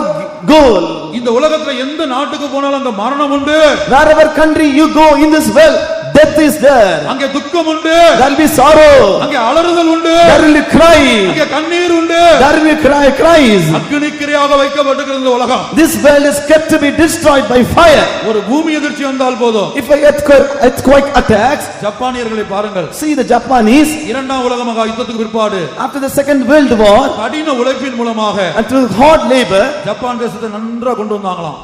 [SPEAKER 2] goal.
[SPEAKER 1] இந்த உலகத்துல எந்த நாட்டுக்கு போனாலும் அந்த மரணம் உண்டு.
[SPEAKER 2] wherever country you go in this world, death is there.
[SPEAKER 1] அங்கே துக்கம் உண்டு.
[SPEAKER 2] there will be sorrow.
[SPEAKER 1] அங்கே அலறுதல் உண்டு.
[SPEAKER 2] there will be cry.
[SPEAKER 1] அங்கே கண்ணீர் உண்டு.
[SPEAKER 2] there will be cries.
[SPEAKER 1] அக்னிக்கிரையாக வைக்கப்பட்டிருக்கிற இந்த உலகம்,
[SPEAKER 2] this world is kept to be destroyed by fire.
[SPEAKER 1] ஒரு பூமி எதிர்ச்சி வந்தால் போதும்.
[SPEAKER 2] if an earthquake attacks,
[SPEAKER 1] ஜப்பானியர்களை பாருங்கள்.
[SPEAKER 2] see the Japanese,
[SPEAKER 1] இரண்டாம் உலக மகா யுத்தத்துக்கு பிற்பாடு
[SPEAKER 2] after the second world war,
[SPEAKER 1] கடின உழைப்பின் மூலமாக
[SPEAKER 2] and through hard labor,
[SPEAKER 1] Japan தேசத்தை நன்றாக கொண்டு வந்தாங்களாம்.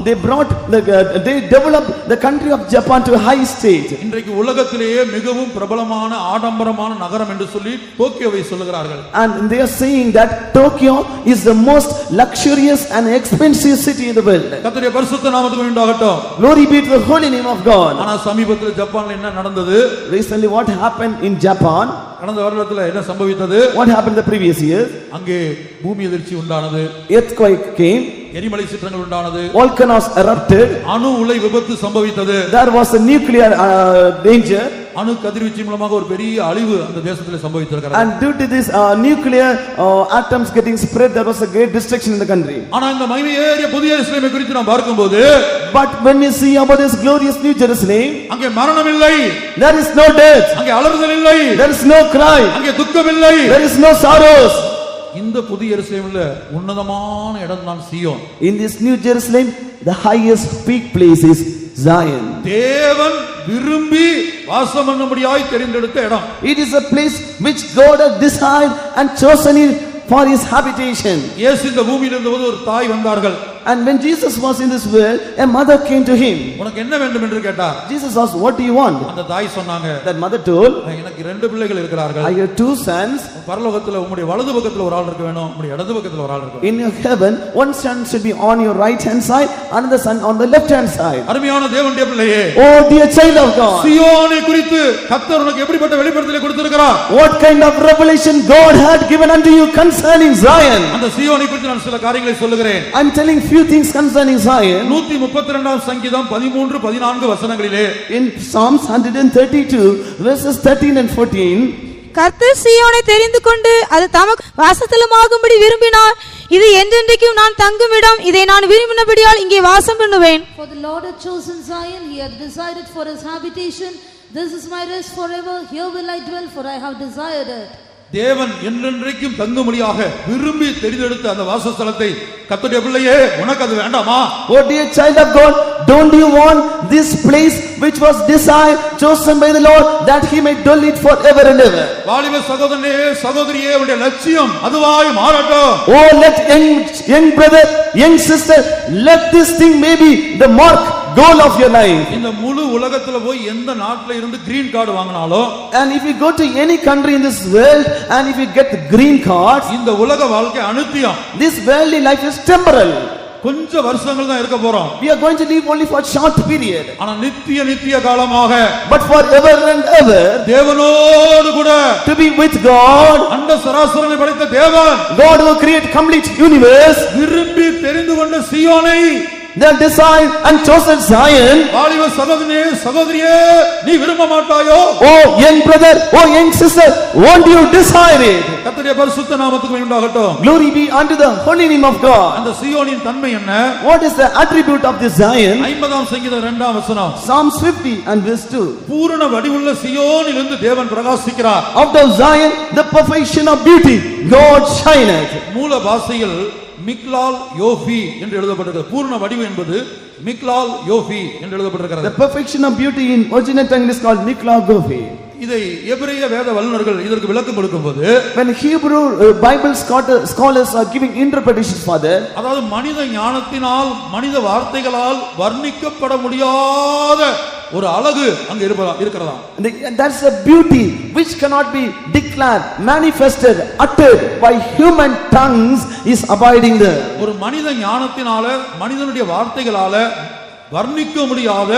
[SPEAKER 2] they developed the country of Japan to a high state.
[SPEAKER 1] இன்றைக்கு உலகத்திலேயே மிகவும் பிரபலமான ஆடம்பரமான நகரம் என்று சொல்லி டோக்கியோவை சொல்லுகிறார்கள்.
[SPEAKER 2] and they are saying that Tokyo is the most luxurious and expensive city in the world.
[SPEAKER 1] கர்த்தருடைய பரிசுத்த நாமத்துக்கு உண்டாகட்டும்.
[SPEAKER 2] glory be to the holy name of God.
[SPEAKER 1] ஆனா சமீபத்தில் ஜப்பான்ல என்ன நடந்தது?
[SPEAKER 2] recently what happened in Japan?
[SPEAKER 1] கடந்த வருடத்துல என்ன சம்பவித்தது?
[SPEAKER 2] what happened the previous year?
[SPEAKER 1] அங்கே பூமி எதிர்ச்சி உண்டானது.
[SPEAKER 2] earthquake came.
[SPEAKER 1] எரிமலை சீற்றங்கள் உண்டானது.
[SPEAKER 2] volcanoes erupted.
[SPEAKER 1] அணு உலை விபத்து சம்பவித்தது.
[SPEAKER 2] there was a nuclear danger.
[SPEAKER 1] அணு கதிர்வீச்சு மூலமாக ஒரு பெரிய அழிவு அந்த தேசத்தில் சம்பவித்திருக்கிறது.
[SPEAKER 2] and due to this nuclear atoms getting spread, there was a great destruction in the country.
[SPEAKER 1] ஆனா இந்த மகிமையேறிய புதிய எருசலேமை குறித்து நாம் பார்க்கும்போது,
[SPEAKER 2] but when we see about this glorious new Jerusalem,
[SPEAKER 1] அங்கே மரணம் இல்லை,
[SPEAKER 2] there is no death,
[SPEAKER 1] அங்கே அலறுதல் இல்லை,
[SPEAKER 2] there is no cry,
[SPEAKER 1] அங்கே துக்கம் இல்லை,
[SPEAKER 2] there is no sorrows.
[SPEAKER 1] இந்த புதிய எருசலேமில் உன்னதமான இடம் தான் சீயோன்.
[SPEAKER 2] in this new Jerusalem, the highest peak place is Zion.
[SPEAKER 1] தேவன் விரும்பி வாசம் பண்ணும்படியாய் தெரிந்தெடுத்த இடம்.
[SPEAKER 2] it is a place which God has desired and chosen it for his habitation.
[SPEAKER 1] இயேசு இந்த பூமியில் இருந்தபோது ஒரு தாய் வந்தார்கள்.
[SPEAKER 2] and when Jesus was in this world, a mother came to him.
[SPEAKER 1] உனக்கு என்ன வேண்டும் என்று கேட்டார்.
[SPEAKER 2] Jesus asked, what do you want?
[SPEAKER 1] அந்த தாய் சொன்னாங்க,
[SPEAKER 2] that mother told,
[SPEAKER 1] எனக்கு 2 பிள்ளைகள் இருக்கிறார்கள்.
[SPEAKER 2] I have 2 sons.
[SPEAKER 1] பரலோகத்துல உம்முடைய வலது பக்கத்துல ஒரு ஆள் இருக்க வேணும், உம்முடைய இடது பக்கத்துல ஒரு ஆள் இருக்க வேணும்.
[SPEAKER 2] in your heaven, one son should be on your right hand side, another son on the left hand side.
[SPEAKER 1] அருமையான தேவனுடைய பிள்ளையே,
[SPEAKER 2] oh dear child of God,
[SPEAKER 1] சீயோனை குறித்து கர்த்தர் உனக்கு எப்படிப்பட்ட வெளிப்படுத்தலை கொடுத்திருக்கிறார்?
[SPEAKER 2] what kind of revelation God had given unto you concerning Zion?
[SPEAKER 1] அந்த சீயோனை குறித்து நான் சில காரியங்களை சொல்லுகிறேன்.
[SPEAKER 2] I am telling few things concerning Zion.
[SPEAKER 1] 132ஆம் சங்கீதம் 13-14 வசனங்களிலே,
[SPEAKER 2] in Psalms 132 verses 13 and 14,
[SPEAKER 3] கர்த்தர் சீயோனை தெரிந்து கொண்டு அது தமக்கு வாசஸ்தலமாகும்படி விரும்பினார். இது என்றென்றைக்கும் நான் தங்கும் இடம். இதை நான் விரும்பினபடியால் இங்கே வாசம் பண்ணுவேன்.
[SPEAKER 4] For the Lord had chosen Zion, he had decided for his habitation. This is my rest forever. Here will I dwell, for I have desired it.
[SPEAKER 1] தேவன் என்றென்றைக்கும் தங்கும்படியாக விரும்பி தெரிந்தெடுத்த அந்த வாசஸ்தலத்தை கர்த்தருடைய பிள்ளையே உனக்கு அது வேண்டாமா?
[SPEAKER 2] Oh dear child of God, don't you want this place which was desired, chosen by the Lord, that he may dwell it forever and ever?
[SPEAKER 1] வாலிப சகோதரனே சகோதரியே, உன்னுடைய லட்சியம் அதுவாய் மாறட்டும்.
[SPEAKER 2] Oh, let young brother, young sister, let this thing may be the mark, goal of your life.
[SPEAKER 1] இந்த முழு உலகத்துல போய் எந்த நாட்டுல இருந்து கிரீன் கார்டு வாங்கினாலும்,
[SPEAKER 2] and if you go to any country in this world and if you get the green card,
[SPEAKER 1] இந்த உலக வாழ்க்கை அனுத்தியம்.
[SPEAKER 2] this worldly life is temporal.
[SPEAKER 1] கொஞ்ச வருஷங்கள் தான் இருக்க போறோம்.
[SPEAKER 2] We are going to live only for a short period.
[SPEAKER 1] ஆனா நித்திய காலமாக,
[SPEAKER 2] but forever and ever,
[SPEAKER 1] தேவனோடு கூட
[SPEAKER 2] to be with God.
[SPEAKER 1] அண்ட சராசரங்களை படைத்த தேவன்,
[SPEAKER 2] God who created complete universe,
[SPEAKER 1] விரும்பி தெரிந்து கொண்ட சீயோனை,
[SPEAKER 2] they desired and chosen Zion.
[SPEAKER 1] வாலிப சகோதரனே சகோதரியே, நீ விரும்ப மாட்டாயோ?
[SPEAKER 2] Oh young brother, oh young sister, won't you desire it?
[SPEAKER 1] கர்த்தருடைய பரிசுத்த நாமத்துக்கு உண்டாகட்டும்.
[SPEAKER 2] Glory be unto the holy name of God.
[SPEAKER 1] அந்த சீயோனின் தன்மை என்ன?
[SPEAKER 2] What is the attribute of this Zion?
[SPEAKER 1] 50ஆம் சங்கீதம் 2ஆம் வசனம்.
[SPEAKER 2] Psalms 50 and verse 2.
[SPEAKER 1] பூரண வடிவுள்ள சீயோனிலிருந்து தேவன் பிரகாசிக்கிறார்.
[SPEAKER 2] Out of Zion, the perfection of beauty, God shineth.
[SPEAKER 1] மூல பாஷையில் மிக்லால் யோபி என்று எழுதப்பட்டிருக்கிறது. பூரண வடிவு என்பது மிக்லால் யோபி என்று எழுதப்பட்டிருக்கிறது.
[SPEAKER 2] The perfection of beauty in original tongue is called Mikla Gofi.
[SPEAKER 1] இதை எபிரேய வேத வல்லுநர்கள் இதற்கு விளக்கம் கொடுக்கும்போது,
[SPEAKER 2] when Hebrew Bible scholars are giving interpretations for that,
[SPEAKER 1] அதாவது மனித ஞானத்தினால் மனித வார்த்தைகளால் வர்ணிக்கப்பட முடியாத ஒரு அழகு அங்க இருக்கிறதா.
[SPEAKER 2] that's a beauty which cannot be declared, manifested, uttered by human tongues is abiding there.
[SPEAKER 1] ஒரு மனித ஞானத்தினால மனிதனுடைய வார்த்தைகளால வர்ணிக்க முடியாத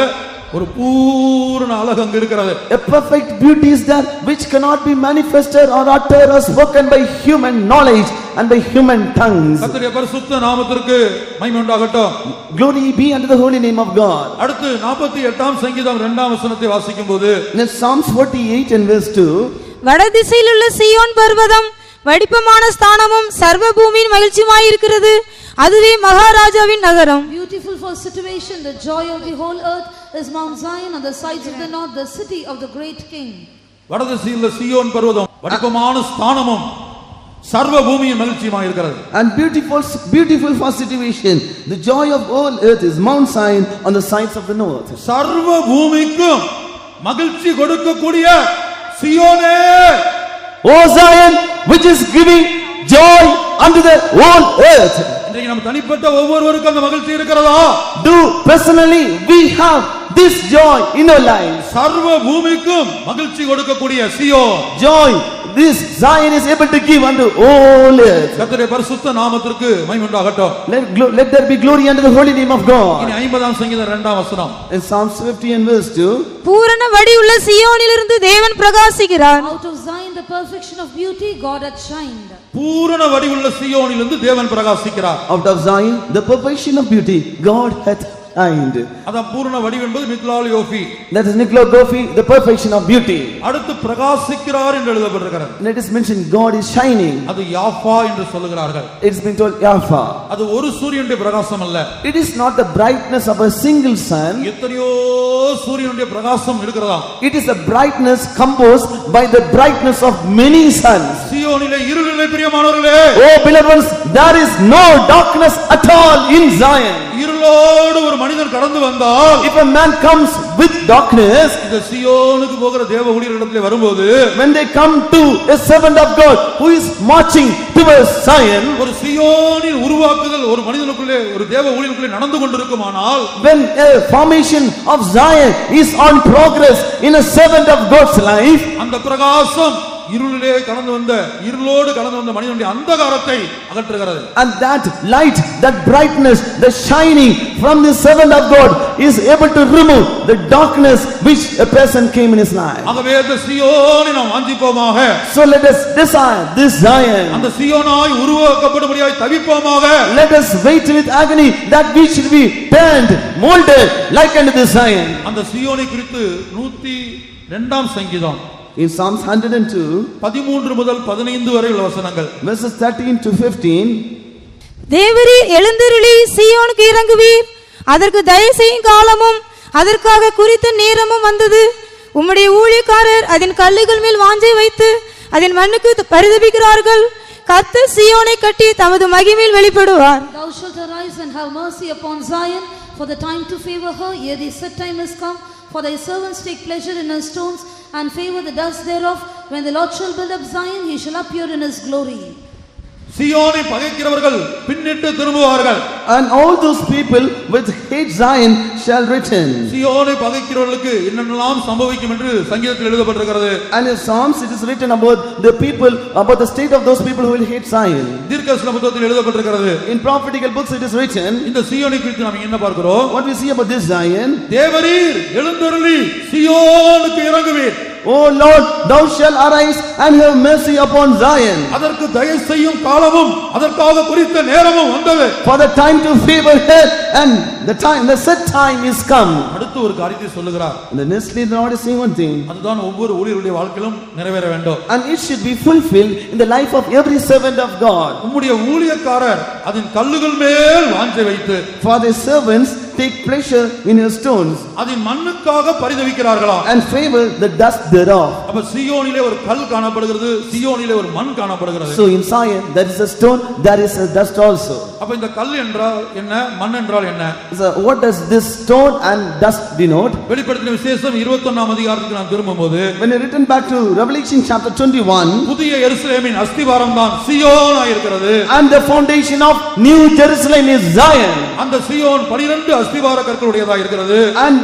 [SPEAKER 1] ஒரு பூரண அழகு அங்க இருக்கிறது.
[SPEAKER 2] A perfect beauty is that which cannot be manifested or uttered or spoken by human knowledge and by human tongues.
[SPEAKER 1] கர்த்தருடைய பரிசுத்த நாமத்திற்கு மகிமை உண்டாகட்டும்.
[SPEAKER 2] Glory be unto the holy name of God.
[SPEAKER 1] அடுத்து 48ஆம் சங்கீதம் 2ஆம் வசனத்தை வாசிக்கும்போது,
[SPEAKER 2] in Psalms 48 and verse 2,
[SPEAKER 3] வடதிசையில் உள்ள சீயோன் பர்வதம் வடிப்பமான ஸ்தானமும் சர்வ பூமியின் மகிழ்ச்சியுமாயிருக்கிறது. அதுவே மகாராஜாவின் நகரம்.
[SPEAKER 4] Beautiful for situation, the joy of the whole earth is Mount Zion on the sides of the north, the city of the great king.
[SPEAKER 1] வடதிசையில் உள்ள சீயோன் பர்வதம் வடிப்பமான ஸ்தானமும் சர்வ பூமியின் மகிழ்ச்சியுமாய் இருக்கிறது.
[SPEAKER 2] and beautiful for situation, the joy of all earth is Mount Zion on the sides of the north.
[SPEAKER 1] சர்வ பூமிக்கும் மகிழ்ச்சி கொடுக்கக்கூடிய சீயோனே,
[SPEAKER 2] O Zion, which is giving joy unto the whole earth.
[SPEAKER 1] இன்றைக்கு நம்ம தனிப்பட்ட ஒவ்வொருவருக்கும் அந்த மகிழ்ச்சி இருக்கிறதா?
[SPEAKER 2] Do personally we have this joy in our lives?
[SPEAKER 1] சர்வ பூமிக்கும் மகிழ்ச்சி கொடுக்கக்கூடிய சீயோன்,
[SPEAKER 2] Joy this Zion is able to give unto all earth.
[SPEAKER 1] கர்த்தருடைய பரிசுத்த நாமத்திற்கு மகிமை உண்டாகட்டும்.
[SPEAKER 2] Let there be glory unto the holy name of God.
[SPEAKER 1] இனி 50ஆம் சங்கீதம் 2ஆம் வசனம்.
[SPEAKER 2] In Psalms 50 and verse 2,
[SPEAKER 3] பூரண வடிவுள்ள சீயோனிலிருந்து தேவன் பிரகாசிக்கிறார்.
[SPEAKER 4] Out of Zion, the perfection of beauty, God hath shined.
[SPEAKER 1] பூரண வடிவுள்ள சீயோனிலிருந்து தேவன் பிரகாசிக்கிறார்.
[SPEAKER 2] out of Zion, the perfection of beauty, God hath shined.
[SPEAKER 1] அதான் பூரண வடிவு என்பது மிக்லால் யோபி.
[SPEAKER 2] That is Mikla Gofi, the perfection of beauty.
[SPEAKER 1] அடுத்து பிரகாசிக்கிறார் என்று எழுதப்பட்டிருக்கிறது.
[SPEAKER 2] And it is mentioned God is shining.
[SPEAKER 1] அது Jaffa என்று சொல்லுகிறார்கள்.
[SPEAKER 2] It's been told Yafa.
[SPEAKER 1] அது ஒரு சூரியனுடைய பிரகாசம் அல்ல.
[SPEAKER 2] It is not the brightness of a single sun.
[SPEAKER 1] எத்தனையோ சூரியனுடைய பிரகாசம் இருக்கிறதா.
[SPEAKER 2] It is a brightness composed by the brightness of many suns.
[SPEAKER 1] சீயோனிலே இருளிலே பிரியமானவர்களே,
[SPEAKER 2] Oh beloved ones, there is no darkness at all in Zion.
[SPEAKER 1] இருளோடு ஒரு மனிதன் கடந்து வந்தால்,
[SPEAKER 2] If a man comes with darkness,
[SPEAKER 1] இந்த சீயோனுக்கு போகிற தேவ ஊழியர்களிடத்திலே வரும்போது,
[SPEAKER 2] when they come to a servant of God who is marching towards Zion,
[SPEAKER 1] ஒரு சீயோனின் உருவாக்குதல் ஒரு மனிதனுக்குள்ளே ஒரு தேவ ஊழியனுக்குள்ளே நடந்து கொண்டிருக்குமானால்,
[SPEAKER 2] when a formation of Zion is on progress in a servant of God's life,
[SPEAKER 1] அந்த பிரகாசம் இருளிலே கடந்து வந்த இருளோடு கடந்து வந்த மனிதனுடைய அந்தகாரத்தை அகற்றுகிறது.
[SPEAKER 2] and that light, that brightness, the shining from the servant of God is able to remove the darkness which a person came in his life.
[SPEAKER 1] ஆகவே இந்த சீயோனை நாம் வாஞ்சிப்போமாக.
[SPEAKER 2] So let us desire this Zion.
[SPEAKER 1] அந்த சீயோனாய் உருவாக்கப்படும்படியாய் தவிப்போமாக.
[SPEAKER 2] Let us wait with agony that we should be turned, molded like unto this Zion.
[SPEAKER 1] அந்த சீயோனை குறித்து 102ஆம் சங்கீதம்
[SPEAKER 2] In Psalms 102,
[SPEAKER 1] 13 முதல் 15 வரை உள்ள வசனங்கள்.
[SPEAKER 2] verses 13 to 15.
[SPEAKER 3] தேவரீர் எழுந்தருளி சீயோனுக்கு இறங்குவீர், அதற்கு தயவு செய்யும் காலமும் அதற்காக குறித்த நேரமும் வந்தது. உம்முடைய ஊழியக்காரர் அதன் கல்லுகள் மேல் வாஞ்சை வைத்து அதன் மண்ணுக்கு பரிதபிக்கிறார்கள். கர்த்தர் சீயோனை கட்டி தமது மகிமையில் வெளிப்படுவார்.
[SPEAKER 4] Thou shalt arise and have mercy upon Zion, for the time to favor her, yea, the set time is come. For thy servants take pleasure in her stones, and favor the dust thereof. When the Lord shall build up Zion, he shall appear in his glory.
[SPEAKER 1] சீயோனை பகைக்கிறவர்கள் பின்னிட்டு திரும்புவார்கள்.
[SPEAKER 2] And all those people which hate Zion shall return.
[SPEAKER 1] சீயோனை பகைக்கிறவர்களுக்கு என்னென்னலாம் சம்பவிக்கும் என்று சங்கீதத்தில் எழுதப்பட்டிருக்கிறது.
[SPEAKER 2] And in Psalms it is written about the people, about the state of those people who will hate Zion.
[SPEAKER 1] தீர்க்கதரிசன புத்தகத்தில் எழுதப்பட்டிருக்கிறது.
[SPEAKER 2] In prophetical books it is written.
[SPEAKER 1] இந்த சீயோனை குறித்து நாம் என்ன பார்க்கிறோம்?
[SPEAKER 2] What we see about this Zion?
[SPEAKER 1] தேவரீர் எழுந்தருளி சீயோனுக்கு இறங்குவீர்.
[SPEAKER 2] O Lord, thou shalt arise and have mercy upon Zion.
[SPEAKER 1] அதற்கு தயவு செய்யும் காலமும் அதற்காக குறித்த நேரமும் வந்தது.
[SPEAKER 2] For the time to favor her, and the set time is come.
[SPEAKER 1] அடுத்து ஒரு காரியத்தை சொல்லுகிறார்.
[SPEAKER 2] And the nextly the Lord is saying one thing.
[SPEAKER 1] அதுதான் ஒவ்வொரு ஊழியருடைய வாழ்க்கையிலும் நிறைவேற வேண்டும்.
[SPEAKER 2] And it should be fulfilled in the life of every servant of God.
[SPEAKER 1] உம்முடைய ஊழியக்காரர் அதன் கல்லுகள் மேல் வாஞ்சை வைத்து,
[SPEAKER 2] For the servants take pleasure in her stones,
[SPEAKER 1] அதன் மண்ணுக்காக பரிதபிக்கிறார்களாம்.
[SPEAKER 2] and favor the dust thereof.
[SPEAKER 1] அப்ப சீயோனிலே ஒரு கல் காணப்படுகிறது, சீயோனிலே ஒரு மண் காணப்படுகிறது.
[SPEAKER 2] So in Zion there is a stone, there is a dust also.
[SPEAKER 1] அப்ப இந்த கல் என்றால் என்ன, மண் என்றால் என்ன?
[SPEAKER 2] So what does this stone and dust denote?
[SPEAKER 1] வெளிப்படுத்தின விசேஷம் 21ஆம் அதிகாரத்துக்கு நாம் திரும்பும்போது,
[SPEAKER 2] When you return back to Revelation chapter 21,
[SPEAKER 1] புதிய எருசலேமின் அஸ்திவாரம் தான் சீயோனாய் இருக்கிறது.
[SPEAKER 2] and the foundation of New Jerusalem is Zion.
[SPEAKER 1] அந்த சீயோன் 12 அஸ்திவார கற்களுடையதா இருக்கிறது.
[SPEAKER 2] And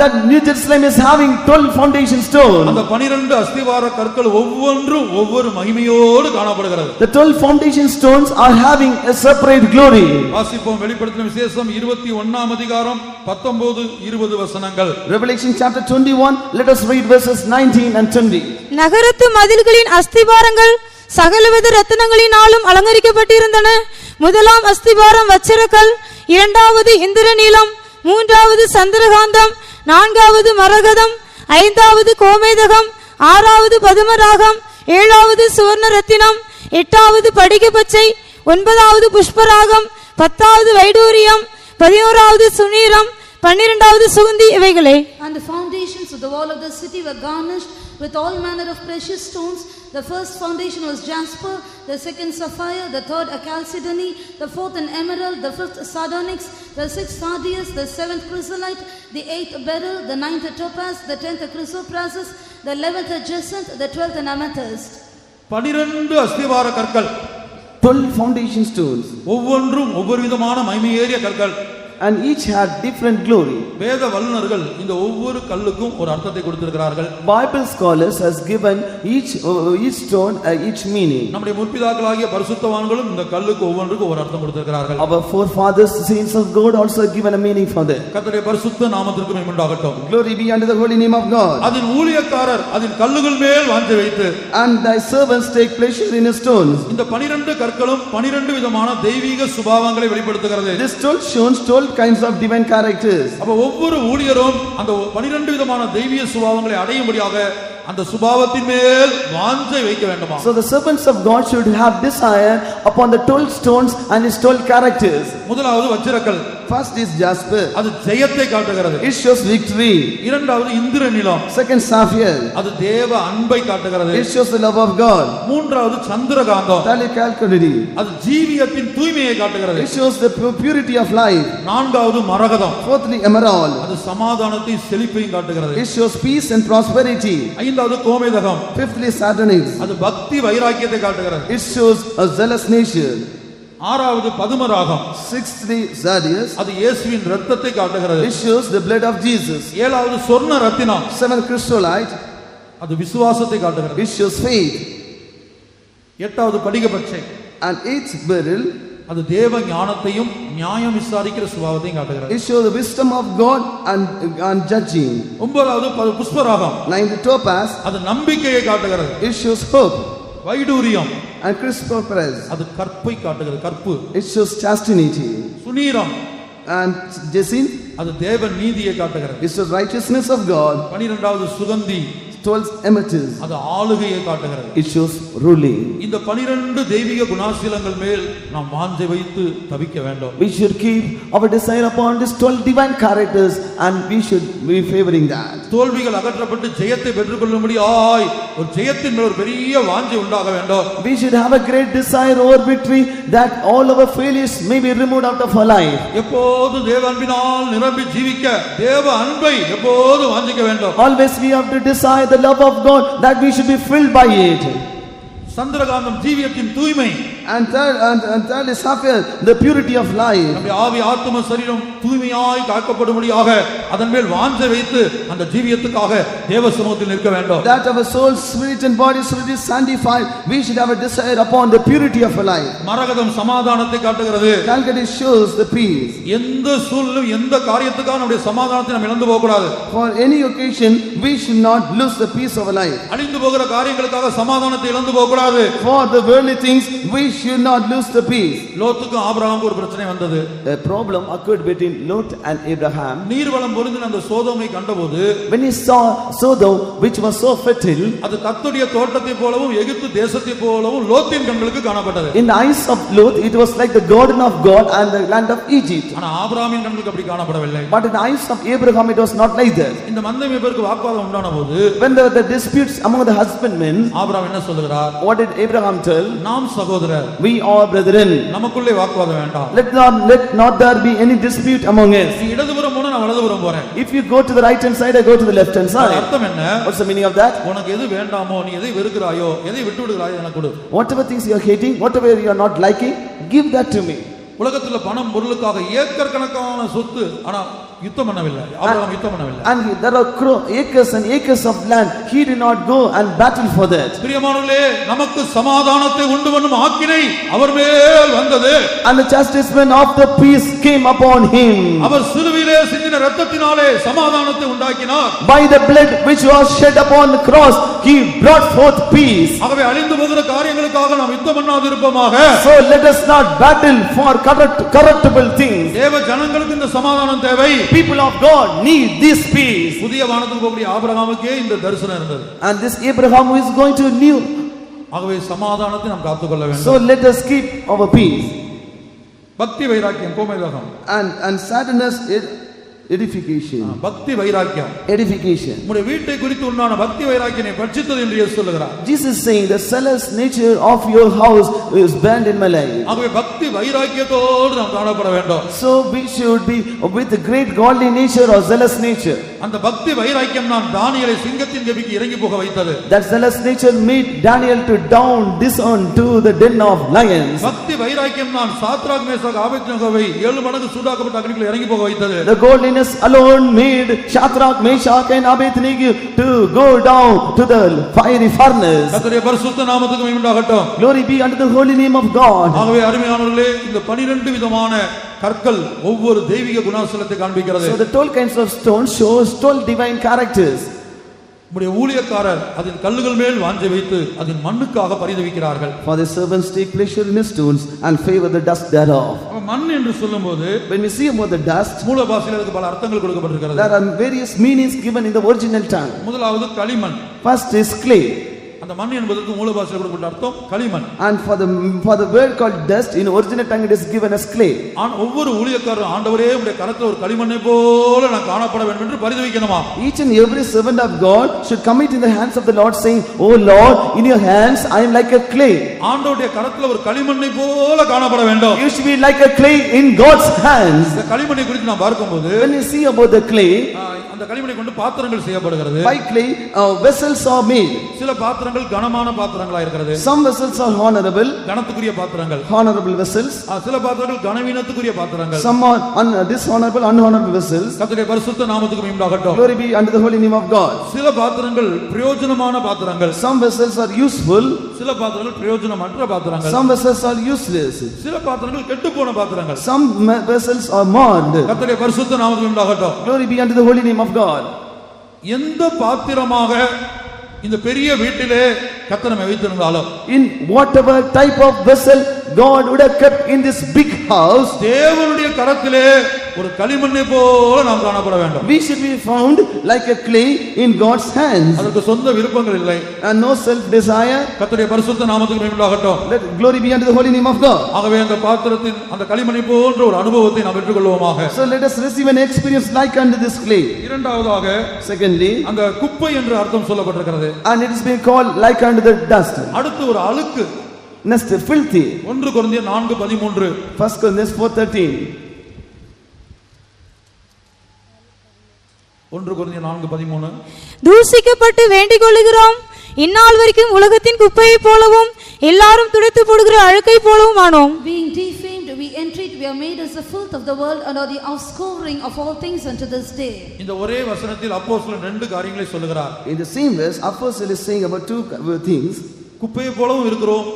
[SPEAKER 2] that New Jerusalem is having 12 foundation stones.
[SPEAKER 1] அந்த 12 அஸ்திவார கற்கள் ஒவ்வொன்றும் ஒவ்வொரு மகிமையோடு காணப்படுகிறது.
[SPEAKER 2] The 12 foundation stones are having a separate glory.
[SPEAKER 1] வாசிப்போம் வெளிப்படுத்தின விசேஷம் 21ஆம் அதிகாரம் 19 20 வசனங்கள்.
[SPEAKER 2] Revelation chapter 21, let us read verses 19 and 20.
[SPEAKER 3] நகரத்து மதில்களின் அஸ்திபாரங்கள் சகலவித ரத்தினங்களினாலும் அலங்கரிக்கப்பட்டிருந்தன. முதலாம் அஸ்திபாரம் வச்சிரக்கல், இரண்டாவது இந்திரநீலம், மூன்றாவது சந்திரகாந்தம், நான்காவது மரகதம், ஐந்தாவது கோமேதகம், ஆறாவது பதுமராகம், ஏழாவது சுவர்ண ரத்தினம், எட்டாவது படிக பச்சை, ஒன்பதாவது புஷ்பராகம், பத்தாவது வைடூரியம், 11வது சுனீரம், 12வது சுகந்தி இவைகளே.
[SPEAKER 4] And the foundations of the wall of the city were garnished with all manner of precious stones. The first foundation was jasper, the second sapphire, the third a chalcedony, the fourth an emerald, the fifth sardonyx, the sixth sardius, the seventh chrysolite, the eighth beryl, the ninth a topaz, the 10th a chrysoprasus, the 11th a jacinth, the 12th an amethyst.
[SPEAKER 1] 12 அஸ்திவார கற்கள்,
[SPEAKER 2] 12 foundation stones,
[SPEAKER 1] ஒவ்வொன்றும் ஒவ்வொரு விதமான மகிமையேறிய கற்கள்.
[SPEAKER 2] and each had different glory.
[SPEAKER 1] வேத வல்லுனர்கள் இந்த ஒவ்வொரு கல்லுக்கும் ஒரு அர்த்தத்தை கொடுத்திருக்கிறார்கள்.
[SPEAKER 2] Bible scholars has given each stone each meaning.
[SPEAKER 1] நம்முடைய முற்பிதாக்களாகிய பரிசுத்தவான்களும் இந்த கல்லுக்கு ஒவ்வொன்றுக்கும் ஒரு அர்த்தம் கொடுத்திருக்கிறார்கள்.
[SPEAKER 2] Our forefathers, saints of God, also have given a meaning for that.
[SPEAKER 1] கர்த்தருடைய பரிசுத்த நாமத்திற்கு மகிமை உண்டாகட்டும்.
[SPEAKER 2] Glory be unto the holy name of God.
[SPEAKER 1] அதன் ஊழியக்காரர் அதன் கல்லுகள் மேல் வாஞ்சை வைத்து,
[SPEAKER 2] And thy servants take pleasure in his stones.
[SPEAKER 1] இந்த 12 கற்களும் 12 விதமான தெய்வீக சுபாவங்களை வெளிப்படுத்துகிறது.
[SPEAKER 2] This 12 stones, 12 kinds of divine characters.
[SPEAKER 1] அப்ப ஒவ்வொரு ஊழியரும் அந்த 12 விதமான தெய்வீக சுபாவங்களை அடையும்படியாக அந்த சுபாவத்தின் மேல் வாஞ்சை வைக்க வேண்டுமா?
[SPEAKER 2] So the servants of God should have desire upon the 12 stones and his 12 characters.
[SPEAKER 1] முதலாவது வச்சிரக்கல்.
[SPEAKER 2] First is jasper.
[SPEAKER 1] அது ஜெயத்தை காட்டுகிறது.
[SPEAKER 2] It shows victory.
[SPEAKER 1] இரண்டாவது இந்திரநீலம்.
[SPEAKER 2] Second sapphire.
[SPEAKER 1] அது தேவ அன்பை காட்டுகிறது.
[SPEAKER 2] It shows the love of God.
[SPEAKER 1] மூன்றாவது சந்திரகாந்தம்.
[SPEAKER 2] Calculated.
[SPEAKER 1] அது ஜீவியத்தின் தூய்மையை காட்டுகிறது.
[SPEAKER 2] It shows the purity of life.
[SPEAKER 1] நான்காவது மரகதம்.
[SPEAKER 2] Fourthly, emerald.
[SPEAKER 1] அது சமாதானத்தை செழிப்பையும் காட்டுகிறது.
[SPEAKER 2] It shows peace and prosperity.
[SPEAKER 1] ஐந்தாவது கோமேதகம்.
[SPEAKER 2] Fifthly, sardonyx.
[SPEAKER 1] அது பக்தி வைராக்கியத்தை காட்டுகிறது.
[SPEAKER 2] It shows a zealous nature.
[SPEAKER 1] ஆறாவது பதுமராகம்.
[SPEAKER 2] Sixthly, sardius.
[SPEAKER 1] அது இயேசுவின் இரத்தத்தை காட்டுகிறது.
[SPEAKER 2] It shows the blood of Jesus.
[SPEAKER 1] ஏழாவது சொர்ண ரத்தினம்.
[SPEAKER 2] Seventh, chrysolite.
[SPEAKER 1] அது விசுவாசத்தை காட்டுகிறது.
[SPEAKER 2] It shows faith.
[SPEAKER 1] எட்டாவது படிக பச்சை.
[SPEAKER 2] And eighth, beryl.
[SPEAKER 1] அது தேவ ஞானத்தையும் நியாயம் விசாரிக்கிற சுபாவத்தையும் காட்டுகிறது.
[SPEAKER 2] It shows the wisdom of God and judging.
[SPEAKER 1] ஒன்பதாவது புஷ்பராகம்.
[SPEAKER 2] Ninth, topaz.
[SPEAKER 1] அது நம்பிக்கையை காட்டுகிறது.
[SPEAKER 2] It shows hope.
[SPEAKER 1] வைடூரியம்.
[SPEAKER 2] And chrysoprase.
[SPEAKER 1] அது கற்பை காட்டுகிறது, கற்பு.
[SPEAKER 2] It shows chastity.
[SPEAKER 1] சுனீரம்.
[SPEAKER 2] And jacinth.
[SPEAKER 1] அது தேவ நீதியை காட்டுகிறது.
[SPEAKER 2] It shows righteousness of God.
[SPEAKER 1] 12வது சுகந்தி.
[SPEAKER 2] 12 images.
[SPEAKER 1] அது ஆளுகையை காட்டுகிறது.
[SPEAKER 2] It shows ruling.
[SPEAKER 1] இந்த 12 தெய்வீக குணாசீலங்கள் மேல் நாம் வாஞ்சை வைத்து தவிக்க வேண்டும்.
[SPEAKER 2] We should keep our desire upon these 12 divine characters and we should be favoring that.
[SPEAKER 1] தோல்விகள் அகற்றப்பட்டு ஜெயத்தை பெற்றுக்கொள்ளும்படியாய் ஒரு ஜெயத்தின் மேல் ஒரு பெரிய வாஞ்சை உண்டாக வேண்டும்.
[SPEAKER 2] We should have a great desire over victory, that all our failures may be removed out of our life.
[SPEAKER 1] எப்போது தேவ அன்பினால் நிரம்பி ஜீவிக்க தேவ அன்பை எப்போது வாஞ்சிக்க வேண்டும்.
[SPEAKER 2] Always we have to desire the love of God, that we should be filled by it.
[SPEAKER 1] Chandrakantham ஜீவியத்தின் தூய்மை.
[SPEAKER 2] And third is sapphire, the purity of life.
[SPEAKER 1] நம்முடைய ஆவி ஆத்தும சரீரம் தூய்மையாய் காக்கப்படும்படியாக அதன் மேல் வாஞ்சை வைத்து அந்த ஜீவியத்துக்காக தேவ சமூகத்தில் நிற்க வேண்டும்.
[SPEAKER 2] That our soul, spirit and body should be sanctified. We should have a desire upon the purity of our life.
[SPEAKER 1] மரகதம் சமாதானத்தை காட்டுகிறது.
[SPEAKER 2] Calcutta shows the peace.
[SPEAKER 1] எந்த சூழ்நிலையும் எந்த காரியத்துக்காக நம்முடைய சமாதானத்தை நாம் இழந்து போக கூடாது.
[SPEAKER 2] For any occasion we should not lose the peace of our life.
[SPEAKER 1] அழிந்து போகிற காரியங்களுக்காக சமாதானத்தை இழந்து போக கூடாது.
[SPEAKER 2] For the worldly things we should not lose the peace.
[SPEAKER 1] லோத்துக்கும் ஆபிரகாமுக்கும் ஒரு பிரச்சனை வந்தது.
[SPEAKER 2] A problem occurred between Lot and Abraham.
[SPEAKER 1] நீர்வளம் பொருந்தின அந்த சோதோமை கண்டபோது
[SPEAKER 2] When he saw Sodom, which was so fertile,
[SPEAKER 1] அது கர்த்தருடைய தோட்டத்தை போலவும் எகிப்து தேசத்தை போலவும் லோத்தின் கண்களுக்கு காணப்பட்டது.
[SPEAKER 2] in the eyes of Lot it was like the garden of God and the land of Egypt.
[SPEAKER 1] ஆனா ஆபிரகாமின் கண்களுக்கு அப்படி காணப்படவில்லை.
[SPEAKER 2] But in the eyes of Abraham it was not like that.
[SPEAKER 1] இந்த மந்தை மேய்ப்பருக்கு வாக்குவாதம் உண்டான போது
[SPEAKER 2] When there were the disputes among the husbandmen,
[SPEAKER 1] Abraham என்ன சொல்லுகிறார்?
[SPEAKER 2] what did Abraham tell?
[SPEAKER 1] நாம் சகோதரர்,
[SPEAKER 2] We are brethren.
[SPEAKER 1] நமக்குள்ளே வாக்குவாதம் வேண்டாம்.
[SPEAKER 2] Let not there be any dispute among us.
[SPEAKER 1] நீ இடதுபுறம் போனா நான் வலதுபுறம் போறேன்.
[SPEAKER 2] If you go to the right hand side, I go to the left hand side.
[SPEAKER 1] அர்த்தம் என்ன?
[SPEAKER 2] What's the meaning of that?
[SPEAKER 1] உனக்கு எது வேண்டாமோ, நீ எதை வெறுக்கிறாயோ, எதை விட்டு விடுகிறாயோ எனக்கு கொடு.
[SPEAKER 2] Whatever things you are hating, whatever you are not liking, give that to me.
[SPEAKER 1] உலகத்துல பணம் பொருளுக்காக ஏக்கர் கணக்கான சொத்து, ஆனா யுத்தம் பண்ணவில்லை. ஆபிரகாம் யுத்தம் பண்ணவில்லை.
[SPEAKER 2] And there are acres and acres of land. He did not go and battle for that.
[SPEAKER 1] பிரியமானவர்களே, நமக்கு சமாதானத்தை உண்டு பண்ணும் ஆக்கினை அவர் மேல் வந்தது.
[SPEAKER 2] And the chastisement of the peace came upon him.
[SPEAKER 1] அவர் சிலுவையிலே சிந்தின இரத்தத்தினாலே சமாதானத்தை உண்டாக்கினார்.
[SPEAKER 2] By the blood which was shed upon the cross, he brought forth peace.
[SPEAKER 1] ஆகவே அழிந்து போகிற காரியங்களுக்காக நாம் யுத்தம் பண்ணாதிருப்போமாக.
[SPEAKER 2] So let us not battle for corruptible things.
[SPEAKER 1] தேவ ஜனங்களுக்கு இந்த சமாதானம் தேவை.
[SPEAKER 2] People of God need this peace.
[SPEAKER 1] புதிய வானத்துக்கு போகக்கூடிய ஆபிரகாமுக்கே இந்த தரிசனம் இருந்தது.
[SPEAKER 2] And this Abraham who is going to new.
[SPEAKER 1] ஆகவே சமாதானத்தை நாம் காத்துக்கொள்ள வேண்டும்.
[SPEAKER 2] So let us keep our peace.
[SPEAKER 1] பக்தி வைராக்கியம் கோமேதகம்.
[SPEAKER 2] And sadness is edification.
[SPEAKER 1] பக்தி வைராக்கியம்.
[SPEAKER 2] Edification.
[SPEAKER 1] உம்முடைய வீட்டை குறித்து உண்டான பக்தி வைராக்கியனை பட்சித்தது என்று இயேசு சொல்கிறார்.
[SPEAKER 2] Jesus is saying the zealous nature of your house is burned in my life.
[SPEAKER 1] ஆகவே பக்தி வைராக்கியத்தோடு நாம் காணப்பட வேண்டும்.
[SPEAKER 2] So we should be with a great godly nature or zealous nature.
[SPEAKER 1] அந்த பக்தி வைராக்கியம் தான் தானியேலை சிங்கத்தின் கெபிக்கு இறங்கி போக வைத்தது.
[SPEAKER 2] That zealous nature made Daniel to disown to the den of lions.
[SPEAKER 1] பக்தி வைராக்கியம் தான் சாத்ராக் மேஷாக் ஆபேத்நேகோவை 7 மடங்கு சூடாக்கப்பட்ட அக்கினிக்குள் இறங்கி போக வைத்தது.
[SPEAKER 2] The godliness alone made Shadrach, Meshach and Abednego to go down to the fiery furnace.
[SPEAKER 1] கர்த்தருடைய பரிசுத்த நாமத்துக்கு மகிமை உண்டாகட்டும்.
[SPEAKER 2] Glory be unto the holy name of God.
[SPEAKER 1] ஆகவே அருமையானவர்களே, இந்த 12 விதமான கற்கள் ஒவ்வொரு தெய்வீக குணாசலத்தை காண்பிக்கிறது.
[SPEAKER 2] So the 12 kinds of stones shows 12 divine characters.
[SPEAKER 1] நம்முடைய ஊழியக்காரர் அதன் கல்லுகள் மேல் வாஞ்சை வைத்து அதன் மண்ணுக்காக பரிதவிக்கிறார்கள்.
[SPEAKER 2] For the servants take pleasure in the stones and favor the dust thereof.
[SPEAKER 1] மண் என்று சொல்லும்போது
[SPEAKER 2] When we see about the dust,
[SPEAKER 1] மூல பாஷையில் அதுக்கு பல அர்த்தங்கள் கொடுக்கப்பட்டிருக்கிறது.
[SPEAKER 2] there are various meanings given in the original tongue.
[SPEAKER 1] முதலாவது களிமண்.
[SPEAKER 2] First is clay.
[SPEAKER 1] அந்த மண் என்பதற்கு மூல பாஷையில் கொடுக்கப்பட்ட அர்த்தம் களிமண்.
[SPEAKER 2] And for the word called dust in original tongue it is given as clay.
[SPEAKER 1] ஒவ்வொரு ஊழியக்காரரும் ஆண்டவரே உம்முடைய கரத்தில் ஒரு களிமண்ணை போல நான் காணப்பட வேண்டும் என்று பரிதவிக்கணுமா?
[SPEAKER 2] Each and every servant of God should commit in the hands of the Lord saying, "Oh Lord, in your hands I am like a clay."
[SPEAKER 1] ஆண்டவருடைய கரத்தில் ஒரு களிமண்ணை போல காணப்பட வேண்டும்.
[SPEAKER 2] You should be like a clay in God's hands.
[SPEAKER 1] இந்த களிமண்ணை குறித்து நான் பார்க்கும்போது
[SPEAKER 2] When you see about the clay,
[SPEAKER 1] அந்த களிமண்ணை கொண்டு பாத்திரங்கள் செய்யப்படுகிறது.
[SPEAKER 2] by clay vessels are made.
[SPEAKER 1] சில பாத்திரங்கள் கனமான பாத்திரங்களா இருக்கிறது.
[SPEAKER 2] Some vessels are honorable,
[SPEAKER 1] கனத்துக்குரிய பாத்திரங்கள்.
[SPEAKER 2] honorable vessels.
[SPEAKER 1] சில பாத்திரங்கள் கனவீனத்துக்குரிய பாத்திரங்கள்.
[SPEAKER 2] Some are dishonorable, unhonorable vessels.
[SPEAKER 1] கர்த்தருடைய பரிசுத்த நாமத்துக்கு மகிமை உண்டாகட்டும்.
[SPEAKER 2] Glory be unto the holy name of God.
[SPEAKER 1] சில பாத்திரங்கள் பிரயோஜனமான பாத்திரங்கள்.
[SPEAKER 2] Some vessels are useful,
[SPEAKER 1] சில பாத்திரங்கள் பிரயோஜனமற்ற பாத்திரங்கள்.
[SPEAKER 2] some vessels are useless.
[SPEAKER 1] சில பாத்திரங்கள் கெட்டுப்போன பாத்திரங்கள்.
[SPEAKER 2] Some vessels are marred.
[SPEAKER 1] கர்த்தருடைய பரிசுத்த நாமத்துக்கு உண்டாகட்டும்.
[SPEAKER 2] Glory be unto the holy name of God.
[SPEAKER 1] எந்த பாத்திரமாக இந்த பெரிய வீட்டிலே கர்த்தர் நம்மை வைத்திருந்தாலும்,
[SPEAKER 2] in whatever type of vessel God would have kept in this big house,
[SPEAKER 1] தேவனுடைய கரத்திலே ஒரு களிமண்ணை போல நாம் காணப்பட வேண்டும்.
[SPEAKER 2] We should be found like a clay in God's hands.
[SPEAKER 1] அதற்கு சொந்த விருப்பங்கள் இல்லை.
[SPEAKER 2] And no self desire.
[SPEAKER 1] கர்த்தருடைய பரிசுத்த நாமத்துக்கு மகிமை உண்டாகட்டும்.
[SPEAKER 2] Let glory be unto the holy name of God.
[SPEAKER 1] ஆகவே அந்த பாத்திரத்தின் அந்த களிமண்ணை போன்ற ஒரு அனுபவத்தை நாம் பெற்றுக்கொள்வோமாக.
[SPEAKER 2] So let us receive an experience like unto this clay.
[SPEAKER 1] இரண்டாவதாக
[SPEAKER 2] Secondly,
[SPEAKER 1] அந்த குப்பை என்று அர்த்தம் சொல்லப்பட்டிருக்கிறது.
[SPEAKER 2] and it is being called like unto the dust.
[SPEAKER 1] அடுத்து ஒரு அழுக்கு.
[SPEAKER 2] Next, filthy.
[SPEAKER 1] 1 கொரிந்தியர் 4:13.
[SPEAKER 2] 1 Corinthians 4:13.
[SPEAKER 1] 1 கொரிந்தியர் 4:13.
[SPEAKER 3] தூசிக்கப்பட்டு வேண்டிக் கொள்ளுகிறோம், இந்நாள் வரைக்கும் உலகத்தின் குப்பையை போலவும் எல்லாரும் துடைத்து போடுகிற அழுக்கை போலவும் ஆனோம்.
[SPEAKER 4] Being defamed, we entreat, we are made as the filth of the world and are the offscouring of all things unto this day.
[SPEAKER 1] இந்த ஒரே வசனத்தில் அப்போஸ்தலன் 2 காரியங்களை சொல்லுகிறார்.
[SPEAKER 2] In the same verse, Apostle is saying about two things.
[SPEAKER 1] குப்பையை போலவும் இருக்கிறோம்,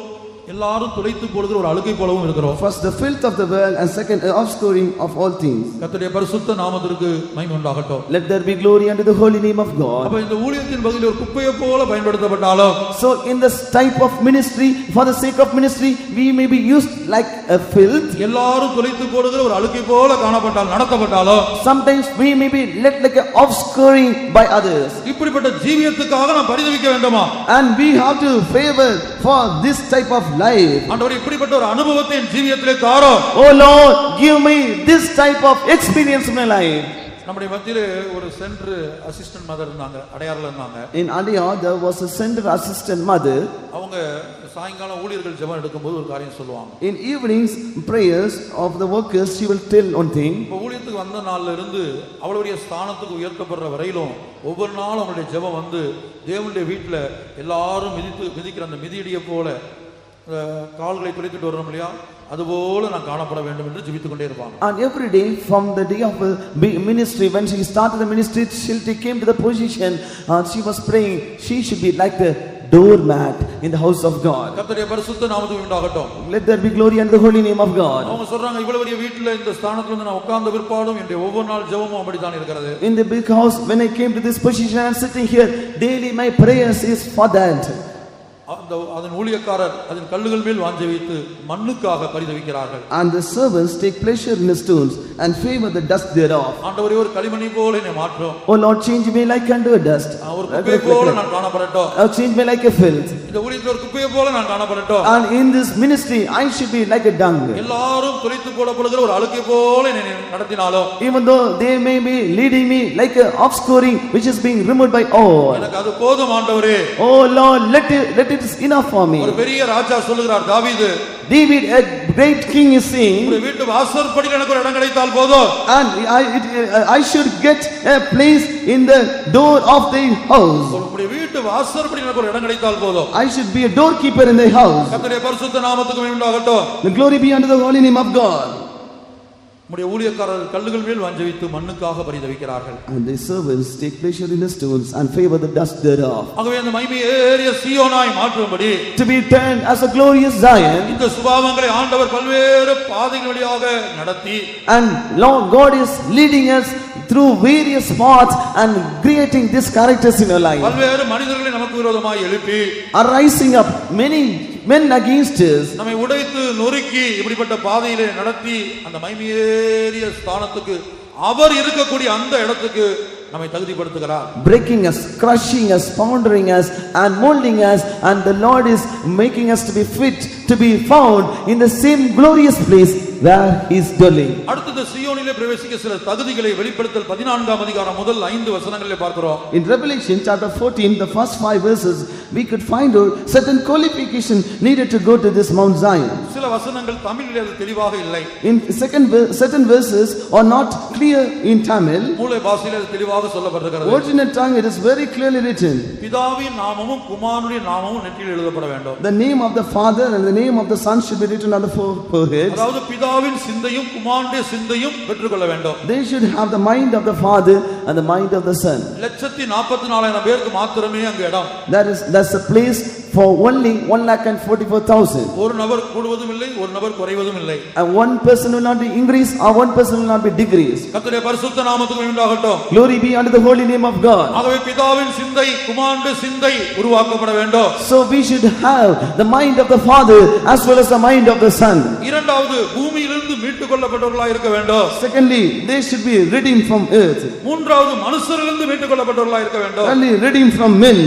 [SPEAKER 1] எல்லாரும் துடைத்து போடுகிற ஒரு அழுக்கை போலவும் இருக்கிறோம்.
[SPEAKER 2] First, the filth of the world, and second, offscouring of all things.
[SPEAKER 1] கர்த்தருடைய பரிசுத்த நாமத்திற்கு மகிமை உண்டாகட்டும்.
[SPEAKER 2] Let there be glory unto the holy name of God.
[SPEAKER 1] அப்ப இந்த ஊழியத்தின் பகுதியில் ஒரு குப்பையை போல பயன்படுத்தப்பட்டாலும்,
[SPEAKER 2] So in this type of ministry, for the sake of ministry, we may be used like a filth.
[SPEAKER 1] எல்லாரும் துடைத்து போடுகிற ஒரு அழுக்கை போல காணப்பட்டால் நடத்தப்பட்டாலும்,
[SPEAKER 2] Sometimes we may be led like an offscouring by others.
[SPEAKER 1] இப்படிப்பட்ட ஜீவியத்துக்காக நாம் பரிதவிக்க வேண்டுமா?
[SPEAKER 2] And we have to favor for this type of life.
[SPEAKER 1] ஆண்டவரே, இப்படிப்பட்ட ஒரு அனுபவத்தை என் ஜீவியத்திலே தாரும்.
[SPEAKER 2] Oh Lord, give me this type of experience in my life.
[SPEAKER 1] நம்முடைய மத்தியிலே ஒரு சென்டர் அசிஸ்டன்ட் மதர் இருந்தாங்க, அடையாறுல இருந்தாங்க.
[SPEAKER 2] In Adia, there was a center assistant mother.
[SPEAKER 1] அவங்க சாயங்காலம் ஊழியர்கள் ஜெபம் எடுக்கும்போது ஒரு காரியம் சொல்லுவாங்க.
[SPEAKER 2] In evenings prayers of the workers, she will tell one thing.
[SPEAKER 1] இப்போ ஊழியத்துக்கு வந்த நாள்ல இருந்து அவளுடைய ஸ்தானத்துக்கு உயர்த்தப்படுற வரையிலும் ஒவ்வொரு நாளும் அவங்களுடைய ஜெபம் வந்து தேவனுடைய வீட்டுல எல்லாரும் மிதிக்கிற அந்த மிதியடியை போல கால்களை துடைத்துட்டு வரணும் இல்லையா, அதுபோல நான் காணப்பட வேண்டும் என்று ஜெபித்துக் கொண்டே இருப்பாங்க.
[SPEAKER 2] And every day from the day of ministry, when she started the ministry till she came to the position, she was praying she should be like the doormat in the house of God.
[SPEAKER 1] கர்த்தருடைய பரிசுத்த நாமத்துக்கு உண்டாகட்டும்.
[SPEAKER 2] Let there be glory unto the holy name of God.
[SPEAKER 1] அவங்க சொல்றாங்க, இவ்வளவு பெரிய வீட்டுல இந்த ஸ்தானத்துல வந்து நான் உட்கார்ந்த பிற்பாடும் என்னுடைய ஒவ்வொரு நாள் ஜெபமும் அப்படிதான் இருக்கிறது.
[SPEAKER 2] In the big house, when I came to this position and sitting here, daily my prayers is for that.
[SPEAKER 1] அதன் ஊழியக்காரர் அதன் கல்லுகள் மேல் வாஞ்சை வைத்து மண்ணுக்காக பரிதவிக்கிறார்கள்.
[SPEAKER 2] And the servants take pleasure in the stones and favor the dust thereof.
[SPEAKER 1] ஆண்டவரே, ஒரு களிமண்ணை போல என்னை மாற்றும்.
[SPEAKER 2] Oh Lord, change me like unto a dust.
[SPEAKER 1] ஒரு குப்பை போல நான் காணப்படட்டும்.
[SPEAKER 2] Change me like a filth.
[SPEAKER 1] இந்த ஊழியத்துல ஒரு குப்பை போல நான் காணப்படட்டும்.
[SPEAKER 2] And in this ministry I should be like a dung.
[SPEAKER 1] எல்லாரும் துடைத்து போடப்படுகிற ஒரு அழுக்கை போல என்னை நடத்தினாலும்,
[SPEAKER 2] Even though they may be leading me like a offscouring which is being removed by all.
[SPEAKER 1] எனக்கு அது போதும் ஆண்டவரே.
[SPEAKER 2] Oh Lord, let it is enough for me.
[SPEAKER 1] ஒரு பெரிய ராஜா சொல்லுகிறார், தாவீது,
[SPEAKER 2] David, a great king, is saying,
[SPEAKER 1] உங்கள் வீட்டு வாசற்படியில் எனக்கு ஒரு இடம் கிடைத்தால் போதும்.
[SPEAKER 2] and I should get a place in the door of the house.
[SPEAKER 1] உங்கள் வீட்டு வாசற்படியில் எனக்கு ஒரு இடம் கிடைத்தால் போதும்.
[SPEAKER 2] I should be a doorkeeper in the house.
[SPEAKER 1] கர்த்தருடைய பரிசுத்த நாமத்துக்கு மகிமை உண்டாகட்டும்.
[SPEAKER 2] The glory be unto the holy name of God.
[SPEAKER 1] நம்முடைய ஊழியக்காரர்கள் கல்லுகள் மேல் வாஞ்சை வைத்து மண்ணுக்காக பரிதவிக்கிறார்கள்.
[SPEAKER 2] And the servants take pleasure in the stones and favor the dust thereof.
[SPEAKER 1] ஆகவே அந்த மகிமையேறிய சீயோனாய் மாற்றும்படி,
[SPEAKER 2] To be turned as a glorious Zion.
[SPEAKER 1] இந்த சுபாவங்களை ஆண்டவர் பல்வேறு பாதைகள் வழியாக நடத்தி,
[SPEAKER 2] And Lord God is leading us through various paths and creating these characters in our life.
[SPEAKER 1] பல்வேறு மனிதர்களை நமக்கு விரோதமாய் எழுப்பி,
[SPEAKER 2] Arising up many men against us.
[SPEAKER 1] நம்மை உடைத்து நொறுக்கி இப்படிப்பட்ட பாதையிலே நடத்தி அந்த மகிமையேறிய ஸ்தானத்துக்கு அவர் இருக்கக்கூடிய அந்த இடத்துக்கு நம்மை தகுதிப்படுத்துகிறார்.
[SPEAKER 2] Breaking us, crushing us, pondering us and molding us, and the Lord is making us to be fit to be found in the same glorious place where he is dwelling.
[SPEAKER 1] அடுத்து சீயோனிலே பிரவேசிக்க சில தகுதிகளை வெளிப்படுத்தல் 14ஆம் அதிகாரம் முதல் 5 வசனங்களிலே பார்க்கிறோம்.
[SPEAKER 2] In Revelation chapter 14, the first 5 verses, we could find out certain qualification needed to go to this Mount Zion.
[SPEAKER 1] சில வசனங்கள் தமிழிலே அது தெளிவாக இல்லை.
[SPEAKER 2] In certain verses are not clear in Tamil.
[SPEAKER 1] மூல பாஷையிலே அது தெளிவாக சொல்லப்பட்டிருக்கிறது.
[SPEAKER 2] Original tongue, it is very clearly written.
[SPEAKER 1] பிதாவின் நாமமும் குமாரனுடைய நாமமும் நெற்றியில் எழுதப்பட வேண்டும்.
[SPEAKER 2] The name of the Father and the name of the Son should be written on the foreheads.
[SPEAKER 1] அதாவது பிதாவின் சிந்தையும் குமாரனுடைய சிந்தையும் பெற்றுக்கொள்ள வேண்டும்.
[SPEAKER 2] They should have the mind of the Father and the mind of the Son.
[SPEAKER 1] 144,000 பேருக்கு மாத்திரமே அங்க இடம்.
[SPEAKER 2] That's a place for only 1,44,000.
[SPEAKER 1] ஒரு நபர் கூடுவதும் இல்லை, ஒரு நபர் குறைவதும் இல்லை.
[SPEAKER 2] And one person will not be increased or one person will not be decreased.
[SPEAKER 1] கர்த்தருடைய பரிசுத்த நாமத்துக்கு உண்டாகட்டும்.
[SPEAKER 2] Glory be unto the holy name of God.
[SPEAKER 1] ஆகவே பிதாவின் சிந்தை குமாரனுடைய சிந்தை உருவாக்கப்பட வேண்டும்.
[SPEAKER 2] So we should have the mind of the Father as well as the mind of the Son.
[SPEAKER 1] இரண்டாவது பூமியிலிருந்து மீட்டுக் கொள்ளப்பட்டவர்களாக இருக்க வேண்டும்.
[SPEAKER 2] Secondly, they should be redeemed from earth.
[SPEAKER 1] மூன்றாவது மனுஷரிலிருந்து மீட்டுக் கொள்ளப்பட்டவர்களாக இருக்க வேண்டும்.
[SPEAKER 2] Thirdly, redeemed from men.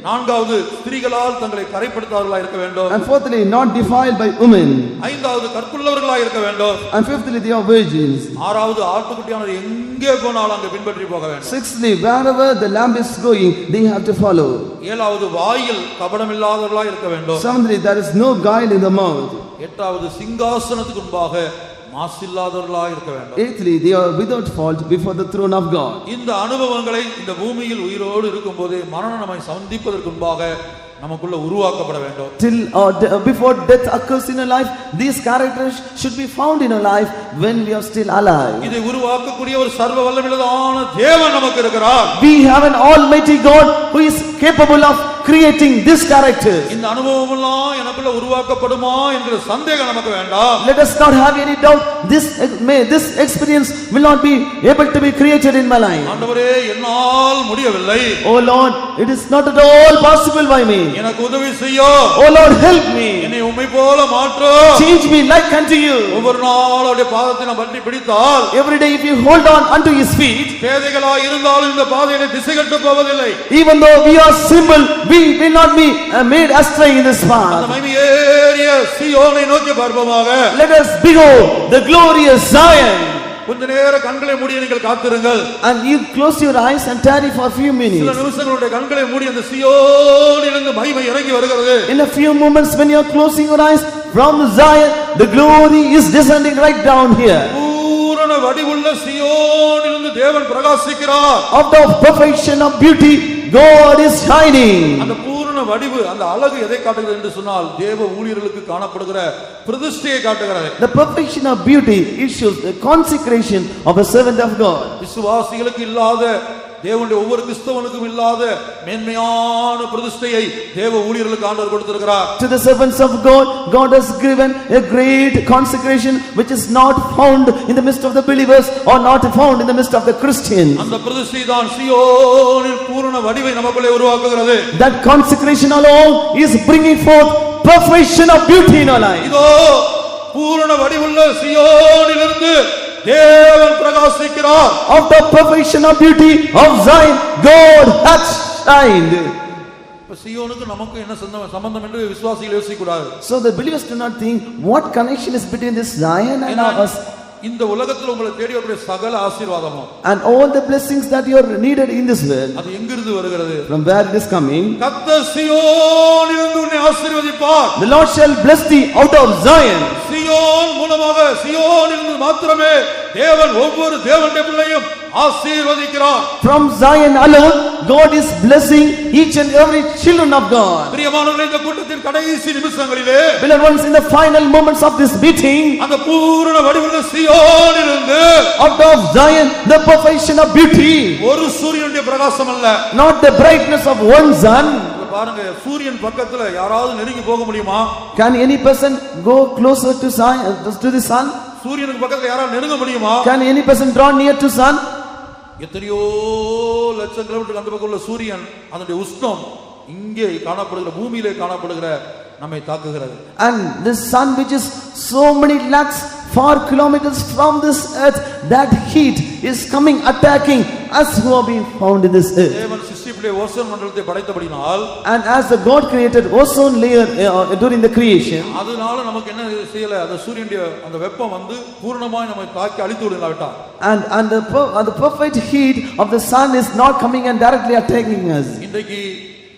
[SPEAKER 1] நான்காவது ஸ்திரீகளால் தங்களை கரைப்படுத்தாதவர்களாக இருக்க வேண்டும்.
[SPEAKER 2] And fourthly, not defiled by women.
[SPEAKER 1] ஐந்தாவது கற்புள்ளவர்களாக இருக்க வேண்டும்.
[SPEAKER 2] And fifthly, they are virgins.
[SPEAKER 1] ஆறாவது ஆட்டுக்குட்டியானவர் எங்கே போனாலும் அங்கே பின்பற்றி போக வேண்டும்.
[SPEAKER 2] Sixthly, wherever the lamb is going, they have to follow.
[SPEAKER 1] ஏழாவது வாயில் கபடமில்லாதவர்களாக இருக்க வேண்டும்.
[SPEAKER 2] Seventhly, there is no guile in the mouth.
[SPEAKER 1] எட்டாவது சிங்காசனத்துக்கு முன்பாக மாசில்லாதவர்களாக இருக்க வேண்டும்.
[SPEAKER 2] Eighthly, they are without fault before the throne of God.
[SPEAKER 1] இந்த அனுபவங்களை இந்த பூமியில் உயிரோடு இருக்கும்போதே மரணம் நம்மை சந்திப்பதற்கு முன்பாக நமக்குள்ள உருவாக்கப்பட வேண்டும்.
[SPEAKER 2] Till before death occurs in a life, these characters should be found in a life when we are still alive.
[SPEAKER 1] இதை உருவாக்கக்கூடிய ஒரு சர்வ வல்லமையுள்ளதான தேவன் நமக்கு இருக்கிறார்.
[SPEAKER 2] We have an almighty God who is capable of creating this character.
[SPEAKER 1] இந்த அனுபவம் எல்லாம் எனக்குள்ள உருவாக்கப்படுமா என்கிற சந்தேகம் நமக்கு வேண்டாம்.
[SPEAKER 2] Let us not have any doubt this experience will not be able to be created in my life.
[SPEAKER 1] ஆண்டவரே என்னால் முடியவில்லை.
[SPEAKER 2] Oh Lord, it is not at all possible by me.
[SPEAKER 1] எனக்கு உதவி செய்யும்.
[SPEAKER 2] Oh Lord, help me.
[SPEAKER 1] என்னை உம்மை போல மாற்று.
[SPEAKER 2] Change me like unto you.
[SPEAKER 1] ஒவ்வொரு நாளும் அவருடைய பாதத்தை நாம் பற்றி பிடித்தால்
[SPEAKER 2] Every day if you hold on unto his feet,
[SPEAKER 1] பேதைகளாய் இருந்தாலும் இந்த பாதையிலே திசை கெட்டு போவதில்லை.
[SPEAKER 2] even though we are simple, we will not be made astray in this
[SPEAKER 1] அந்த
[SPEAKER 2] path.
[SPEAKER 1] மகிமையேறிய சீயோனை நோக்கி பார்ப்போமாக.
[SPEAKER 2] Let us behold the glorious Zion.
[SPEAKER 1] கொஞ்ச நேர கண்களை மூடி நீங்கள் காத்திருங்கள்.
[SPEAKER 2] And you close your eyes and tarry for a few
[SPEAKER 1] சில
[SPEAKER 2] minutes.
[SPEAKER 1] நிமிஷங்களுடைய கண்களை மூடி அந்த சீயோனிலிருந்து மகிமை இறங்கி வருகிறது.
[SPEAKER 2] In a few moments when you are closing your eyes from Zion, the glory is descending right down here.
[SPEAKER 1] பூரண வடிவுள்ள சீயோனிலிருந்து தேவன் பிரகாசிக்கிறார்.
[SPEAKER 2] Out of perfection of beauty, God is shining.
[SPEAKER 1] அந்த பூரண வடிவு அந்த அழகு எதை காட்டுகிறது என்று சொன்னால் தேவ ஊழியர்களுக்கு காணப்படுகிற பிரதிஷ்டையை காட்டுகிறது.
[SPEAKER 2] The perfection of beauty issues the consecration of a servant of God.
[SPEAKER 1] விசுவாசிகளுக்கு இல்லாத தேவனுடைய ஒவ்வொரு கிறிஸ்தவனுக்கும் இல்லாத மேன்மையான பிரதிஷ்டையை தேவ ஊழியர்களுக்கு ஆண்டவர் கொடுத்திருக்கிறார்.
[SPEAKER 2] To the servants of God, God has given a great consecration which is not found in the midst of the believers or not found in the midst of the Christians.
[SPEAKER 1] அந்த பிரதிஷ்டை தான் சீயோனின் பூரண வடிவை நமக்குள்ளே உருவாக்குகிறது.
[SPEAKER 2] That consecration alone is bringing forth perfection of beauty in our life.
[SPEAKER 1] இதோ பூரண வடிவுள்ள சீயோனிலிருந்து தேவன் பிரகாசிக்கிறார்.
[SPEAKER 2] Of the perfection of beauty of Zion, God hath shined.
[SPEAKER 1] இப்ப சீயோனுக்கு நமக்கு என்ன சம்பந்தம் என்று விசுவாசிகள் யோசிக்க கூடாது.
[SPEAKER 2] So the believers do not think what connection is between this Zion and us.
[SPEAKER 1] இந்த உலகத்தில் உங்களை தேடி வரக்கூடிய சகல ஆசீர்வாதமும்
[SPEAKER 2] And all the blessings that you are needed in this world,
[SPEAKER 1] அது எங்கிருந்து வருகிறது?
[SPEAKER 2] from where it is coming?
[SPEAKER 1] கர்த்தர் சீயோனிலிருந்து உன்னை ஆசீர்வதிப்பார்.
[SPEAKER 2] The Lord shall bless thee out of Zion.
[SPEAKER 1] சீயோன் மூலமாக சீயோனிலிருந்து மாத்திரமே தேவன் ஒவ்வொரு தேவனுடைய பிள்ளையும் ஆசீர்வதிக்கிறார்.
[SPEAKER 2] From Zion alone, God is blessing each and every children of God.
[SPEAKER 1] பிரியமானவர்களே, இந்த கூட்டத்தின் கடைசி நிமிஷங்களிலே
[SPEAKER 2] Beloved ones, in the final moments of this meeting,
[SPEAKER 1] அந்த பூரண வடிவுள்ள சீயோனிலிருந்து
[SPEAKER 2] out of Zion, the perfection of beauty,
[SPEAKER 1] ஒரு சூரியனுடைய பிரகாசம் அல்ல.
[SPEAKER 2] not the brightness of one sun.
[SPEAKER 1] பாருங்க, சூரியன் பக்கத்துல யாராவது நெருங்கி போக முடியுமா?
[SPEAKER 2] Can any person go closer to the sun?
[SPEAKER 1] சூரியனுக்கு பக்கத்துல யாராவது நெருங்க முடியுமா?
[SPEAKER 2] Can any person draw near to sun?
[SPEAKER 1] எத்தனையோ லட்சம் கிலோமீட்டருக்கு அந்த பக்கம் உள்ள சூரியன் அதனுடைய உஷ்ணம் இங்கே காணப்படுகிற பூமியிலே காணப்படுகிற நம்மை தாக்குகிறது.
[SPEAKER 2] And the sun which is so many lakhs far kilometers from this earth, that heat is coming attacking us who are being found in this earth.
[SPEAKER 1] தேவன் சிருஷ்டிப்பிலே ஓசோன் மண்டலத்தை படைத்தபடினால்,
[SPEAKER 2] And as the God created ozone layer during the creation,
[SPEAKER 1] அதனால நமக்கு என்ன செய்யல, அந்த சூரியனுடைய அந்த வெப்பம் வந்து பூரணமாய் நம்மை தாக்கி அழித்து விடலாவிட்டா.
[SPEAKER 2] and the perfect heat of the sun is not coming and directly attacking us.
[SPEAKER 1] இன்றைக்கு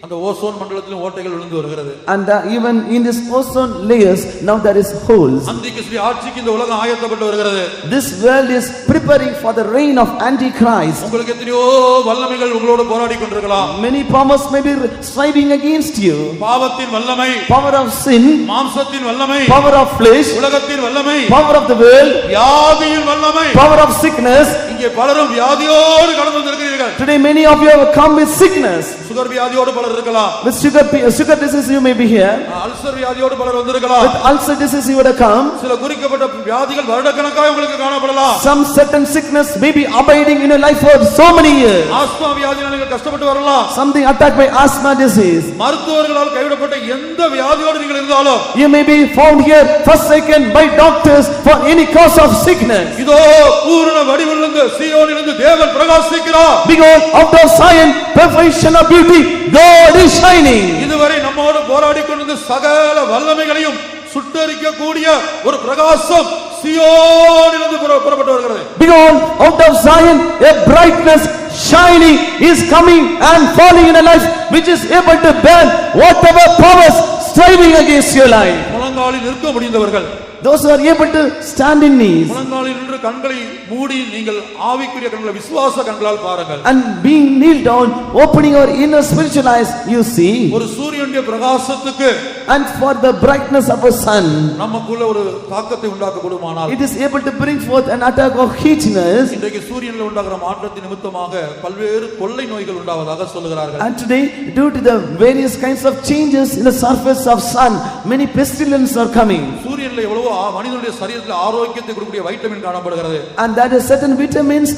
[SPEAKER 1] அந்த ஓசோன் மண்டலத்திலும் ஓட்டைகள் விழுந்து வருகிறது.
[SPEAKER 2] And even in this ozone layers now there is holes.
[SPEAKER 1] அந்திகிறிஸ்து ஆட்சிக்கு இந்த உலகம் ஆயத்தப்பட்டு வருகிறது.
[SPEAKER 2] This world is preparing for the reign of Antichrist.
[SPEAKER 1] உங்களுக்கு எத்தனையோ வல்லமைகள் உங்களோடு போராடி கொண்டிருக்கலாம்.
[SPEAKER 2] Many powers may be striving against you.
[SPEAKER 1] பாவத்தின் வல்லமை,
[SPEAKER 2] Power of sin,
[SPEAKER 1] மாம்சத்தின் வல்லமை,
[SPEAKER 2] power of flesh,
[SPEAKER 1] உலகத்தின் வல்லமை,
[SPEAKER 2] power of the world,
[SPEAKER 1] வியாதியின் வல்லமை.
[SPEAKER 2] power of sickness.
[SPEAKER 1] இங்கே பலரும் வியாதியோடு கடந்து வந்திருக்கிறீர்கள்.
[SPEAKER 2] Today many of you have come with sickness.
[SPEAKER 1] Sugar வியாதியோடு பலர் இருக்கலாம்.
[SPEAKER 2] With sugar disease you may be here.
[SPEAKER 1] Ulcer வியாதியோடு பலர் வந்திருக்கலாம்.
[SPEAKER 2] With ulcer disease you would have come.
[SPEAKER 1] சில குறிக்கப்பட்ட வியாதிகள் வருடக்கணக்காக உங்களுக்கு காணப்படலாம்.
[SPEAKER 2] Some certain sickness may be abiding in your life for so many years.
[SPEAKER 1] Asthma வியாதியால நீங்கள் கஷ்டப்பட்டு வரலாம்.
[SPEAKER 2] Something attacked by asthma disease.
[SPEAKER 1] மருத்துவர்களால் கைவிடப்பட்ட எந்த வியாதியோடு நீங்கள் இருந்தாலும்
[SPEAKER 2] You may be found here forsaken by doctors for any cause of sickness.
[SPEAKER 1] இதோ பூரண வடிவிலிருந்து சீயோனிலிருந்து தேவன் பிரகாசிக்கிறார்.
[SPEAKER 2] Behold, out of Zion, perfection of beauty, God is shining.
[SPEAKER 1] இதுவரை நம்மோடு போராடி கொண்டிருந்த சகல வல்லமைகளையும் சுட்டரிக்க கூடிய ஒரு பிரகாசம் சீயோனிலிருந்து புறப்பட்டு வருகிறது.
[SPEAKER 2] Behold, out of Zion, a brightness shining is coming and falling in a life which is able to bear whatever powers striving against your life.
[SPEAKER 1] முழங்காலில் நிற்க முடிந்தவர்கள்,
[SPEAKER 2] those who are able to stand in knees
[SPEAKER 1] முழங்காலில் நின்று கண்களை மூடி நீங்கள் ஆவிக்குரிய கண்களை விசுவாச கண்களால் பாருங்கள்.
[SPEAKER 2] and being kneeled down, opening our inner spiritual eyes, you see.
[SPEAKER 1] ஒரு சூரியனுடைய பிரகாசத்துக்கு
[SPEAKER 2] And for the brightness of a sun,
[SPEAKER 1] நமக்குள்ள ஒரு தாக்கத்தை உண்டாக்க கூடுமானால்
[SPEAKER 2] it is able to bring forth an attack of heatness.
[SPEAKER 1] இன்றைக்கு சூரியனில் உண்டாகிற மாற்றத்தின் நிமித்தமாக பல்வேறு கொள்ளை நோய்கள் உண்டாவதாக சொல்லுகிறார்கள்.
[SPEAKER 2] And today, due to the various kinds of changes in the surface of sun, many pestilence are coming.
[SPEAKER 1] சூரியனில் எவ்வளவோ மனிதனுடைய சரீரத்தில் ஆரோக்கியத்தை கொடுக்கக்கூடிய வைட்டமின் காணப்படுகிறது.
[SPEAKER 2] And that is certain vitamins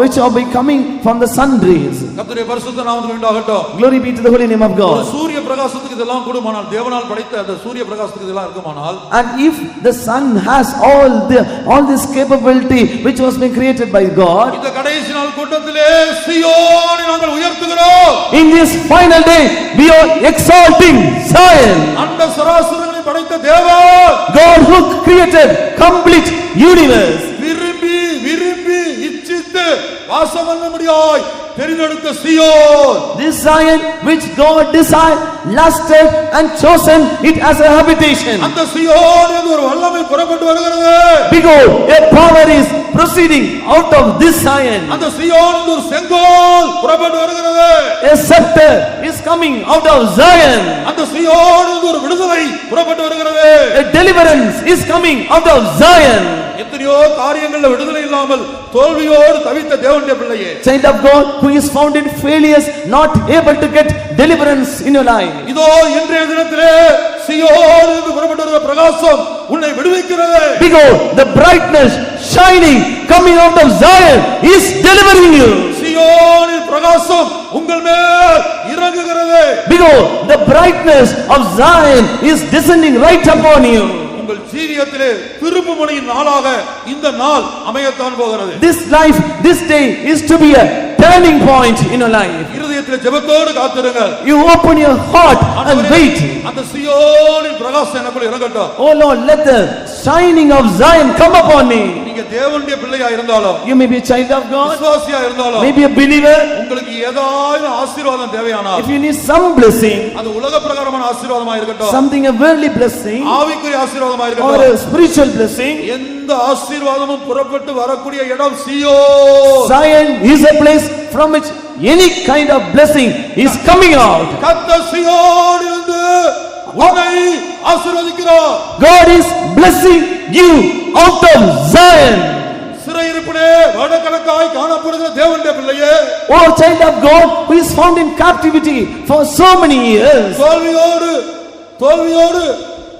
[SPEAKER 2] which are becoming from the sun rays.
[SPEAKER 1] கர்த்தருடைய பரிசுத்த நாமத்துக்கு உண்டாகட்டும்.
[SPEAKER 2] Glory be to the holy name of
[SPEAKER 1] ஒரு
[SPEAKER 2] God.
[SPEAKER 1] சூரிய பிரகாசத்துக்கு இதெல்லாம் கூடுமானால், தேவனால் படைத்த அந்த சூரிய பிரகாசத்துக்கு இதெல்லாம் இருக்குமானால்,
[SPEAKER 2] And if the sun has all this capability which was being created by God,
[SPEAKER 1] இந்த கடைசி நாள் கூட்டத்திலே சீயோனை நாங்கள் உயர்த்துகிறோம்.
[SPEAKER 2] in this final day we are exalting Zion.
[SPEAKER 1] அண்ட சராசரங்களை படைத்த தேவன்,
[SPEAKER 2] God who created complete universe,
[SPEAKER 1] விரும்பி விரும்பி இச்சித்து வாசம் பண்ணும்படியாய் தெரிந்தெடுத்த சீயோன்,
[SPEAKER 2] this Zion which God desired, lusted and chosen it as a habitation.
[SPEAKER 1] அந்த சீயோனிலிருந்து ஒரு வல்லமை புறப்பட்டு வருகிறது.
[SPEAKER 2] Behold, a power is proceeding out of this Zion.
[SPEAKER 1] அந்த சீயோனிலிருந்து ஒரு செங்கோல் புறப்பட்டு வருகிறது.
[SPEAKER 2] A scepter is coming out of Zion.
[SPEAKER 1] அந்த சீயோனிலிருந்து ஒரு விடுதலை புறப்பட்டு வருகிறது.
[SPEAKER 2] A deliverance is coming out of Zion.
[SPEAKER 1] எத்தனையோ காரியங்கள்ல விடுதலை இல்லாமல் தோல்வியோடு தவித்த தேவனுடைய பிள்ளையே,
[SPEAKER 2] Child of God who is found in failures, not able to get deliverance in your life.
[SPEAKER 1] இதோ இன்றைய தினத்திலே சீயோனிலிருந்து புறப்பட்டு வருகிற பிரகாசம் உன்னை விடுவிக்கிறது.
[SPEAKER 2] Behold, the brightness shining coming out of Zion is delivering you.
[SPEAKER 1] சீயோனின் பிரகாசம் உங்கள் மேல் இறங்குகிறது.
[SPEAKER 2] Behold, the brightness of Zion is descending right upon you.
[SPEAKER 1] உங்கள் ஜீவியத்திலே திருப்புமுனையின் நாளாக இந்த நாள் அமையத்தான் போகிறது.
[SPEAKER 2] This life, this day is to be a turning point in your life.
[SPEAKER 1] இருதயத்திலே ஜெபத்தோடு காத்திருங்கள்.
[SPEAKER 2] You open your heart and wait.
[SPEAKER 1] அந்த சீயோனின் பிரகாசம் எனக்குள்ள இறங்கட்டும்.
[SPEAKER 2] Oh Lord, let the shining of Zion come upon me.
[SPEAKER 1] நீங்க தேவனுடைய பிள்ளையா இருந்தாலும்,
[SPEAKER 2] You may be a child of God,
[SPEAKER 1] விசுவாசியா இருந்தாலும்,
[SPEAKER 2] maybe a believer.
[SPEAKER 1] உங்களுக்கு ஏதாவது ஆசீர்வாதம் தேவையானால்,
[SPEAKER 2] If you need some blessing,
[SPEAKER 1] அது உலக பிரகாரமான ஆசீர்வாதமா இருக்கட்டும்,
[SPEAKER 2] something a worldly blessing
[SPEAKER 1] ஆவிக்குரிய ஆசீர்வாதமா
[SPEAKER 2] or
[SPEAKER 1] இருக்கட்டும்,
[SPEAKER 2] a spiritual blessing,
[SPEAKER 1] எந்த ஆசீர்வாதமும் புறப்பட்டு வரக்கூடிய இடம் சீயோன்.
[SPEAKER 2] Zion is a place from which any kind of blessing is coming out.
[SPEAKER 1] கர்த்தர் சீயோனிலிருந்து உன்னை ஆசீர்வதிக்கிறார்.
[SPEAKER 2] God is blessing you out of Zion.
[SPEAKER 1] சிறையிருப்பிலே வருடக்கணக்காய் காணப்படுகிற தேவனுடைய பிள்ளையே,
[SPEAKER 2] Oh child of God who is found in captivity for so many years.
[SPEAKER 1] தோல்வியோடு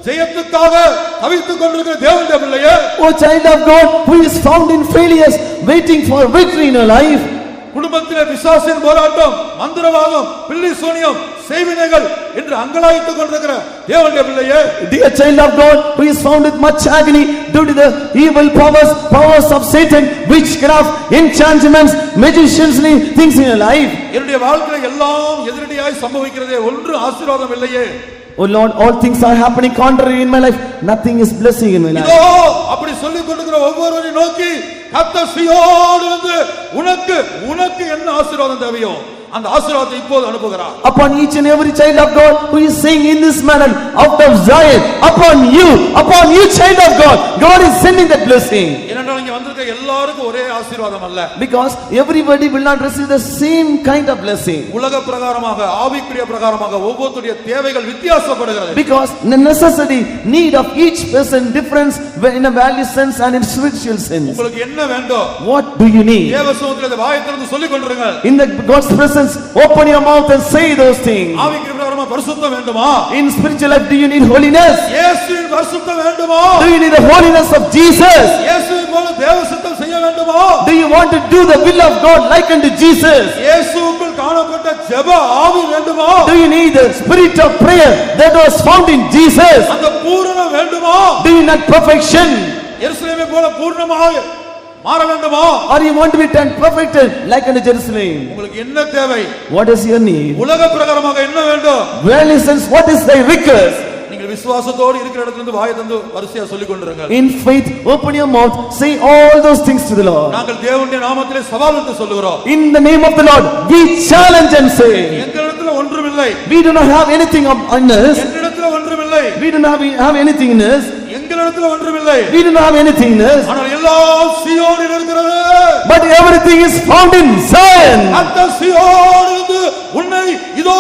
[SPEAKER 1] ஜெயத்துக்காக தவித்துக் கொண்டிருக்கிற தேவனுடைய பிள்ளையே,
[SPEAKER 2] Oh child of God who is found in failures, waiting for victory in your life.
[SPEAKER 1] குடும்பத்திலே பிசாசின் போராட்டம், மந்திரவாதம், பில்லி சூனியம், செய்வினைகள் என்று அங்கலாய்த்துக் கொண்டிருக்கிற தேவனுடைய பிள்ளையே,
[SPEAKER 2] Dear child of God who is found with much agony due to the evil powers of Satan, witchcraft, enchantments, magicians, things in your life.
[SPEAKER 1] என்னுடைய வாழ்க்கையில எல்லாம் எதிரடியாய் சம்பவிக்கிறதே, ஒன்று ஆசீர்வாதம் இல்லையே.
[SPEAKER 2] Oh Lord, all things are happening contrary in my life, nothing is blessing in my life.
[SPEAKER 1] இதோ அப்படி சொல்லிக் கொண்டிருக்கிற ஒவ்வொருவரையும் நோக்கி கர்த்தர் சீயோனிலிருந்து உனக்கு என்ன ஆசீர்வாதம் தேவையோ அந்த ஆசீர்வாதத்தை இப்போது அனுப்புகிறார்.
[SPEAKER 2] Upon each and every child of God who is saying in this manner out of Zion, upon you child of God, God is sending that blessing.
[SPEAKER 1] ஏனென்றால் இங்க வந்திருக்க எல்லாருக்கும் ஒரே ஆசீர்வாதம் அல்ல.
[SPEAKER 2] Because everybody will not receive the same kind of blessing.
[SPEAKER 1] உலக பிரகாரமாக ஆவிக்குரிய பிரகாரமாக ஒவ்வொருத்தருடைய தேவைகள் வித்தியாசப்படுகிறது.
[SPEAKER 2] Because the necessity need of each person difference in a value sense and in spiritual sense.
[SPEAKER 1] உங்களுக்கு என்ன வேண்டும்?
[SPEAKER 2] What do you need?
[SPEAKER 1] தேவ சமூகத்திலே வாயை திறந்து சொல்லிக் கொண்டிருங்கள்.
[SPEAKER 2] In the God's presence, open your mouth and say those things.
[SPEAKER 1] ஆவிக்குரிய பிரகாரமாக பரிசுத்தம் வேண்டுமா?
[SPEAKER 2] In spiritual life, do you need holiness?
[SPEAKER 1] இயேசுவின் பரிசுத்தம் வேண்டுமா?
[SPEAKER 2] Do you need the holiness of Jesus?
[SPEAKER 1] இயேசுவை போல தேவ சித்தம் செய்ய வேண்டுமா?
[SPEAKER 2] Do you want to do the will of God like unto Jesus?
[SPEAKER 1] இயேசுவுக்குள் காணப்பட்ட ஜெப ஆவி வேண்டுமா?
[SPEAKER 2] Do you need the spirit of prayer that was found in Jesus?
[SPEAKER 1] அந்த பூரணம் வேண்டுமா?
[SPEAKER 2] Do you need perfection?
[SPEAKER 1] எருசலேமை போல பூரணமாக மாற வேண்டுமா?
[SPEAKER 2] Or you want to be turned perfected like unto Jerusalem?
[SPEAKER 1] உங்களுக்கு என்ன தேவை?
[SPEAKER 2] What is your need?
[SPEAKER 1] உலக பிரகாரமாக என்ன வேண்டும்?
[SPEAKER 2] Worldly sense, what is thy request?
[SPEAKER 1] நீங்கள் விசுவாசத்தோடு இருக்கிற இடத்துல இருந்து வாயை திறந்து வரிசையா சொல்லிக் கொண்டிருங்கள்.
[SPEAKER 2] In faith, open your mouth, say all those things to the Lord.
[SPEAKER 1] நாங்கள் தேவனுடைய நாமத்திலே சவால் விட்டு சொல்லுகிறோம்.
[SPEAKER 2] In the name of the Lord, we challenge and say,
[SPEAKER 1] எங்களிடத்துல ஒன்றுமில்லை.
[SPEAKER 2] we do not have anything in us.
[SPEAKER 1] எங்களிடத்துல ஒன்றுமில்லை.
[SPEAKER 2] We do not have anything in us.
[SPEAKER 1] எங்களிடத்துல ஒன்றுமில்லை.
[SPEAKER 2] We do not have anything in us.
[SPEAKER 1] ஆனால் எல்லாம் சீயோனில் இருக்கிறது.
[SPEAKER 2] But everything is found in Zion.
[SPEAKER 1] அந்த சீயோனிலிருந்து உன்னை இதோ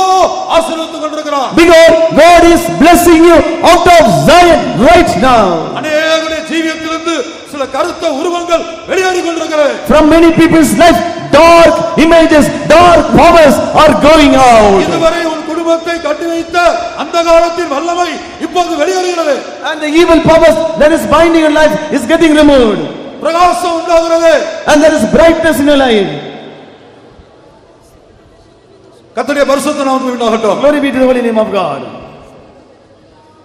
[SPEAKER 1] ஆசீர்வதித்துக் கொண்டிருக்கிறார்.
[SPEAKER 2] Because God is blessing you out of Zion right now.
[SPEAKER 1] அநேகருடைய ஜீவியத்திலிருந்து சில கருத்த உருவங்கள் வெளியேறிக் கொண்டிருக்கிறது.
[SPEAKER 2] From many people's life, dark images, dark powers are going out.
[SPEAKER 1] இதுவரை உன் குடும்பத்தை கட்டி வைத்த அந்த காலத்தின் வல்லமை இப்போது வெளியேறுகிறது.
[SPEAKER 2] And the evil powers that is binding your life is getting removed.
[SPEAKER 1] பிரகாசம் உண்டாகிறது.
[SPEAKER 2] And there is brightness in your life.
[SPEAKER 1] கர்த்தருடைய பரிசுத்த நாமத்துக்கு உண்டாகட்டும்.
[SPEAKER 2] Glory be to the holy name of God.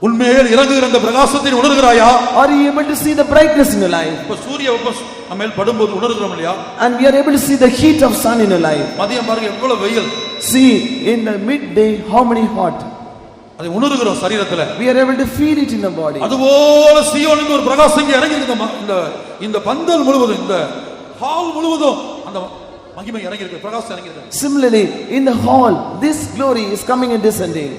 [SPEAKER 1] உன்மேல் இறங்குகிற அந்த பிரகாசத்தை உணர்கிறாயா?
[SPEAKER 2] Are you able to see the brightness in your life?
[SPEAKER 1] இப்ப சூரிய வெப்பம் நம்மேல் படும்போது உணர்கிறோம் இல்லையா?
[SPEAKER 2] And we are able to see the heat of sun in your life.
[SPEAKER 1] மதியம் பாருங்க எவ்வளவு வெயில்.
[SPEAKER 2] See in the midday how many hot.
[SPEAKER 1] அதை உணர்கிறோம் சரீரத்துல.
[SPEAKER 2] We are able to feel it in the body.
[SPEAKER 1] அதுபோல சீயோனில் ஒரு பிரகாசம் இங்கே இறங்கி இந்த பந்தல் முழுவதும் இந்த ஹால் முழுவதும் அந்த மகிமை இறங்கி இருக்கு, பிரகாசம் இறங்கி இருக்கு.
[SPEAKER 2] Similarly in the hall this glory is coming and descending.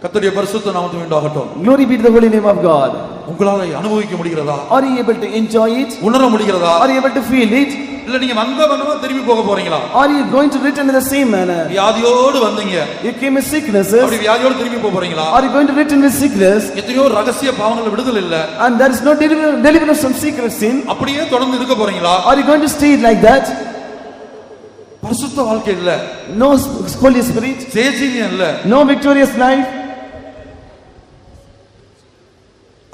[SPEAKER 1] கர்த்தருடைய பரிசுத்த நாமத்துக்கு உண்டாகட்டும்.
[SPEAKER 2] Glory be to the holy name of God.
[SPEAKER 1] உங்களால அனுபவிக்க முடிகிறதா?
[SPEAKER 2] Are you able to enjoy it?
[SPEAKER 1] உணர முடிகிறதா?
[SPEAKER 2] Are you able to feel it?
[SPEAKER 1] இல்ல நீங்க வந்த வண்ணமா திரும்பி போக போறீங்களா?
[SPEAKER 2] Are you going to return in the same manner?
[SPEAKER 1] வியாதியோடு வந்தீங்க.
[SPEAKER 2] You came with sicknesses.
[SPEAKER 1] அப்படி வியாதியோடு திரும்பி போக போறீங்களா?
[SPEAKER 2] Are you going to return with sickness?
[SPEAKER 1] எத்தனையோ ரகசிய பாவங்கள் விடுதல் இல்ல.
[SPEAKER 2] And there is no deliverance from secret sin.
[SPEAKER 1] அப்படியே தொடர்ந்து இருக்க போறீங்களா?
[SPEAKER 2] Are you going to stay like that?
[SPEAKER 1] பரிசுத்த வாழ்க்கை இல்ல.
[SPEAKER 2] No Holy Spirit.
[SPEAKER 1] ஜெயஜீவியம் இல்ல.
[SPEAKER 2] No victorious life.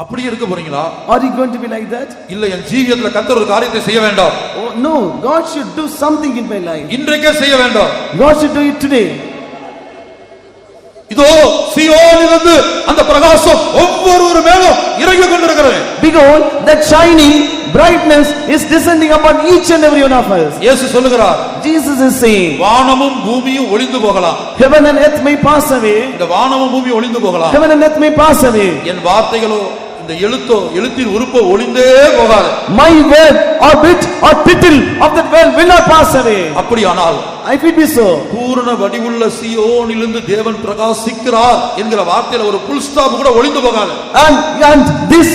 [SPEAKER 1] அப்படியே இருக்க போறீங்களா?
[SPEAKER 2] Are you going to be like that?
[SPEAKER 1] இல்ல என் ஜீவியத்துல கர்த்தர் ஒரு காரியத்தை செய்ய வேண்டும்.
[SPEAKER 2] Oh no, God should do something in my life.
[SPEAKER 1] இன்றைக்கே செய்ய வேண்டும்.
[SPEAKER 2] God should do it today.
[SPEAKER 1] இதோ சீயோனிலிருந்து அந்த பிரகாசம் ஒவ்வொரு மேலும் இறங்கி கொண்டிருக்கிறது.
[SPEAKER 2] Behold, that shining brightness is descending upon each and every one of us.
[SPEAKER 1] இயேசு சொல்லுகிறார்,
[SPEAKER 2] Jesus is saying,
[SPEAKER 1] வானமும் பூமியும் ஒளிந்து போகலாம்.
[SPEAKER 2] heaven and earth may pass away.
[SPEAKER 1] இந்த வானமும் பூமியும் ஒளிந்து போகலாம்.
[SPEAKER 2] Heaven and earth may pass away.
[SPEAKER 1] என் வார்த்தைகளோ இந்த எழுத்தின் உறுப்போ ஒளிந்தே போகாது.
[SPEAKER 2] My word or bit or tittle of that word will not pass away.
[SPEAKER 1] அப்படியானால்
[SPEAKER 2] If it be so,
[SPEAKER 1] பூரண வடிவுள்ள சீயோனிலிருந்து தேவன் பிரகாசிக்கிறார் என்கிற வார்த்தையில ஒரு புல் ஸ்டாப் கூட ஒளிந்து போகாது.
[SPEAKER 2] and this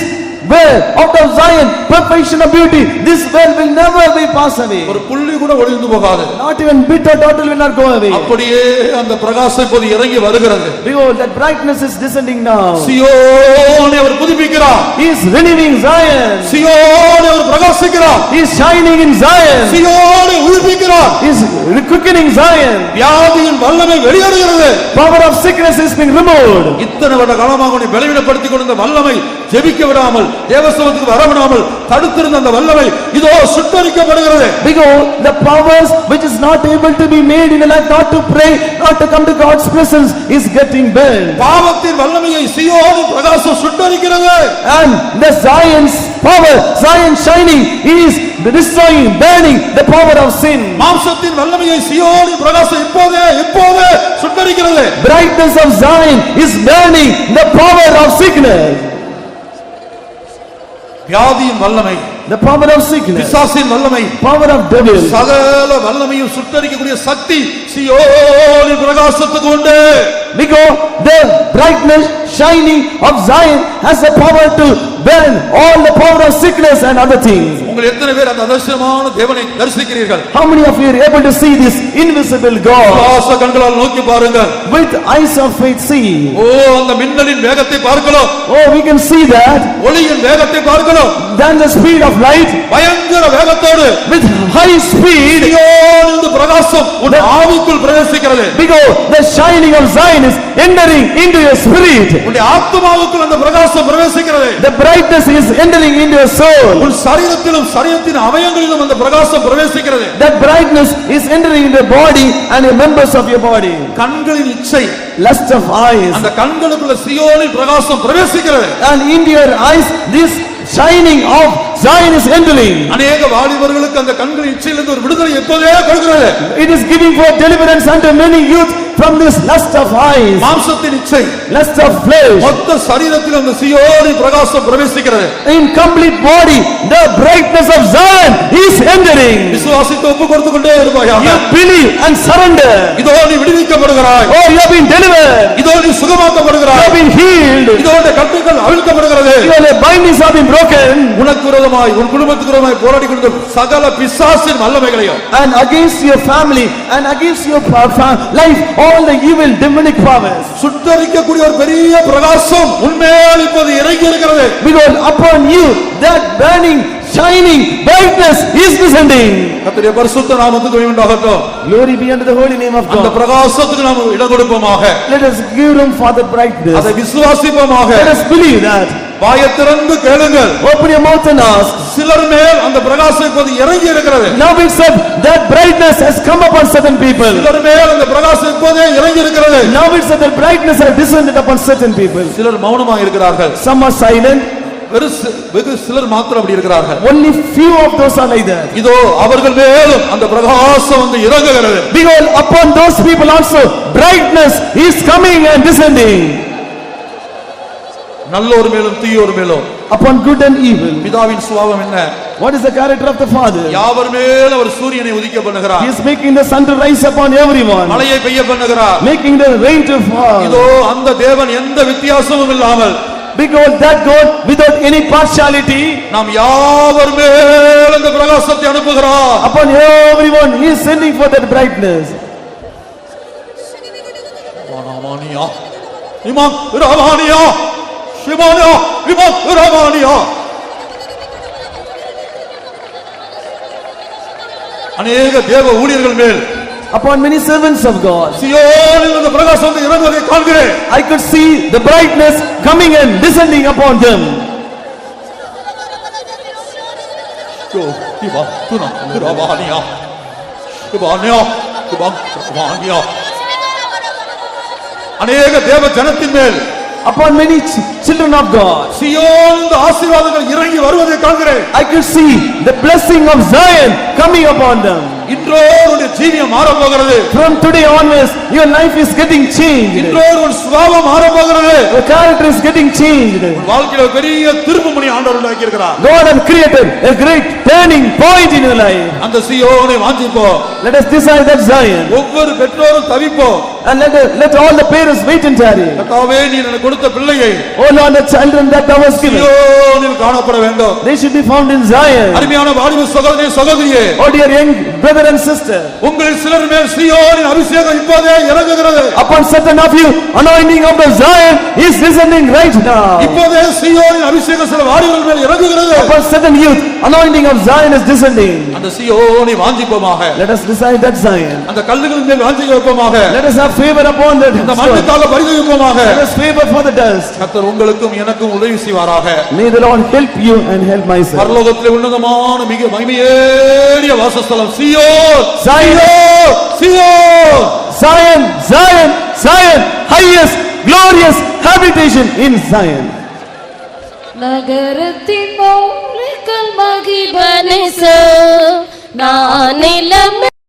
[SPEAKER 2] word out of Zion, perfection of beauty, this word will never be pass away.
[SPEAKER 1] ஒரு புள்ளி கூட ஒளிந்து போகாது.
[SPEAKER 2] Not even bit or tittle will not go away.
[SPEAKER 1] அப்படியே அந்த பிரகாசம் இப்போது இறங்கி வருகிறது.
[SPEAKER 2] Behold, that brightness is descending now.
[SPEAKER 1] சீயோனை our புதுப்பிக்கிறார்.
[SPEAKER 2] He is renewing Zion.
[SPEAKER 1] சீயோனை our பிரகாசிக்கிறார்.
[SPEAKER 2] He is shining in Zion.
[SPEAKER 1] சீயோனை உயிர்ப்பிக்கிறார்.
[SPEAKER 2] He is quickening Zion.
[SPEAKER 1] வியாதியின் வல்லமை வெளியேறுகிறது.
[SPEAKER 2] Power of sickness is being removed.
[SPEAKER 1] இத்தனை வருட காலமாக உன்னை பலவீனப்படுத்திக் கொண்ட வல்லமை ஜெபிக்க விடாமல் தேவசமூகத்துக்கு வர விடாமல் தடுத்திருந்த அந்த வல்லமை இதோ சுட்டரிக்கப்படுகிறது.
[SPEAKER 2] Because the powers which is not able to be made in a life, not to pray, not to come to God's presence, is getting burned.
[SPEAKER 1] பாவத்தின் வல்லமையை சீயோனின் பிரகாசம் சுட்டரிக்கிறது.
[SPEAKER 2] And the Zion's power, Zion shining, is destroying, burning the power of sin.
[SPEAKER 1] மாம்சத்தின் வல்லமையை சீயோனின் பிரகாசம் இப்போதே சுட்டரிக்கிறது.
[SPEAKER 2] Brightness of Zion is burning the power of sickness.
[SPEAKER 1] வியாதியின் வல்லமை
[SPEAKER 2] the power of sickness,
[SPEAKER 1] பிசாசின் வல்லமை,
[SPEAKER 2] power of devil,
[SPEAKER 1] சகல வல்லமையும் சுட்டரிக்கக்கூடிய சக்தி சீயோனின் பிரகாசத்துக்கு உண்டு.
[SPEAKER 2] because the brightness shining of Zion has the power to burn all the power of sickness and other things.
[SPEAKER 1] உங்கள் எத்தனை பேர் அந்த அதிசயமான தேவனை தரிசிக்கிறீர்கள்?
[SPEAKER 2] How many of you are able to see this invisible God?
[SPEAKER 1] பிரகாச கண்களால் நோக்கி பாருங்கள்.
[SPEAKER 2] With eyes of faith see.
[SPEAKER 1] ஓ, அந்த மின்னலின் வேகத்தை பார்க்கலாம்.
[SPEAKER 2] Oh, we can see that.
[SPEAKER 1] ஒளியின் வேகத்தை பார்க்கலாம்.
[SPEAKER 2] Then the speed of light,
[SPEAKER 1] பயங்கர வேகத்தோடு
[SPEAKER 2] with high speed,
[SPEAKER 1] சீயோனின் பிரகாசம் உன் ஆவிக்குள் பிரவேசிக்கிறது.
[SPEAKER 2] because the shining of Zion is entering into your spirit.
[SPEAKER 1] உன்னுடைய ஆத்மாவுக்குள் அந்த பிரகாசம் பிரவேசிக்கிறது.
[SPEAKER 2] The brightness is entering into your soul.
[SPEAKER 1] உன் சரீரத்திலும் சரீரத்தின் அவயவங்களிலும் அந்த பிரகாசம் பிரவேசிக்கிறது.
[SPEAKER 2] That brightness is entering into your body and the members of your body.
[SPEAKER 1] கண்களின் இச்சை,
[SPEAKER 2] Lust of eyes,
[SPEAKER 1] அந்த கண்களுக்குள்ள சீயோனின் பிரகாசம் பிரவேசிக்கிறது.
[SPEAKER 2] and into your eyes this shining of Zion is entering.
[SPEAKER 1] அநேக வாலிபர்களுக்கு அந்த கண்களின் இச்சையிலிருந்து ஒரு விடுதலை எப்போதே கொடுக்கிறது.
[SPEAKER 2] It is giving for deliverance unto many youth from this lust of eyes,
[SPEAKER 1] மாம்சத்தின் இச்சை,
[SPEAKER 2] lust of flesh.
[SPEAKER 1] மொத்த சரீரத்தில் அந்த சீயோனின் பிரகாசம் பிரவேசிக்கிறது.
[SPEAKER 2] In complete body the brightness of Zion is entering.
[SPEAKER 1] விசுவாசித்து ஒப்பு கொடுத்து கொண்டே இருப்பாயாக.
[SPEAKER 2] You believe and surrender.
[SPEAKER 1] இதோ நீ விடுவிக்கப்படுகிறாய்.
[SPEAKER 2] Oh, you have been delivered,
[SPEAKER 1] இதோ நீ
[SPEAKER 2] you
[SPEAKER 1] சுகமாக்கப்படுகிறாய்.
[SPEAKER 2] have been healed,
[SPEAKER 1] இதோ இந்த கட்டுகள் அவிழ்க்கப்படுகிறது.
[SPEAKER 2] your bindings have been broken,
[SPEAKER 1] உனக்கு விரோதமாய் உன் குடும்பத்துக்கு விரோதமாய் போராடி கொண்டிருக்கும் சகல பிசாசின் வல்லமைகளையும்
[SPEAKER 2] and against your family and against your life all the evil demonic powers.
[SPEAKER 1] சுட்டரிக்கக்கூடிய ஒரு பெரிய பிரகாசம் உன்மேல் இப்போது இறங்கி இருக்கிறது.
[SPEAKER 2] Because upon you that burning shining brightness is descending.
[SPEAKER 1] கர்த்தருடைய பரிசுத்த நாமத்துக்கு மகிமை உண்டாகட்டும்.
[SPEAKER 2] Glory be unto the holy name of
[SPEAKER 1] அந்த
[SPEAKER 2] God.
[SPEAKER 1] பிரகாசத்துக்கு நாம் இடம் கொடுப்போமாக.
[SPEAKER 2] Let us give room for the brightness.
[SPEAKER 1] அதை விசுவாசிப்போமாக.
[SPEAKER 2] Let us believe that.
[SPEAKER 1] வாயைத் திறந்து கேளுங்கள்.
[SPEAKER 2] Open your mouth and ask.
[SPEAKER 1] சிலர் மேல் அந்த பிரகாசம் இப்போது இறங்கி இருக்கிறது.
[SPEAKER 2] Now it said that brightness has come upon certain people.
[SPEAKER 1] சிலர் மேல் அந்த பிரகாசம் இப்போதே இறங்கி இருக்கிறது.
[SPEAKER 2] Now it said that brightness has descended upon certain people.
[SPEAKER 1] சிலர் மௌனமாக இருக்கிறார்கள்.
[SPEAKER 2] Some are silent.
[SPEAKER 1] வெகு சிலர் மாத்திரம் அப்படி இருக்கிறார்கள்.
[SPEAKER 2] Only few of those are like that.
[SPEAKER 1] இதோ அவர்கள் மேலும் அந்த பிரகாசம் வந்து இறங்குகிறது.
[SPEAKER 2] Because upon those people also brightness is coming and descending.
[SPEAKER 1] நல்லோர் மேலும் தீயோர் மேலும்.
[SPEAKER 2] Upon good and evil.
[SPEAKER 1] பிதாவின் சுபாவம் என்ன?
[SPEAKER 2] What is the character of the Father?
[SPEAKER 1] யாவர் மேல் அவர் சூரியனை உதிக்க பண்ணுகிறார்.
[SPEAKER 2] He is making the sun to rise upon everyone,
[SPEAKER 1] மழையை பெய்ய பண்ணுகிறார்.
[SPEAKER 2] making the rain to fall.
[SPEAKER 1] இதோ அந்த தேவன் எந்த வித்தியாசமும் இல்லாமல்,
[SPEAKER 2] Because that God without any partiality,
[SPEAKER 1] நாம் யாவர் மேல் அந்த பிரகாசத்தை அனுப்புகிறார்.
[SPEAKER 2] upon everyone he is sending for that brightness.
[SPEAKER 1] வானாமானியா இமாம் ரவானியா ஷிமானியா இமாம் ரவானியா. அநேக தேவ ஊழியர்கள் மேல்,
[SPEAKER 2] Upon many servants of God,
[SPEAKER 1] சீயோனில் அந்த பிரகாசம் இறங்குவதை காண்கிறேன்.
[SPEAKER 2] I could see the brightness coming and descending upon them.
[SPEAKER 1] அநேக தேவ ஜனத்தின் மேல்,
[SPEAKER 2] Upon many children of God,
[SPEAKER 1] சீயோன் ஆசீர்வாதங்கள் இறங்கி வருவதை காண்கிறேன்.
[SPEAKER 2] I could see the blessing of Zion coming upon them.
[SPEAKER 1] இன்றோருடைய ஜீவியம் மாறப் போகிறது.
[SPEAKER 2] From today onwards, your life is getting changed.
[SPEAKER 1] இன்றோரு சுபாவம் மாறப் போகிறது.
[SPEAKER 2] Your character is getting changed.
[SPEAKER 1] வாழ்க்கையில ஒரு பெரிய திருப்புமுனை ஆண்டவர் உண்டாக்கி இருக்கிறார்.
[SPEAKER 2] God has created a great turning point in your life.
[SPEAKER 1] அந்த சீயோனை வாஞ்சிப்போம்.
[SPEAKER 2] Let us desire that Zion,
[SPEAKER 1] ஒவ்வொரு பெற்றோரும் தவிப்போம்.
[SPEAKER 2] and let all the parents wait and tarry.
[SPEAKER 1] கர்த்தாவே, நீர் எனக்கு கொடுத்த பிள்ளையை
[SPEAKER 2] Oh Lord, the children that thou hast given,
[SPEAKER 1] சீயோனில் காணப்பட வேண்டும்.
[SPEAKER 2] they should be found in Zion.
[SPEAKER 1] அருமையான வாலிப சகோதரனே, சகோதரியே,
[SPEAKER 2] Oh dear young brother and sister,
[SPEAKER 1] உங்களில் சிலர் மேல் சீயோனின் அபிஷேகம் இப்போதே இறங்குகிறது.
[SPEAKER 2] upon certain of you, anointing of the Zion is descending right now.
[SPEAKER 1] இப்போதே சீயோனின் அபிஷேகம் சில வாலிபர்கள் மேல் இறங்குகிறது.
[SPEAKER 2] Upon certain youth, anointing of Zion is descending.
[SPEAKER 1] அந்த சீயோனை வாஞ்சிப்போமாக.
[SPEAKER 2] Let us desire that Zion.
[SPEAKER 1] அந்த கல்லுகளின் மேல் வாஞ்சிக்க வைப்போமாக.
[SPEAKER 2] Let us have favor upon that
[SPEAKER 1] இந்த
[SPEAKER 2] stone.
[SPEAKER 1] மண்ணுக்காக பரிதவிப்போமாக.
[SPEAKER 2] Let us favor for the dust.
[SPEAKER 1] கர்த்தர் உங்களுக்கும் எனக்கும் உதவி செய்வாராக.
[SPEAKER 2] May the Lord help you and help myself.
[SPEAKER 1] பரலோகத்திலே உன்னதமான மிக மகிமையேறிய வாசஸ்தலம் சீயோன்.
[SPEAKER 2] Zion,
[SPEAKER 1] Zion.
[SPEAKER 2] Zion, Zion, Zion, highest glorious habitation in Zion.
[SPEAKER 5] நகரத்தின் மௌலிகள் மகிபனேச நான் நிலம்